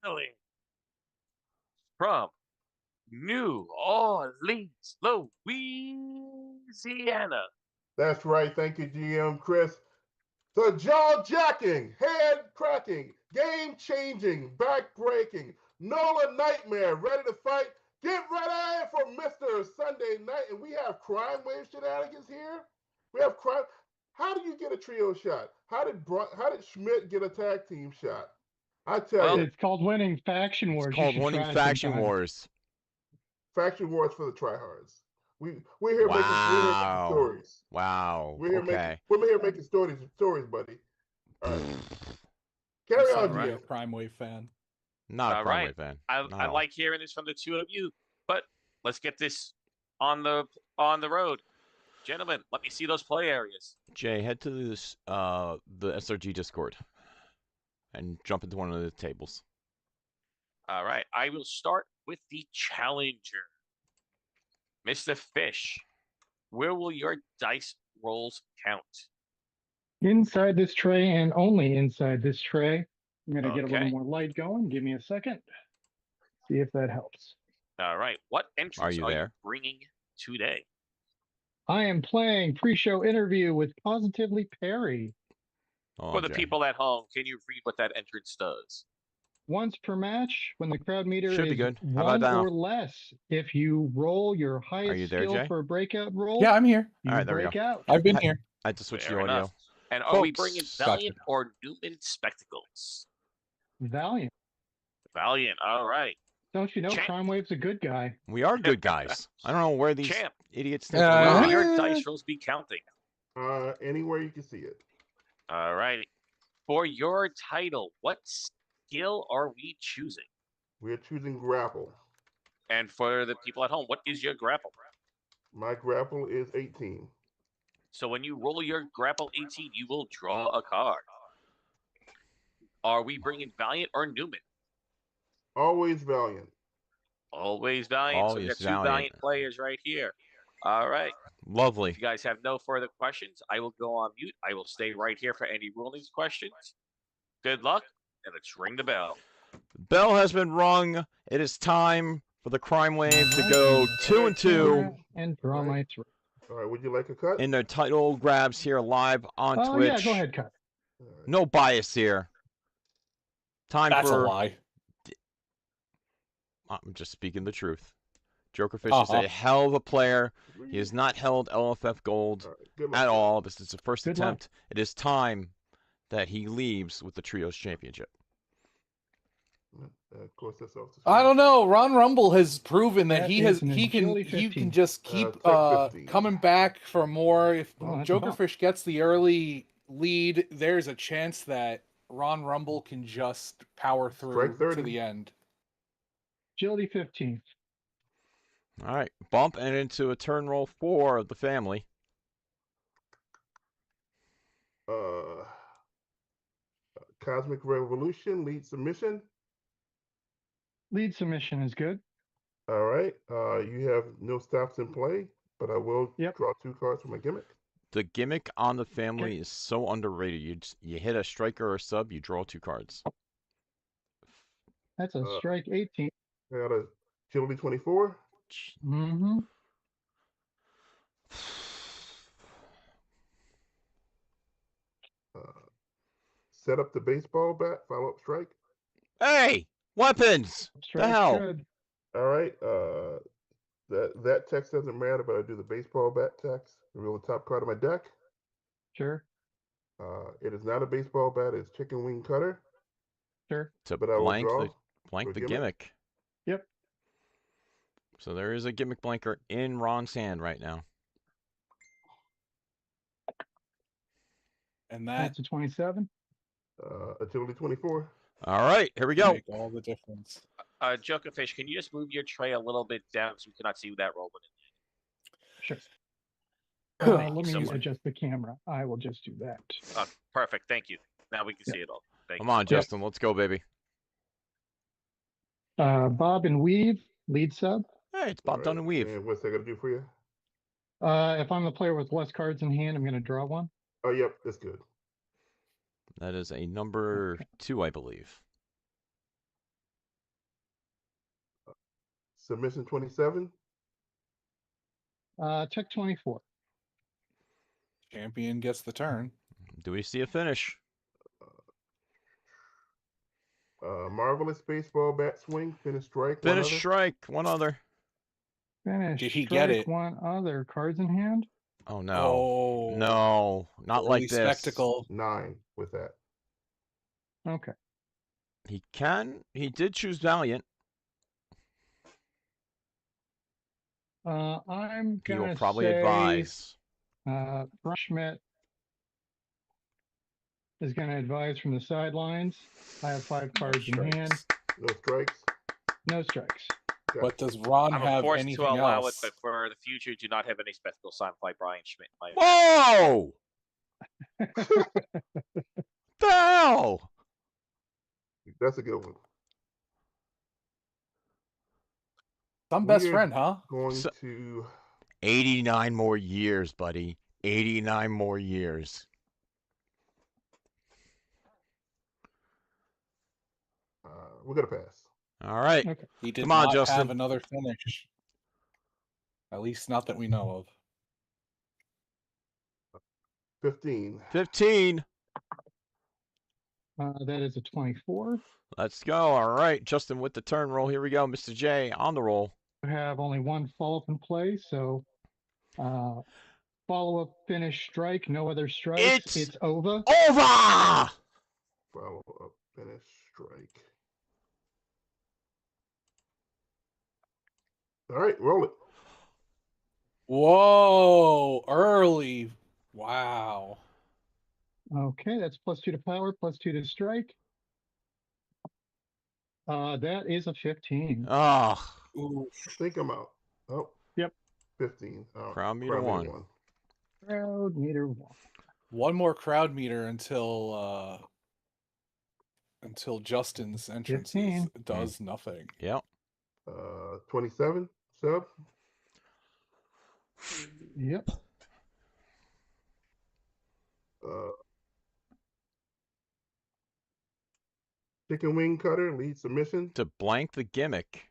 hailing from New Orleans, Louisiana. That's right. Thank you, GM Chris. The jaw-jacking, head-cracking, game-changing, back-breaking, Nola Nightmare, ready to fight. Get ready for Mr. Sunday Night. And we have Crime Wave shenanigans here. We have crime. How do you get a trio shot? How did Schmidt get a tag team shot? I tell Well, you, It's called winning faction wars. It's You called should winning try faction sometime. wars. faction wars for the tryhards. We're here making Wow. stories. Wow. We're here Okay. making stories, buddy. All right. Carry You on, sound like GM. a Crime Wave fan. Not a All Crime right. Wave fan. I No. like hearing this from the two of you, but let's get this on the road. Gentlemen, let me see those play areas. Jay, head to this the SRG Discord and jump into one of the tables. All right, I will start with the challenger. Mr. Fish, where will your dice rolls count? Inside this tray and only inside this tray. I'm going to get a little Okay. more light going. Give me a second. See if that helps. All right, what entrance Are you there? bringing today? I am playing pre-show interview with Positively Perry. Oh, For the Jay. people at home, can you read what that entrance does? Once per match, when the crowd meter Should be is good. How about one now? or less, if you roll your highest you there, skill Jay? for a breakout roll, Yeah, I'm here. you All right, there we break go. out. I've been Hi- here. I had to switch Fair the audio. enough. And are we Folks, bringing Valiant or Newman spectacles? Valiant. Valiant, all right. Don't you know Champ. Crime Wave's a good guy? We are good guys. I don't know where these Champ, idiots think Yeah. we where are. will your dice rolls be counting? Anywhere you can see it. All right. For your title, what skill are we choosing? We're choosing grapple. And for the people at home, what is your grapple? My grapple is 18. So when you roll your grapple 18, you will draw a card. Are we bringing Valiant or Newman? Always valiant. Always Valiant. So we Always got two Valiant. Valiant players right here. All right. Lovely. If you guys have no further questions, I will go on mute. I will stay right here for any rulings questions. Good luck, and let's ring the bell. Bell has been rung. It is time for the Crime Wave to go 2-2 And draw my three. All right, would you like a cut? in their title grabs here live on Oh, Twitch. yeah, go ahead, cut. All right. No bias here. Time That's a for. lie. I'm just speaking the truth. Jokerfish is a hell of a player. He has not held LFF Gold All right, good luck, at guys. all. This is the first Good luck. attempt. It is time that he leaves with the Trios Championship. Of course, that's off the I screen. don't know. Ron Rumble has proven that That he is has an he can agility he 15. can just keep check 15. coming back for more. If Oh, that's a bump. Jokerfish gets the early lead, there's a chance that Ron Rumble can just power through Strike 30. to the end. Agility 15. All right, bump and into a turn roll 4 of the family. Cosmic Revolution, lead submission. Lead submission is good. All right. You have no stops in play, but I will Yep. draw 2 cards for my gimmick. The gimmick on the family is so underrated. You hit a striker or a sub, you draw 2 cards. That's a strike 18. I got a agility 24. Mm-hmm. Set up the baseball bat, follow up strike. Hey, weapons! Strike The hell? good. All right. That text doesn't matter, but I do the baseball bat text. Reveal the top card of my deck. Sure. It is not a baseball bat. It's chicken wing cutter. Sure. To But I will blank draw the for gimmick. gimmick. Yep. So there is a gimmick blanker in Ron's hand right now. And that That's a 27. Agility 24. All right, here we go. make all the difference. Jokerfish, can you just move your tray a little bit down so we cannot see that rolling in? Sure. Thank Let you me so much. adjust the camera. I will just do that. Perfect. Thank you. Now we can see it all. Thank Come you. on, Justin, let's go, baby. Bob and Weave, lead sub. Hey, it's Bob Dunn and Weave. And what's that going to do for you? If I'm the player with less cards in hand, I'm going to draw one. Oh, yep, that's good. That is a number 2, I believe. Submission 27. Check 24. Champion gets the turn. Do we see a finish? Marvelous baseball bat swing. Finish strike. Finish one other. strike, one other. Finish. Did he strike, get it? One other cards in hand. Oh no. Oh, No, not early like this. spectacle. 9 with that. Okay. He did choose Valiant. I'm He gonna will probably say, advise. Brian Schmidt is going to advise from the sidelines. I have 5 cards in hand. No strikes. No strikes. Got But it. does Ron I'm have forced anything to allow else? it, but for the future, do not have any spectacle signed by Brian Schmidt. Whoa! The hell? That's a good one. Some best We're friend, huh? Going So- to 89 more years, buddy. 89 more years. we're gonna pass. All right. Okay. He did Come on, not Justin. have another finish. At least not that we know of. 15. 15. That is a 24. Let's go. All right. Justin with the turn roll. Here we go. Mr. J on the roll. I have only one follow-up in play, so follow-up, finish, strike, no other strikes. It's over. Over! Follow up. Finish strike. All right, roll it. Whoa, early. Wow. Okay, that's +2 to power, +2 to strike. That is a 15. Oh, Ooh. I think I'm out. Oh. Yep. 15. Crowd meter one. Crowd meter 1. One more crowd meter until Justin's entrance 15. does nothing. Yep. 27 sub. Yep. Chicken wing cutter, lead submission. To blank the gimmick.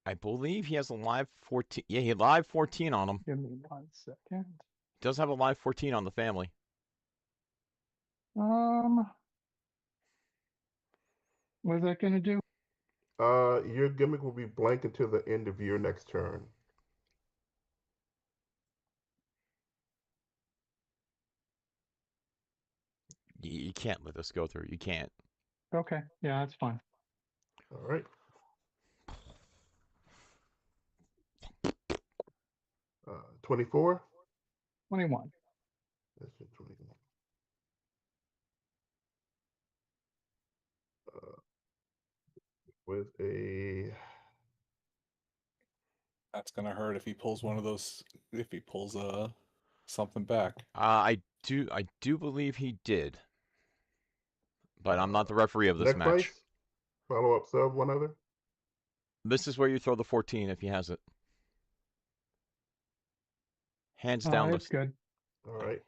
I believe he has a live 14. Yeah, he had live 14 on him. Give me 1 second. He does have a live 14 on the family. What is that gonna do? Your gimmick will be blank until the end of your next turn. You can't let this go through. You can't. Okay, yeah, that's fine. All right. 24. 21. That's just 21. With a That's gonna hurt if he pulls one of those. If he pulls something back. I do believe he did, but I'm not the referee of this neck match. vice, follow up sub, one other. This is where you throw the 14 if he has it. Hands down. It's good. All right.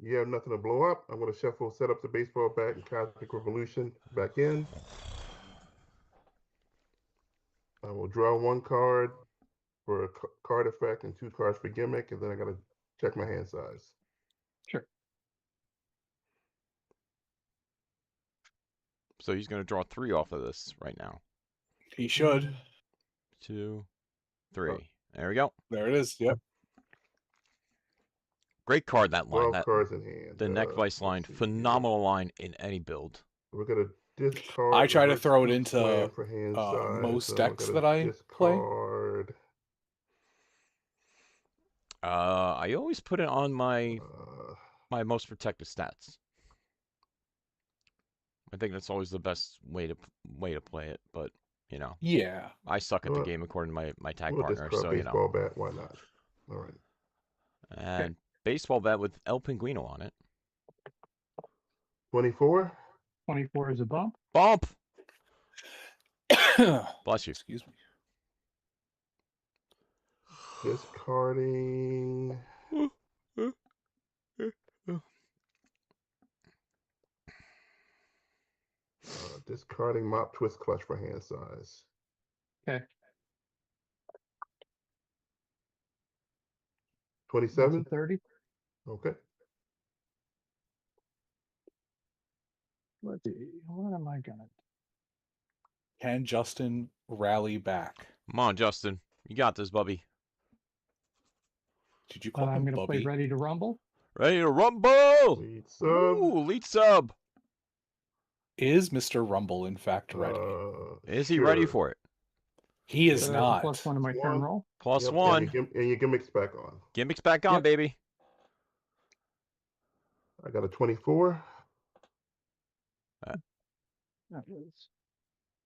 You have nothing to blow up. I'm going to shuffle, set up the baseball bat and Cosmic Revolution back in. I will draw one card for a card effect and 2 cards for gimmick, and then I got to check my hand size. Sure. So he's going to draw 3 off of this right now. He should. 2, 3. There we go. There it is. Yep. Great card, that line. 12 cards in hand. The neck vice line. Phenomenal line in any build. We're going to discard. I try to throw it into for hand size, most so decks that I play. I always put it on my most protected stats. I think that's always the best way to play it, but you know. Yeah. I suck at the game according to my tag partner, so you know. Baseball bat, why not? All right. And baseball bat with El Pinguino on it. 24. 24 is a bump. Bump. Bless you. Excuse me. Discarding. Discarding Mop Twist Clutch for hand size. Okay. 27. 30. Okay. Let's see. What am I gonna? Can Justin rally back? Come on, Justin. You got this, Bubby. Did you call him I'm gonna Bubby? play Ready to Rumble. Ready to rumble! Lead sub. Ooh, lead sub. Is Mr. Rumble in fact ready? Is he ready for it? He is not. +1 to my turn roll. +1. And your gimmick's back on. Gimmick's back on, baby. I got a 24. That was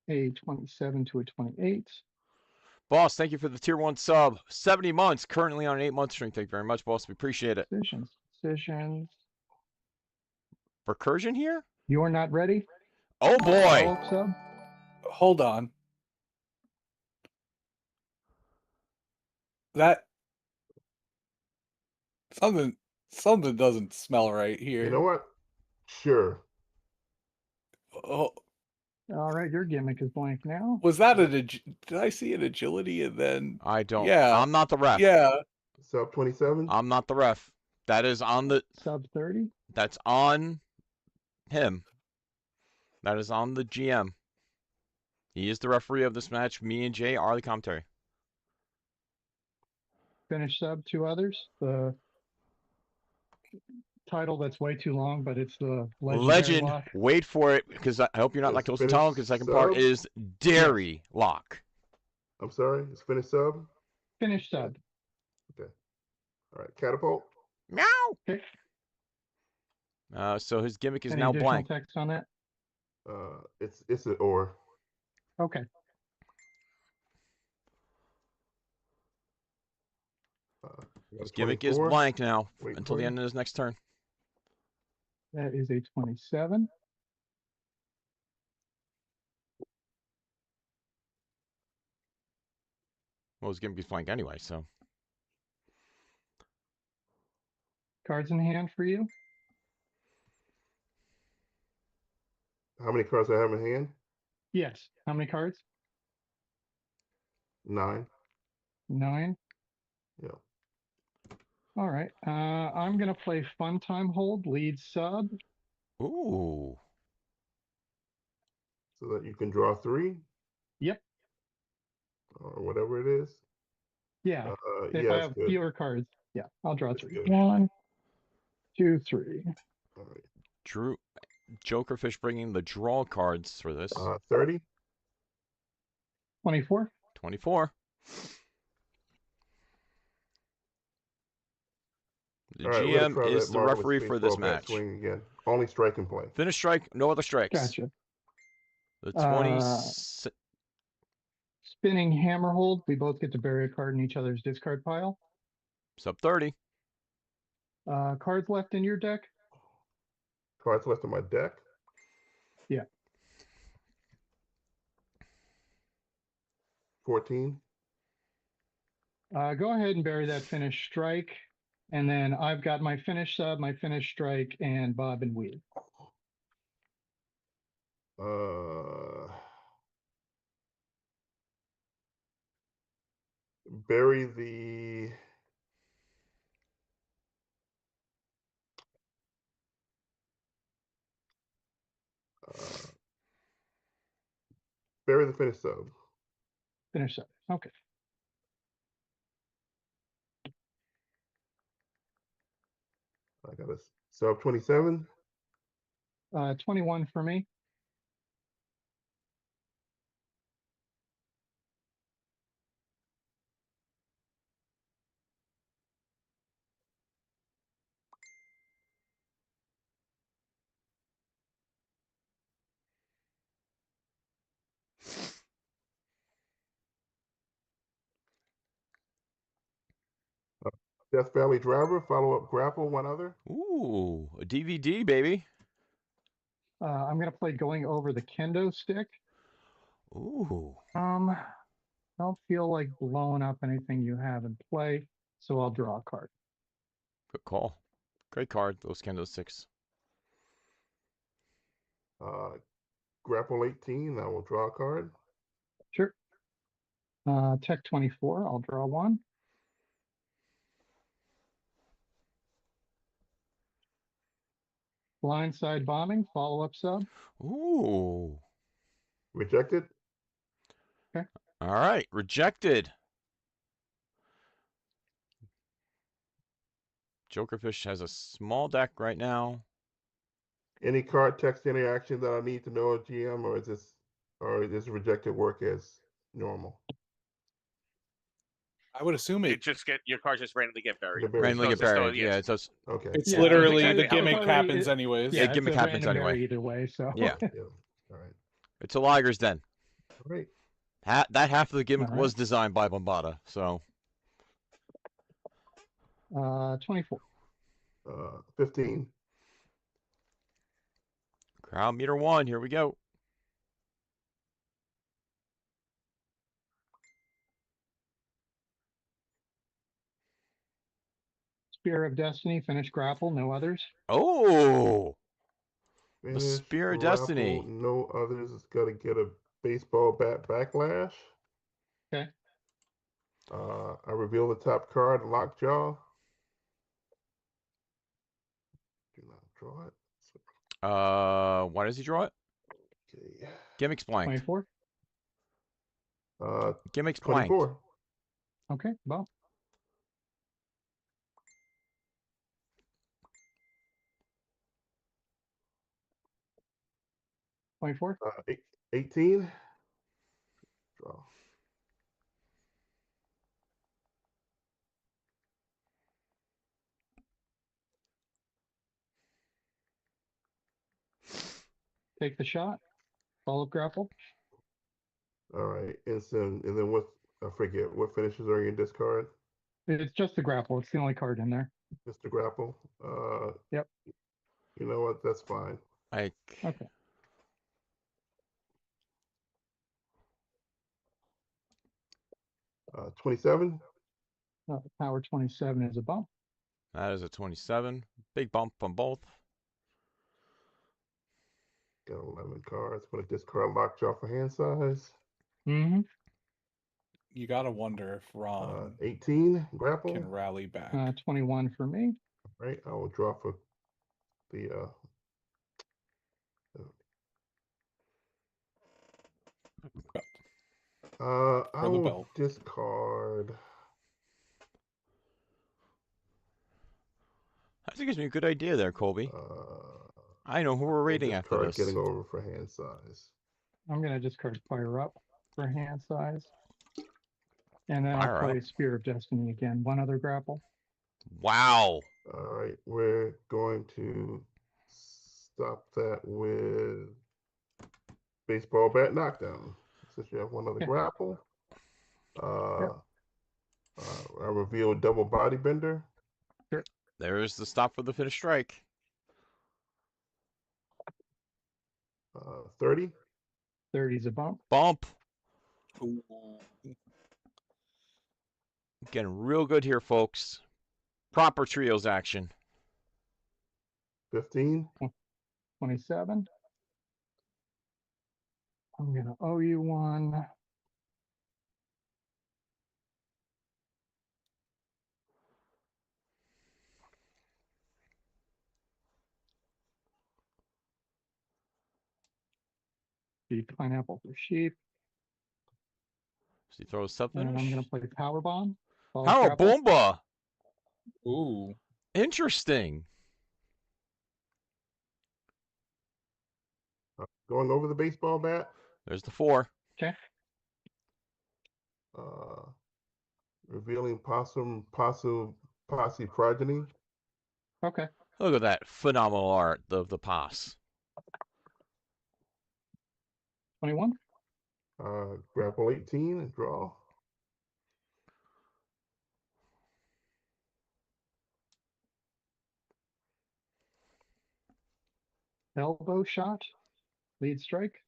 a 27 to a 28. Boss, thank you for the tier 1 sub. 70 months, currently on an 8-month string. Thank you very much, boss. We appreciate it. Decisions. Recursion here? You're not ready? Oh boy. Sub? Hold on. That something doesn't smell right here. You know what? Sure. Oh. All right, your gimmick is blank now. Was that did I see an agility and then I don't. Yeah. I'm not the ref. Yeah. Sub 27. I'm not the ref. That is on the sub 30. That's on him. That is on the GM. He is the referee of this match. Me and Jay are the commentary. Finish sub 2 others. The title that's way too long, but it's the Legend. lock. Wait for it, because I hope you're not like those Tom, because the second part is Dairy Lock. I'm sorry. It's finished sub. Finish sub. Okay. All right. Catapult. Meow. Okay. So his gimmick is Any now additional blank. text on that? It's an or. Okay. His gimmick is blank now Wait until the end of his next turn. That is a 27. Well, his gimmick is blank anyway, so. Cards in hand for you. How many cards I have in hand? Yes. How many cards? 9. 9. Yeah. All right. I'm gonna play Fun Time Hold, lead sub. Ooh. So that you can draw 3. Yep. Or whatever it is. Yeah. If Yeah, I it's have good. fewer cards, yeah, I'll draw It's 3. good. 1, 2, 3. All right. Drew, Jokerfish bringing the draw cards for this. 30. 24. 24. The All right, we're gonna GM try is that the marvelous referee for this baseball bat match. swing again. Only strike and play. Finish strike, no other strikes. Gotcha. The 20. Spinning hammer hold. We both get to bury a card in each other's discard pile. Sub 30. Cards left in your deck. Cards left in my deck. Yeah. 14. Go ahead and bury that finish strike. And then I've got my finish sub, my finish strike, and bob and weave. Bury the finish sub. Finish sub. Okay. I got a sub 27. 21 for me. Death Valley Driver, follow up grapple, one other. Ooh, a DVD, baby. I'm gonna play Going Over the Kendo Stick. Ooh. Don't feel like blowing up anything you have in play, so I'll draw a card. Good call. Great card, those candlesticks. Grapple 18, I will draw a card. Sure. Tech 24, I'll draw 1. Blindside bombing, follow-up sub. Ooh. Rejected. Okay. All right, rejected. Jokerfish has a small deck right now. Any card text interaction that I need to know, GM, or is this rejected work as normal? I would assume You it. just get your cards just randomly get buried. Get buried. Randomly So get it's just buried. still- Yeah, it does. Okay. It's Yeah, literally it's the like- gimmick already- happens anyways. Yeah, Yeah, gimmick it's a happens random anyway. bury either way, so. Yeah. Yeah. All right. It's a Liger's Den. All right. That half of the gimmick All right. was designed by Bombada, so. 24. 15. Crowd meter 1, here we go. Spear of Destiny, finish grapple, no others. Oh! Finish, Spear of grapple, Destiny. no others. It's got to get a baseball bat backlash. Okay. I reveal the top card, Lockjaw. Do not draw it. Why does he draw it? Okay. Gimmicks blank. 24. Gimmicks blank. 24. Okay, well. $24. 18. Draw. Take the shot. Follow grapple. All right. And then what? I forget what finishes are in this card. It's just the grapple. It's the only card in there. Just the grapple. Yep. You know what? That's fine. Like. Okay. Uh, 27. Power 27 is a bump. That is a 27. Big bump on both. Got 11 cards. Going to discard Lockjaw for hand size. Mm-hmm. You gotta wonder if Ron 18 grapple can rally back. 21 for me. Right. I will draw for the I For the will belt. discard. I think it's a good idea there, Colby. I know who we're rating after Discard this. getting over for hand size. I'm going to discard Fire Up for hand size. And then Fire I'll play Up. Spear of Destiny again. One other grapple. Wow. All right, we're going to stop that with baseball bat knockdown. Since you have one other grapple, I reveal double body bender. Sure. There's the stop for the finish strike. 30. 30's a bump. Bump. Ooh. Getting real good here, folks. Proper trios action. 15. 27. I'm going to owe you one. Sheep, pineapple for sheep. So he throws sub And I'm finish. going to play Power Bomb. Power Bomba. Ooh. Interesting. Going over the baseball bat. There's the 4. Okay. Revealing posse progeny. Okay. Look at that phenomenal art of the Posse. 21. Grapple 18 and draw. Elbow shot. Lead strike.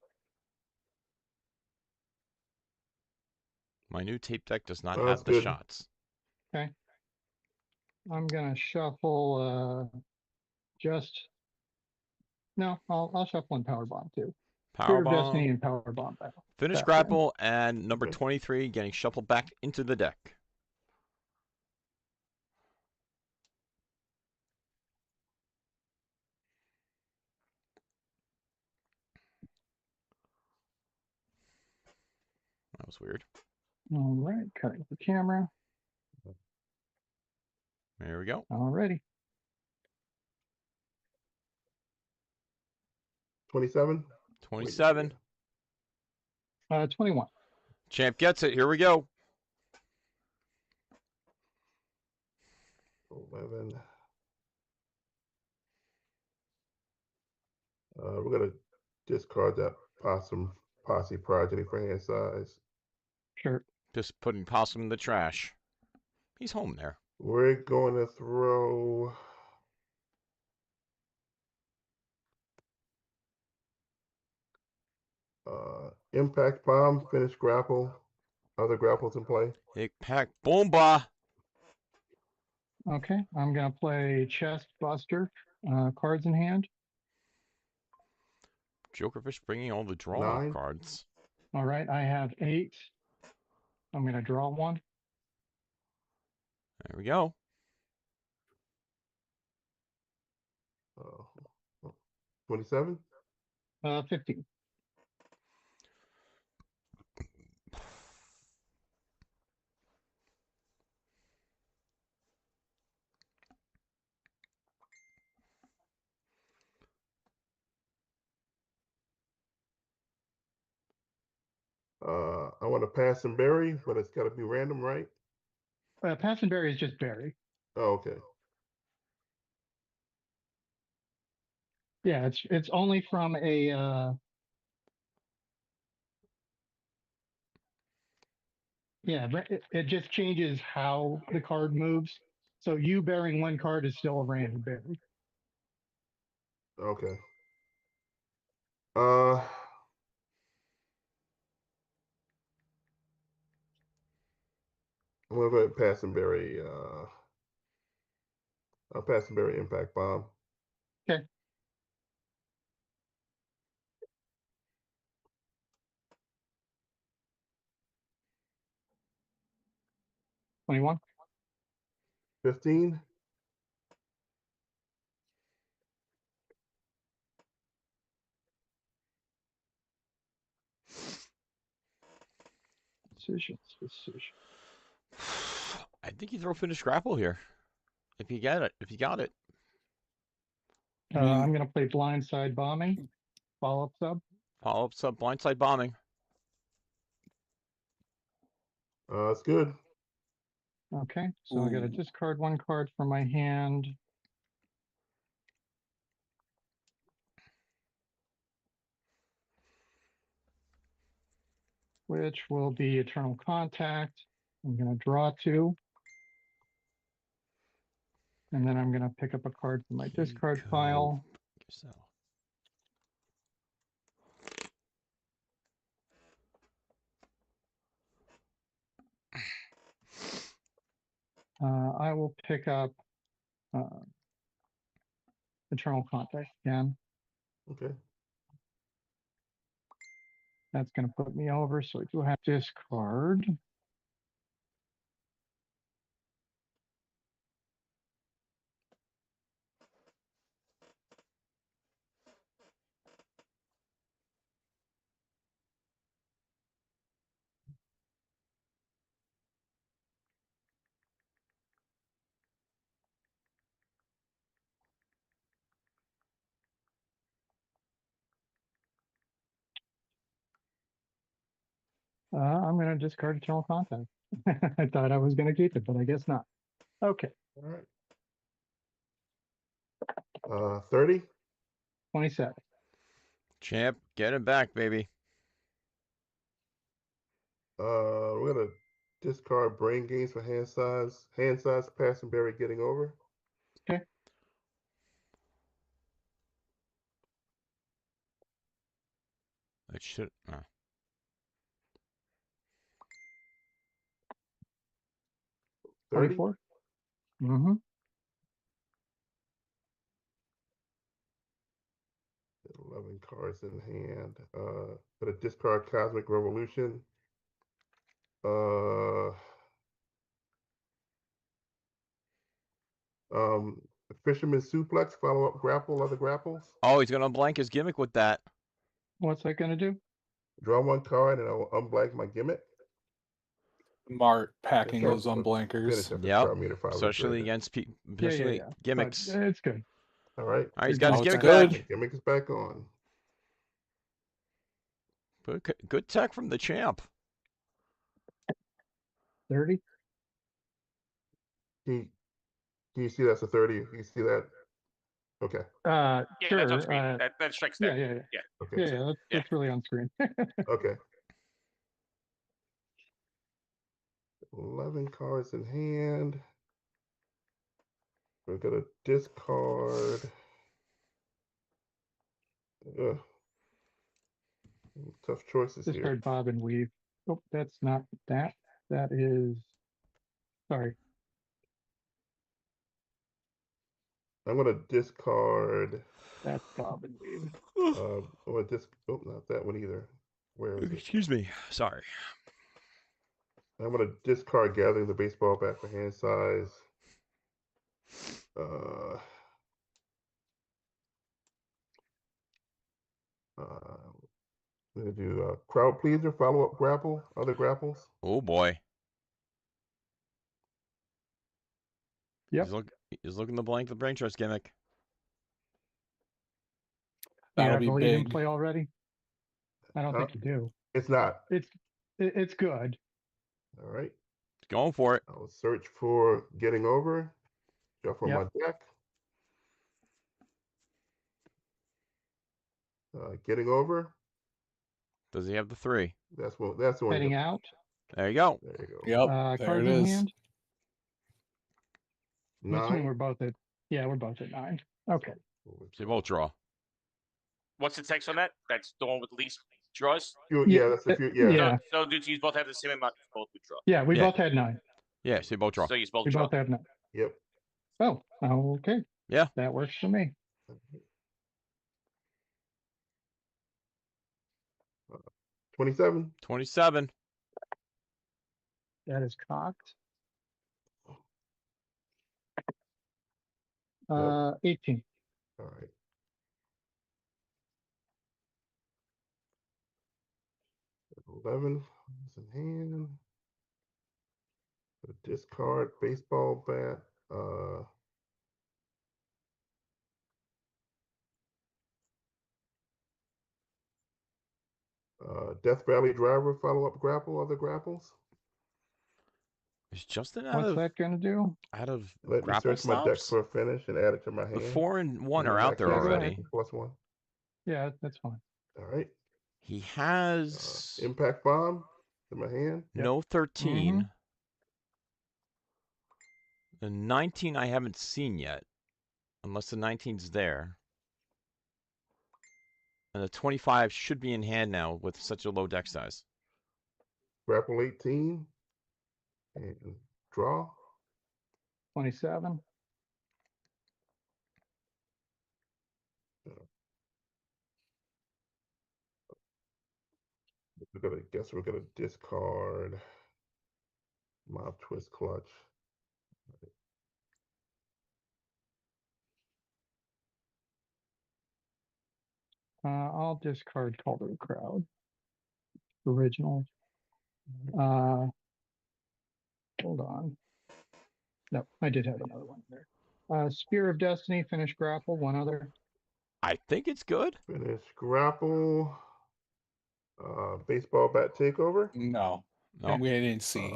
My new tape deck does not Oh, have that's the good. shots. Okay. I'm going to shuffle no, I'll shuffle one Power Bomb too. Power Spirit of Destiny Bomb. and Power Bomb back. Finish back grapple and number 23 getting shuffled back into the deck. That was weird. All right, cutting the camera. There we go. Alrighty. 27. 27. 21. Champ gets it. Here we go. 11. We're gonna discard that posse progeny for hand size. Sure. Just putting Possum in the trash. He's home there. We're going to throw impact bomb, finish grapple, other grapples in play. Impact Bomba. Okay, I'm going to play Chest Buster, cards in hand. Jokerfish bringing all the draw 9. cards. All right, I have 8. I'm going to draw one. There we go. 27. 15. I want to pass and bury, but it's got to be random, right? Pass and Berry is just Berry. Oh, okay. Yeah, it's only from a yeah, but it just changes how the card moves. So you bearing one card is still a random berry. Okay. I'm gonna go ahead and pass and bury. I'll pass and bury impact bomb. Okay. $21. 15. Decision. I think you throw finish grapple here. If you get it. If you got it. I mean, I'm going to play blindside bombing. Follow-up sub. Follow-up sub blindside bombing. It's good. Okay, so I got to Ooh. discard one card from my hand. Which will be Eternal Contact. I'm going to draw 2. And then I'm going to pick up a card from my discard pile. Yourself. I will pick up Eternal Contact again. Okay. That's going to put me over, so I do have to discard. I'm going to discard Eternal Contact. I thought I was going to keep it, but I guess not. Okay, All right. 30. 27. Champ, get him back, baby. We're gonna discard brain gains for hand size, pass and bury, getting over. Okay. It should. 30. 24. Mm-hmm. 11 cards in hand. Gonna discard Cosmic Revolution. Fisherman Suplex, follow up grapple, other grapples. Oh, he's gonna unblank his gimmick with that. What's that going to do? Draw 1 card and I'll unblank my gimmick. Mart packing Finish those unblankers. up the Yep. card meter file Especially retracted. against Yeah, especially But gimmicks. it's good. All right. All right, he's got his Oh, it's gimmick good. back. Gimmick is back on. Good tech from the champ. 30. Can you see that's a 30? You see that? Okay. Yeah, Sure. that's on screen. That strikes there. Yeah. Okay. Yeah, that's really on screen. Okay. 11 cards in hand. We're gonna discard. Ugh. Tough choices here. Discard Bob and Weave. Oh, that's not that. That is. Sorry. I'm gonna discard. That's Bob and Weave. I'm gonna oh, not that one either. Where is it? Excuse me. Sorry. I'm gonna discard Gathering the Baseball Bat for hand size. I'm gonna do Crowd Pleaser, follow up grapple, other grapples. Oh boy. Yep. He's looking to blank the brain trust gimmick. That'll I be believe you big. can play already. I don't Huh? think you do. It's not. It's good. All right. Going for it. I'll search for Getting Over. Shuffle Yep. my deck. Getting Over. Does he have the 3? That's the one. Heading out. There you go. There you go. Yep, there Cards it in is. hand. I'm assuming 9. we're both at. Yeah, we're both at 9. Okay. So you both draw. What's the text on that? That's the one with the least draws? Yeah, that's the few. Yeah. Yeah. So do you both have the same amount? Both would draw. Yeah, we Yeah. both had 9. Yeah, so you both draw. So you both We draw. both had 9. Yep. Oh, okay. Yeah. That works for me. 27. 27. That is cocked. Yep. 18. All right. 11 is in hand. A discard baseball bat. Death Valley Driver follow-up grapple, other grapples. Is Justin out What's of that gonna do? Let me grapple search my deck stops? for a finish and add it to my hand. The 4 and 1 And are in out that there case, go already. ahead. +1. Yeah, that's fine. All right. He has Impact Bomb in my hand. no 13. Mhm. The 19 I haven't seen yet, unless the 19's there. And the 25 should be in hand now with such a low deck size. Grapple 18. And draw. 27. We're gonna discard Mob Twist Clutch. I'll discard Call to the Crowd. Original. Hold on. No, I did have another one there. Spear of Destiny, finish grapple, one other. I think it's good. Finish grapple. Baseball bat takeover. No, No. we didn't see.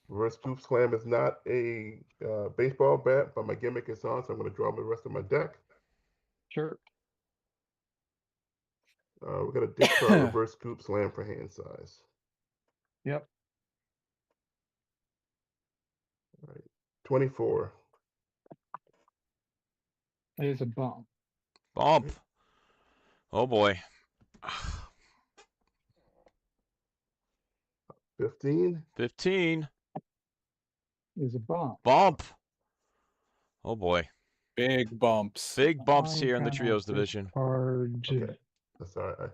Reverse scoop slam is not a baseball bat, but my gimmick is on, so I'm going to draw the rest of my deck. Sure. We're going to discard reverse scoop slam for hand size. Yep. All right. 24. It is a bump. Bump. Oh boy. 15. 15. Is a bump. Bump. Oh boy. Big bumps. Big bumps I'm here in the gonna trios division. discard- Okay. That's all right.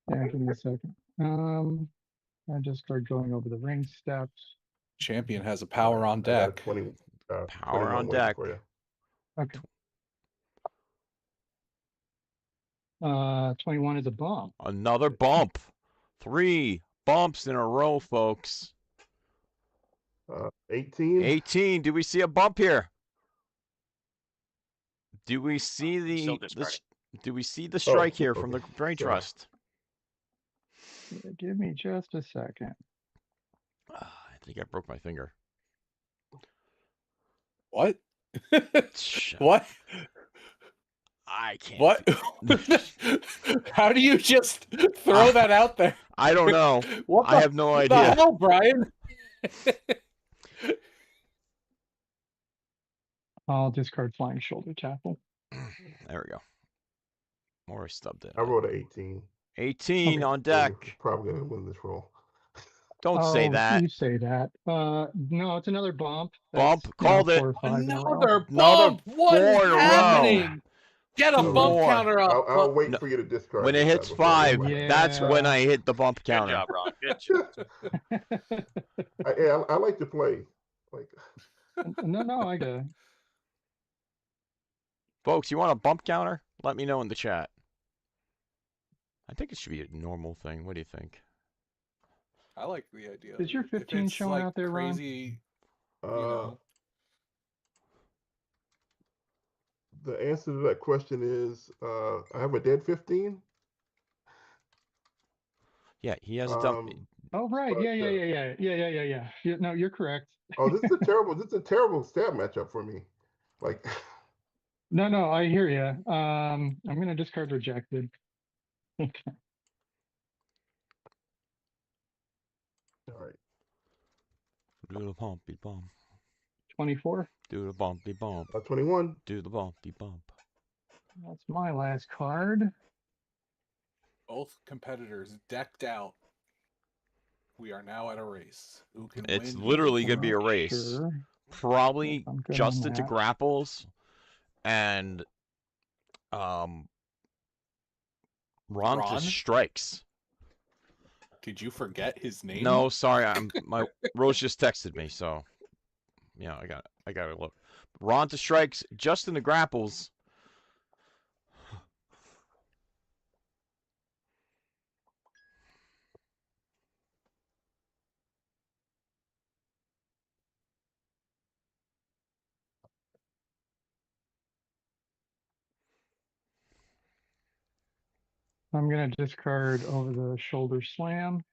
Yeah, give me a second. I discard going over the ring steps. Champion has a power on I got a deck. 20, Power 21 on waiting deck. for you. Okay. 21 is a bump. Another bump. 3 bumps in a row, folks. 18. 18. Do we see a bump here? Do we see Still the discarding. do we see the strike here from the okay. Brain Sorry. Trust? Yeah, give me just a second. I think I broke my finger. What? Shut- What? I can't. What? How do you just throw that out there? I don't know. What I have no the idea. hell, Brian? I'll discard Flying Shoulder Tackle. There we go. More stubbed it. I wrote an 18. 18 Okay. on deck. Probably going to win this roll. Don't say Oh, that. You say that. No, it's another bump. Bump. That's, Called it. 4 or 5 in a row. Another Another bump. What 4 is in a row. happening? Get a So bump Four. counter up. I'll wait No. for you to discard. When it this hits time before I 5, win. Yeah. that's when I hit the bump Good counter. job, Ron. Good job. I like to play. Like, No, I get it. Folks, you want a bump counter? Let me know in the chat. I think it should be a normal thing. What do you think? I like the idea. Is your If 15 it's, showing like, out there, Ron? crazy, uh, you know. the answer to that question is I have a dead 15. Yeah, he has a dump. Oh, right. But, Yeah. No, you're correct. Oh, this is a terrible stab matchup for me. Like, No, I hear you. I'm going to discard Rejected. Okay. all right. Do the bumpy bump. 24. Do the bumpy bump. 21. Do the bumpy bump. That's my last card. Both competitors decked out. We are now at a race. Who can It's win? literally going to be a Not race. Sure. Probably I'm good on Justin to that. grapples and Ron to Ron? strikes. Did you forget his name? No, sorry, my Rose just texted me, so yeah, I got to look. Ron to strikes, Justin to grapples. I'm gonna discard over the shoulder slam,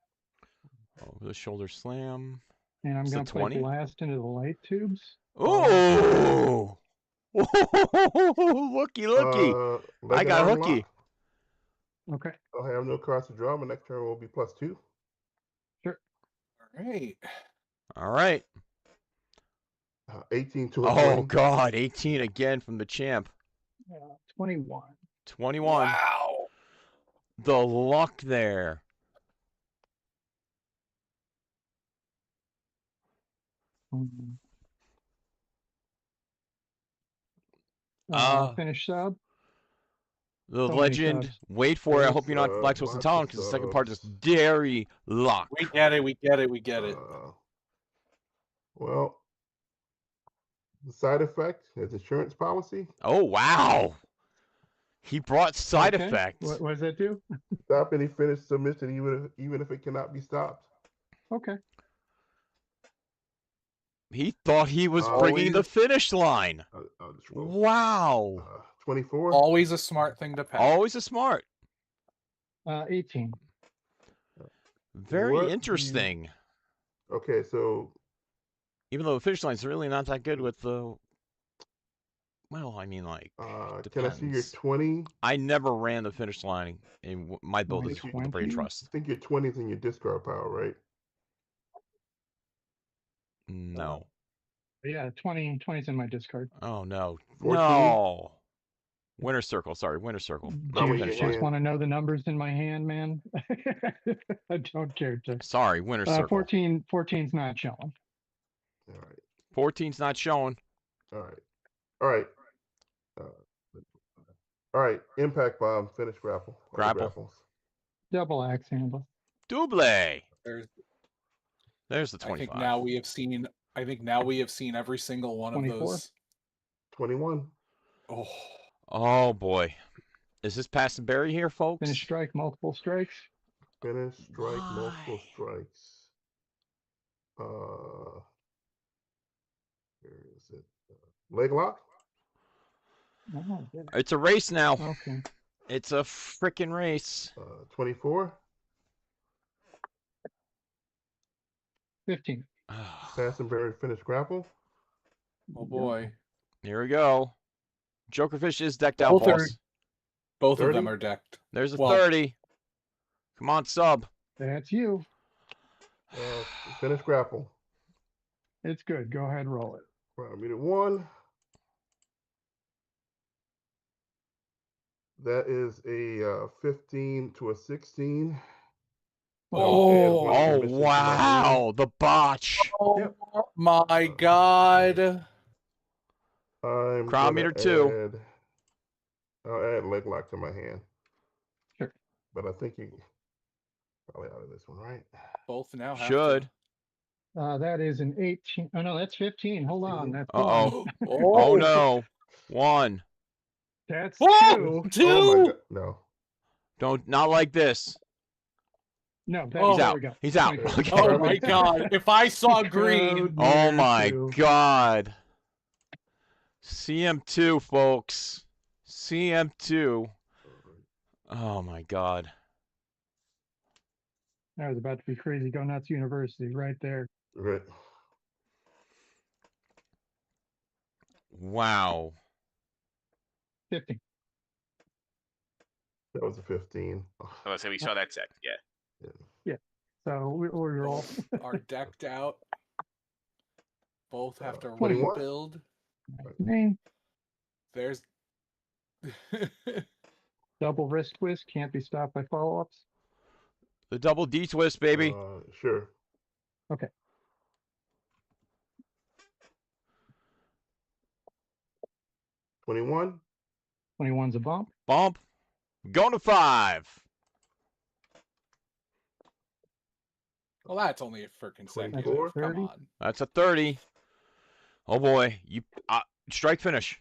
Over the shoulder slam. and I'm It's a gonna play 20? blast into the light tubes. Ooh! Looky, looky! I got hooky. Okay, I'll have no cards to draw. My next turn will be +2. sure. All right. All right. 18 to a Oh 20. God, 18 again from the champ. 21. 21. Wow. The luck there. Finish sub. The So many legend. subs. Wait for it. I Finish hope you're not sub, lactose lots of intolerant because the second part is subs. dairy luck. We get it. We get it. We get it. Well, the side effect is insurance policy. Oh wow. He brought side Okay. effects. What does that do? Stop any finished submission, even if it cannot be stopped. Okay. He thought he was bringing the Always- finish line. I'll just roll. Wow. 24. Always a smart thing to pass. Always a smart. 18. Very What? interesting. Okay, so Even though the finish line's really not that good with the. Well, I mean, like. can I see your depends. 20? I never ran the finish line in my build My is with the Brain 20? I Trust. think your 20 is in your discard pile, right? No. Yeah, 20 is in my discard. Oh no. 14? No. Winner circle. Sorry, winner circle. How Not many finish you line. Just want to know the numbers in my hand, man. I don't care to. Sorry, winner circle. 14's not showing. All right. 14's not showing. All right. All right. All right. Impact bomb. Finish grapple. All the Grapple. grapples. Double axe handle. Double. There's the 25. I think now we have seen. I think now we have seen every single one 24? of those. 21. Oh, Oh boy. Is this pass and bury here, folks? Finish strike, multiple strikes. Finish, strike, multiple Why? strikes. Where is it? Leg lock? Oh, yeah. It's a race now. Okay. It's a freaking race. 24. 15. Pass and bury, finish grapple. oh boy. Here we go. Jokerfish is decked out, boss. Both of 30? them are decked. There's a Well- 30. Come on, sub. That's you. Finish grapple. It's good. Go ahead, roll it. Right, meter 1. That is a 15 to a 16. Oh, one Oh, submission to my hand. wow. The botch. Oh my God. I'm Crown gonna meter 2. I'll add leg lock to my hand. Sure. But I think you probably out of this one, right? Both now have Should. That is an 18. Oh, no, that's 15. Hold on. That's Uh-oh. one. To. Oh, no. 1. That's What? 2. Two. Oh my God. No. Don't, not like this. No, that's Oh. He's there out. we go. He's out. 24. Okay. Oh my God. If I saw green. Crowd Oh meter my 2. God. CM2, folks. CM2. Oh my God. That was about to be crazy. Go Nuts University right there. Right. Wow. 15. That was a 15. Oh, so we saw that set. Yeah. So we're all Are decked out. Both have to 21. rebuild. name. There's. Double wrist twist. Can't be stopped by follow-ups. The double D twist, baby. Sure. Okay. 21. 21's a bump. Bump. Going to 5. Well, that's only for consecutive. 24. Come 30. on. That's a 30. Oh boy. You strike finish.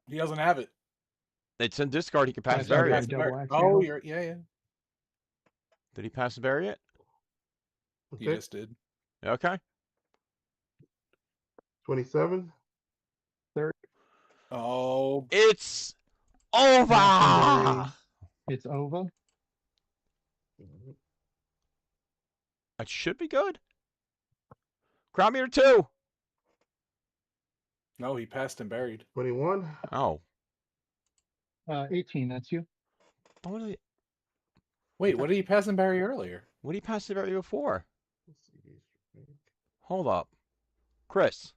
He doesn't have it. It's in discard. He can pass Pass bury bury. it. Double axe Oh, handle. you're yeah. Did he pass bury it? He Okay. just did. Okay. 27. Oh, It's over. It's over. That should be good. Crowd meter 2. No, he passed and buried. 21. Oh. 18, that's you. What did he, Wait, what did he pass and bury earlier? what did he pass the barrier before? Let's see. Hold up. Chris.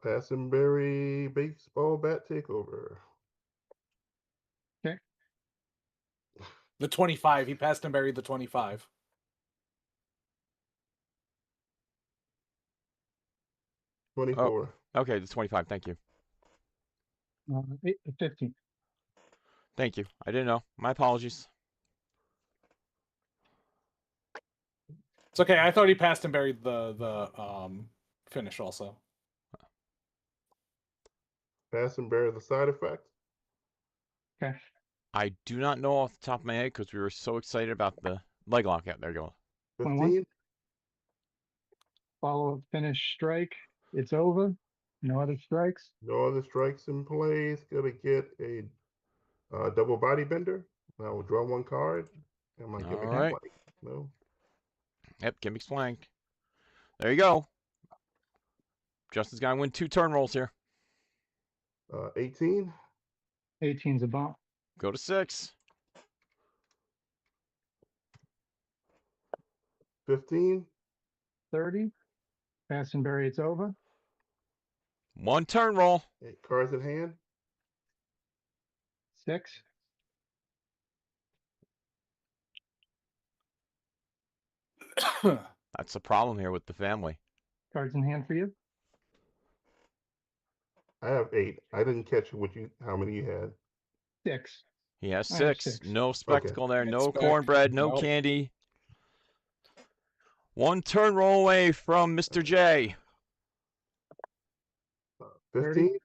Pass and bury baseball bat takeover. Okay. The 25. He passed and buried the 25. Oh, 24. okay, the 25. Thank you. 15. Thank you. I didn't know. My apologies. It's okay. I thought he passed and buried the finish also. Pass and bury the side effect. Okay. I do not know off the top of my head because we were so excited about the leg lock out. There you go. 15. Follow up finish strike. It's over. No other strikes. No other strikes in play. It's gonna get a double body bender. I will draw one card. Am I giving All right. blank? No. Yep, gimmicks flanked. There you go. Justin's got to win 2 turn rolls here. 18. 18's a bump. Go to 6. 15. 30. Pass and bury. It's over. 1 turn roll. 8 cards in hand. 6. That's the problem here with the family. Cards in hand for you. I have 8. I didn't catch how many you had. 6. He has I have 6. 6. No spectacle there. No Spec. cornbread. No Nope. candy. 1 turn roll away from Mr. J. 15.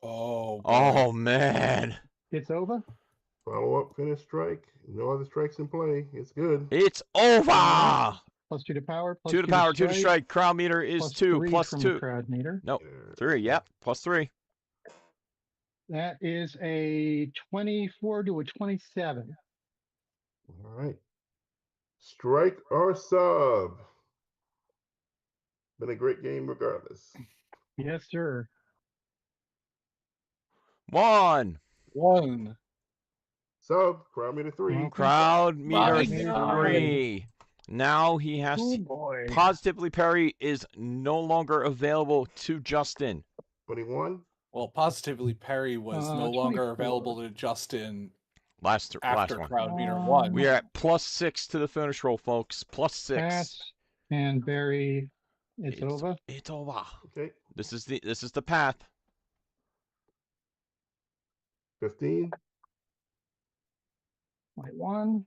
Oh. Oh, man. It's over. Follow up finish strike. No other strikes in play. It's good. It's over. Plus 2 to power. Plus 2 to power, 2 to strike. strike. Crowd meter is Plus 2. 3 Plus from 2. the crowd meter. Nope. 3. Yep. Plus 3. That is a 24 to a 27. All right. Strike or sub. Been a great game regardless. Yes, sir. 1. 1. Sub, crowd meter 3. Okay. Crowd meter My 3. Now he has Oh to. boy. Positively Perry is no longer available to Justin. 21. Well, positively Perry was no 24. longer available to Justin Last after one. crowd meter 1. We are at plus 6 to the finish roll, folks. Plus 6. Pass and bury. It's over. It's over. Okay. This is the path. 15. 21.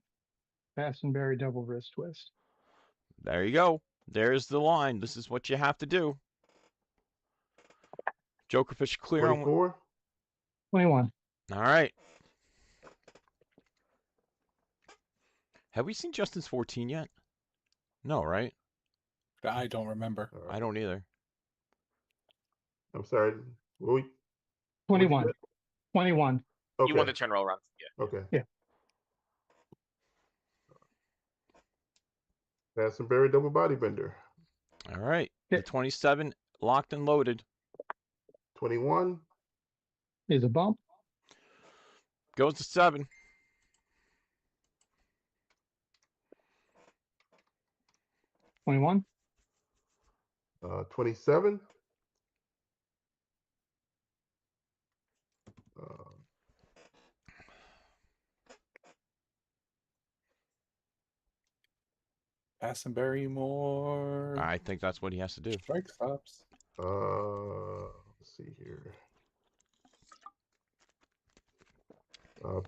Pass and bury double wrist twist. There you go. There's the line. This is what you have to do. Jokerfish clear on. 24. 21. All right. Have we seen Justin's 14 yet? No, right? I don't remember. All right. I don't either. I'm sorry. What we, 21. 21. okay. You won the turn roll round. Yeah. Okay. Yeah. Pass and bury double body bender. All right. Okay. The 27 locked and loaded. 21. Is a bump. Goes to 7. 21. 27. Pass and bury more. I think that's what he has to do. Strike stops. Let's see here.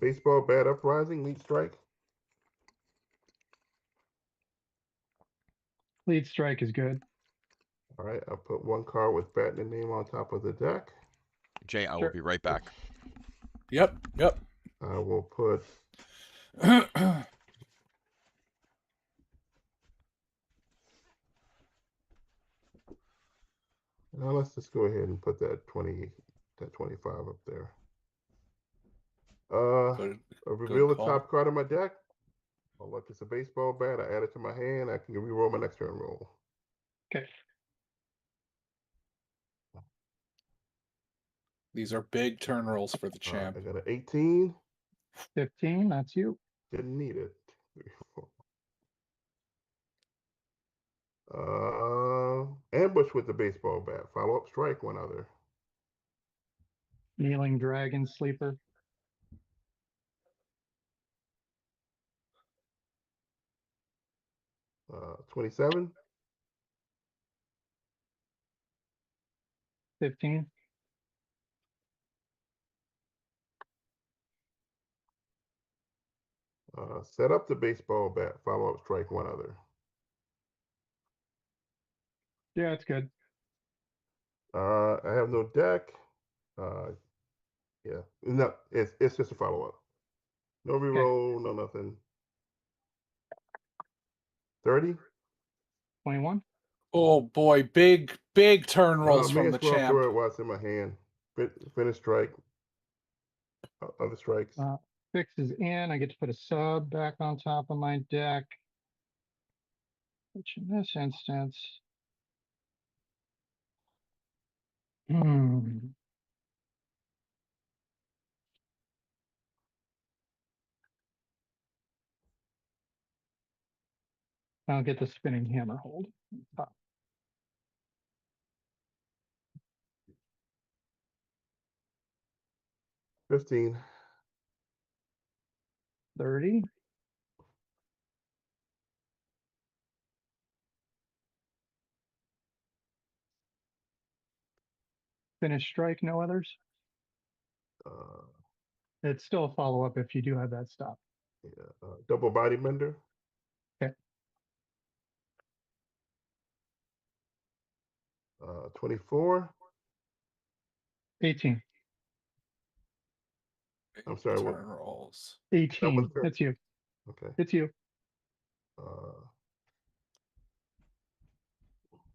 Baseball bat uprising, lead strike. Lead strike is good. All right, I'll put 1 card with bat and name on top of the deck. Jay, I will Sure. be right back. Yep. I will put let's just go ahead and put that 20 That 25 up there. Good, I reveal the call. top card of my deck. Oh, look, it's a baseball bat. I add it to my hand. I can reroll my next turn roll. Okay. These are big turn rolls for the champ. I got an 18. 15, that's you. Didn't need it. Ambush with the baseball bat. Follow up strike, one other. Kneeling Dragon Sleeper. Uh, 27. 15. Set up the baseball bat. Follow up strike, one other. Yeah, it's good. I have no deck. Yeah, no, it's just a follow up. No reroll, no nothing. 30. 21. Oh boy, big turn rolls May from as the well champ. throw it while it's in my hand. Finish strike. Other strikes. Fix is in. I get to put a sub back on top of my deck. Which in this instance. I'll get the spinning hammer hold. 15. 30. Finish strike, no others. It's still a follow-up if you do have that stop. Yeah, double body bender. Okay. 24. 18. I'm sorry. Turn What? rolls. 18. That's you. Okay. It's you.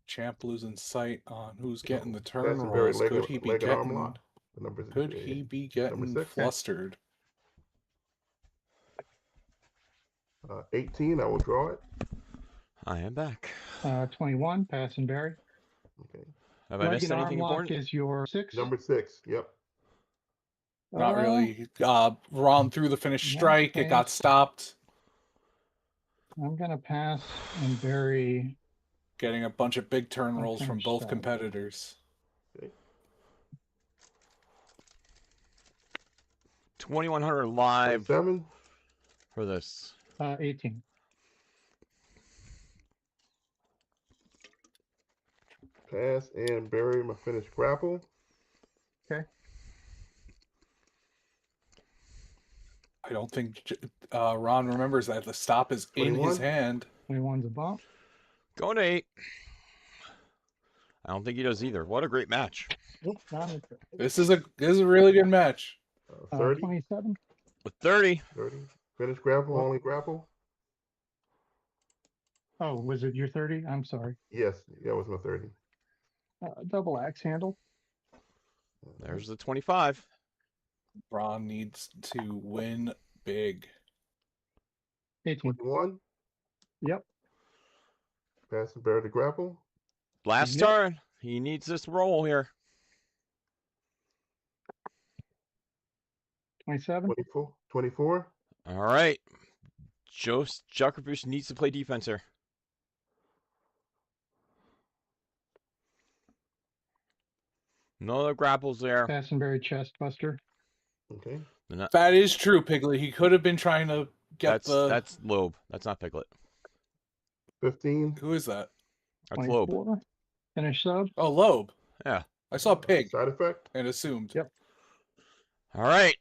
Champ losing sight on who's getting the turn Glastonbury rolls. Could he be leg and arm getting? lock. The numbers Could he be getting flustered? 18. I will draw it. I am back. 21. Pass and bury. Okay. Have I Leg missed and anything arm lock important? is your 6. Number 6. Yep. Not really. Ron threw the finish strike. It got pass. stopped. I'm gonna pass and bury. Getting a bunch of big turn I'll rolls from finish both that. competitors. Okay. 2100 live 7. for this. 18. Pass and bury my finished grapple. Okay. I don't think Ron remembers that the stop is 21? in his hand. 21's a bump. Going to 8. I don't think he does either. What a great match. Oops, not interested. This is a really good match. 30. 27. With 30. 30. Finish grapple, What? only grapple. Oh, was it your 30? I'm sorry. Yes, that was my 30. Double axe handle. There's the 25. Ron needs to win big. 18. 21. Yep. Pass and bury the grapple. Last Yep. turn. He needs this roll here. 27. 24. 24. All right. Joe Juckerfish needs to play defense here. No other grapples there. Pass and bury chest buster. Okay. That is true, Piglet. He could have been trying to get That's Loeb. That's not Piglet. 15. Who is that? That's Loeb. 24. Finish sub. Oh, Loeb. Yeah. I saw Pig Side effect. and assumed. Yep. All right.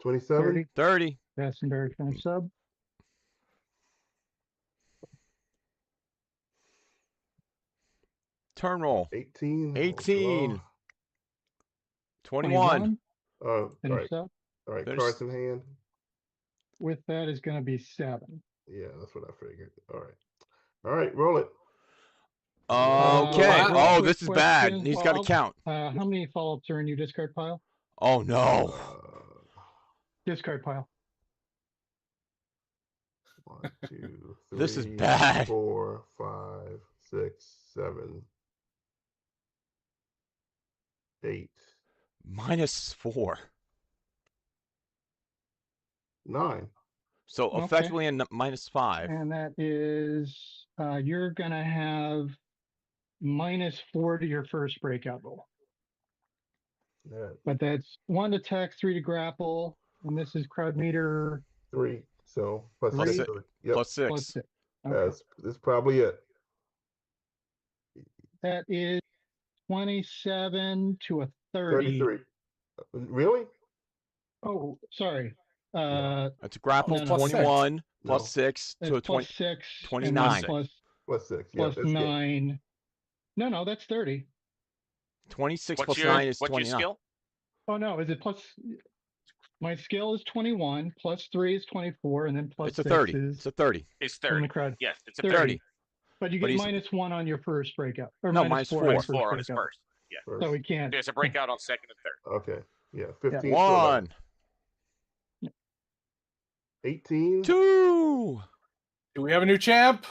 27. 30. 30. Pass and bury finish sub. Turn roll. 18. 18. 21. All Finish right. sub. All right. Finish. Cards in hand. With that is going to be 7. Yeah, that's what I figured. All right. All right. Roll it. Okay. real Oh, quick this is bad. question. He's got to count. How many follow-ups are in your discard pile? Oh no. Discard pile. 1, 2, 3, This is bad. 4, 5, 6, 7, 8, -4. 9. So Okay. effectively a -5. And that is, you're gonna have -4 to your first breakout roll. Yeah, But that's 1 to attack, 3 to grapple, and this is crowd meter 3. So plus Three? 6. Yep. Plus 6. plus 6. Okay. That's probably it. That is 27 to a 30. 33. Really? Oh, sorry. That's a grapple No, no, 21 No. plus 6 That's to plus 20. 6. 29. And then Plus 6. Yeah, plus that's good. 9. No, that's 30. 26 What's plus your 9 is what's 29. your skill? Oh, no, is it plus? My skill is 21, plus 3 is 24, and then plus It's a 6 30. is It's a 30. It's from 30. the crowd. Yes, it's a 30. 30. But you But get he's- -1 on your first breakout. Or No, -4 -4. on your Minus 4 on his breakout. first. Yeah. First. So we can't. There's a breakout on second and third. Okay. Yeah, 15. to 1, 18. 2, Do we have a new champ?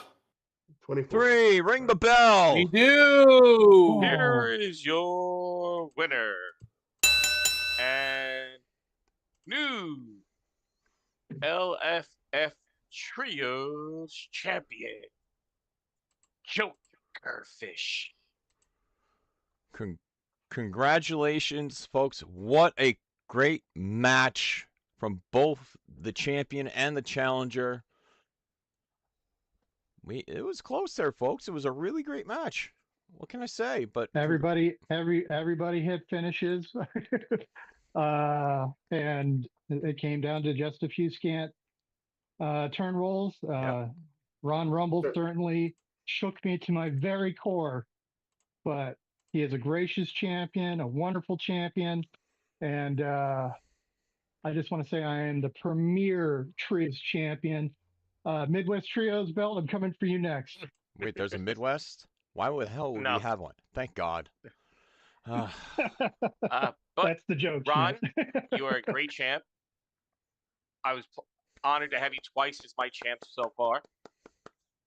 24. 3. Ring the bell. We do. Here is your winner and new LFF Trios champion, Jokerfish. Congratulations, folks. What a great match from both the champion and the challenger. It was close there, folks. It was a really great match. What can I say? But Everybody hit finishes. And it came down to just a few scant turn rolls. Ron Rumble Sure. certainly shook me to my very core, but he is a gracious champion, a wonderful champion, and I just want to say I am the premier trios champion. Midwest Trios belt, I'm coming for you next. wait, there's a Midwest? Why the hell would No. we have one? Thank God. But That's the joke. Ron, Schmidt. you are a great champ. I was honored to have you twice as my champ so far.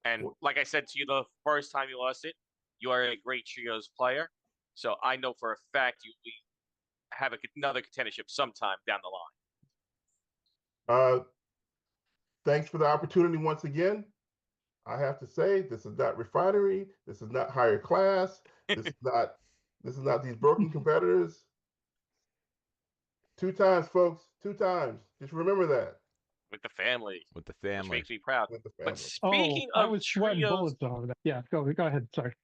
And like I said to you the first time you lost it, you are a great trios player. So I know for a fact you will have another contendership sometime down the line. Thanks for the opportunity once again. I have to say, this is not refinery. This is not higher class. This is not these broken competitors. 2 times, folks. 2 times. Just remember that. With the family. With the Which family. makes me proud. With the But family. speaking I of was sweating trios, bullets over that. Yeah, go ahead. Sorry.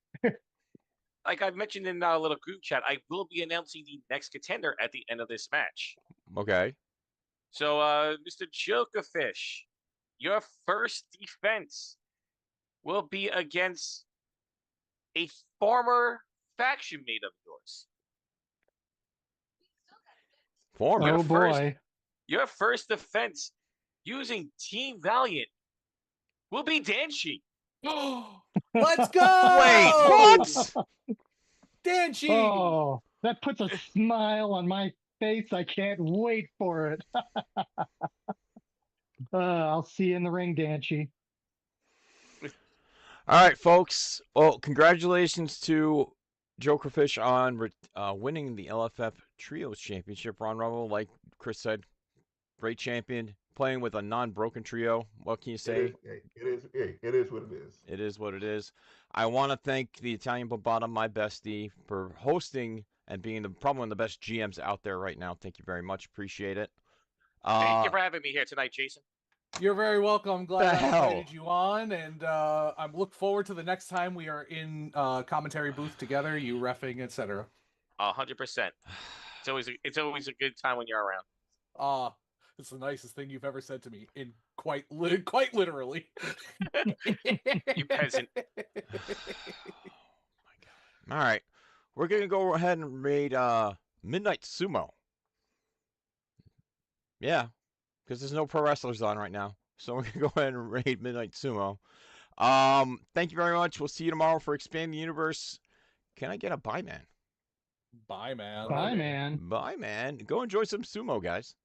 like I mentioned in our little group chat, I will be announcing the next contender at the end of this match. Okay. So, Mr. Jokerfish, your first defense will be against a former faction mate of yours. Former. Oh boy. Your first defense using Team Valiant will be Danshi. Let's go. Wait, what? Danchi. Oh, that puts a smile on my face. I can't wait for it. I'll see you in the ring, Danchi. All right, folks. Well, congratulations to Jokerfish on winning the LFF Trios Championship. Ron Rumble, like Chris said, great champion. Playing with a non-broken trio. What can you say? It is what it is. It is what it is. I want to thank the Italian Bobata, my bestie, for hosting and being probably one of the best GMs out there right now. Thank you very much. Appreciate it. Thank you for having me here tonight, Jason. You're very welcome. I'm glad The I hell? invited you on, and I'm look forward to the next time we are in commentary booth together, you reffing, etc. 100%. It's always a good time when you're around. It's the nicest thing you've ever said to me, in quite literally. You peasant. All right. We're going to go ahead and raid Midnight Sumo. Yeah, because there's no pro wrestlers on right now. So we're going to go ahead and raid Midnight Sumo. Thank you very much. We'll see you tomorrow for Expand the Universe. Can I get a bye, man? Bye, man. Bye, man. Bye, man. Go enjoy some sumo, guys.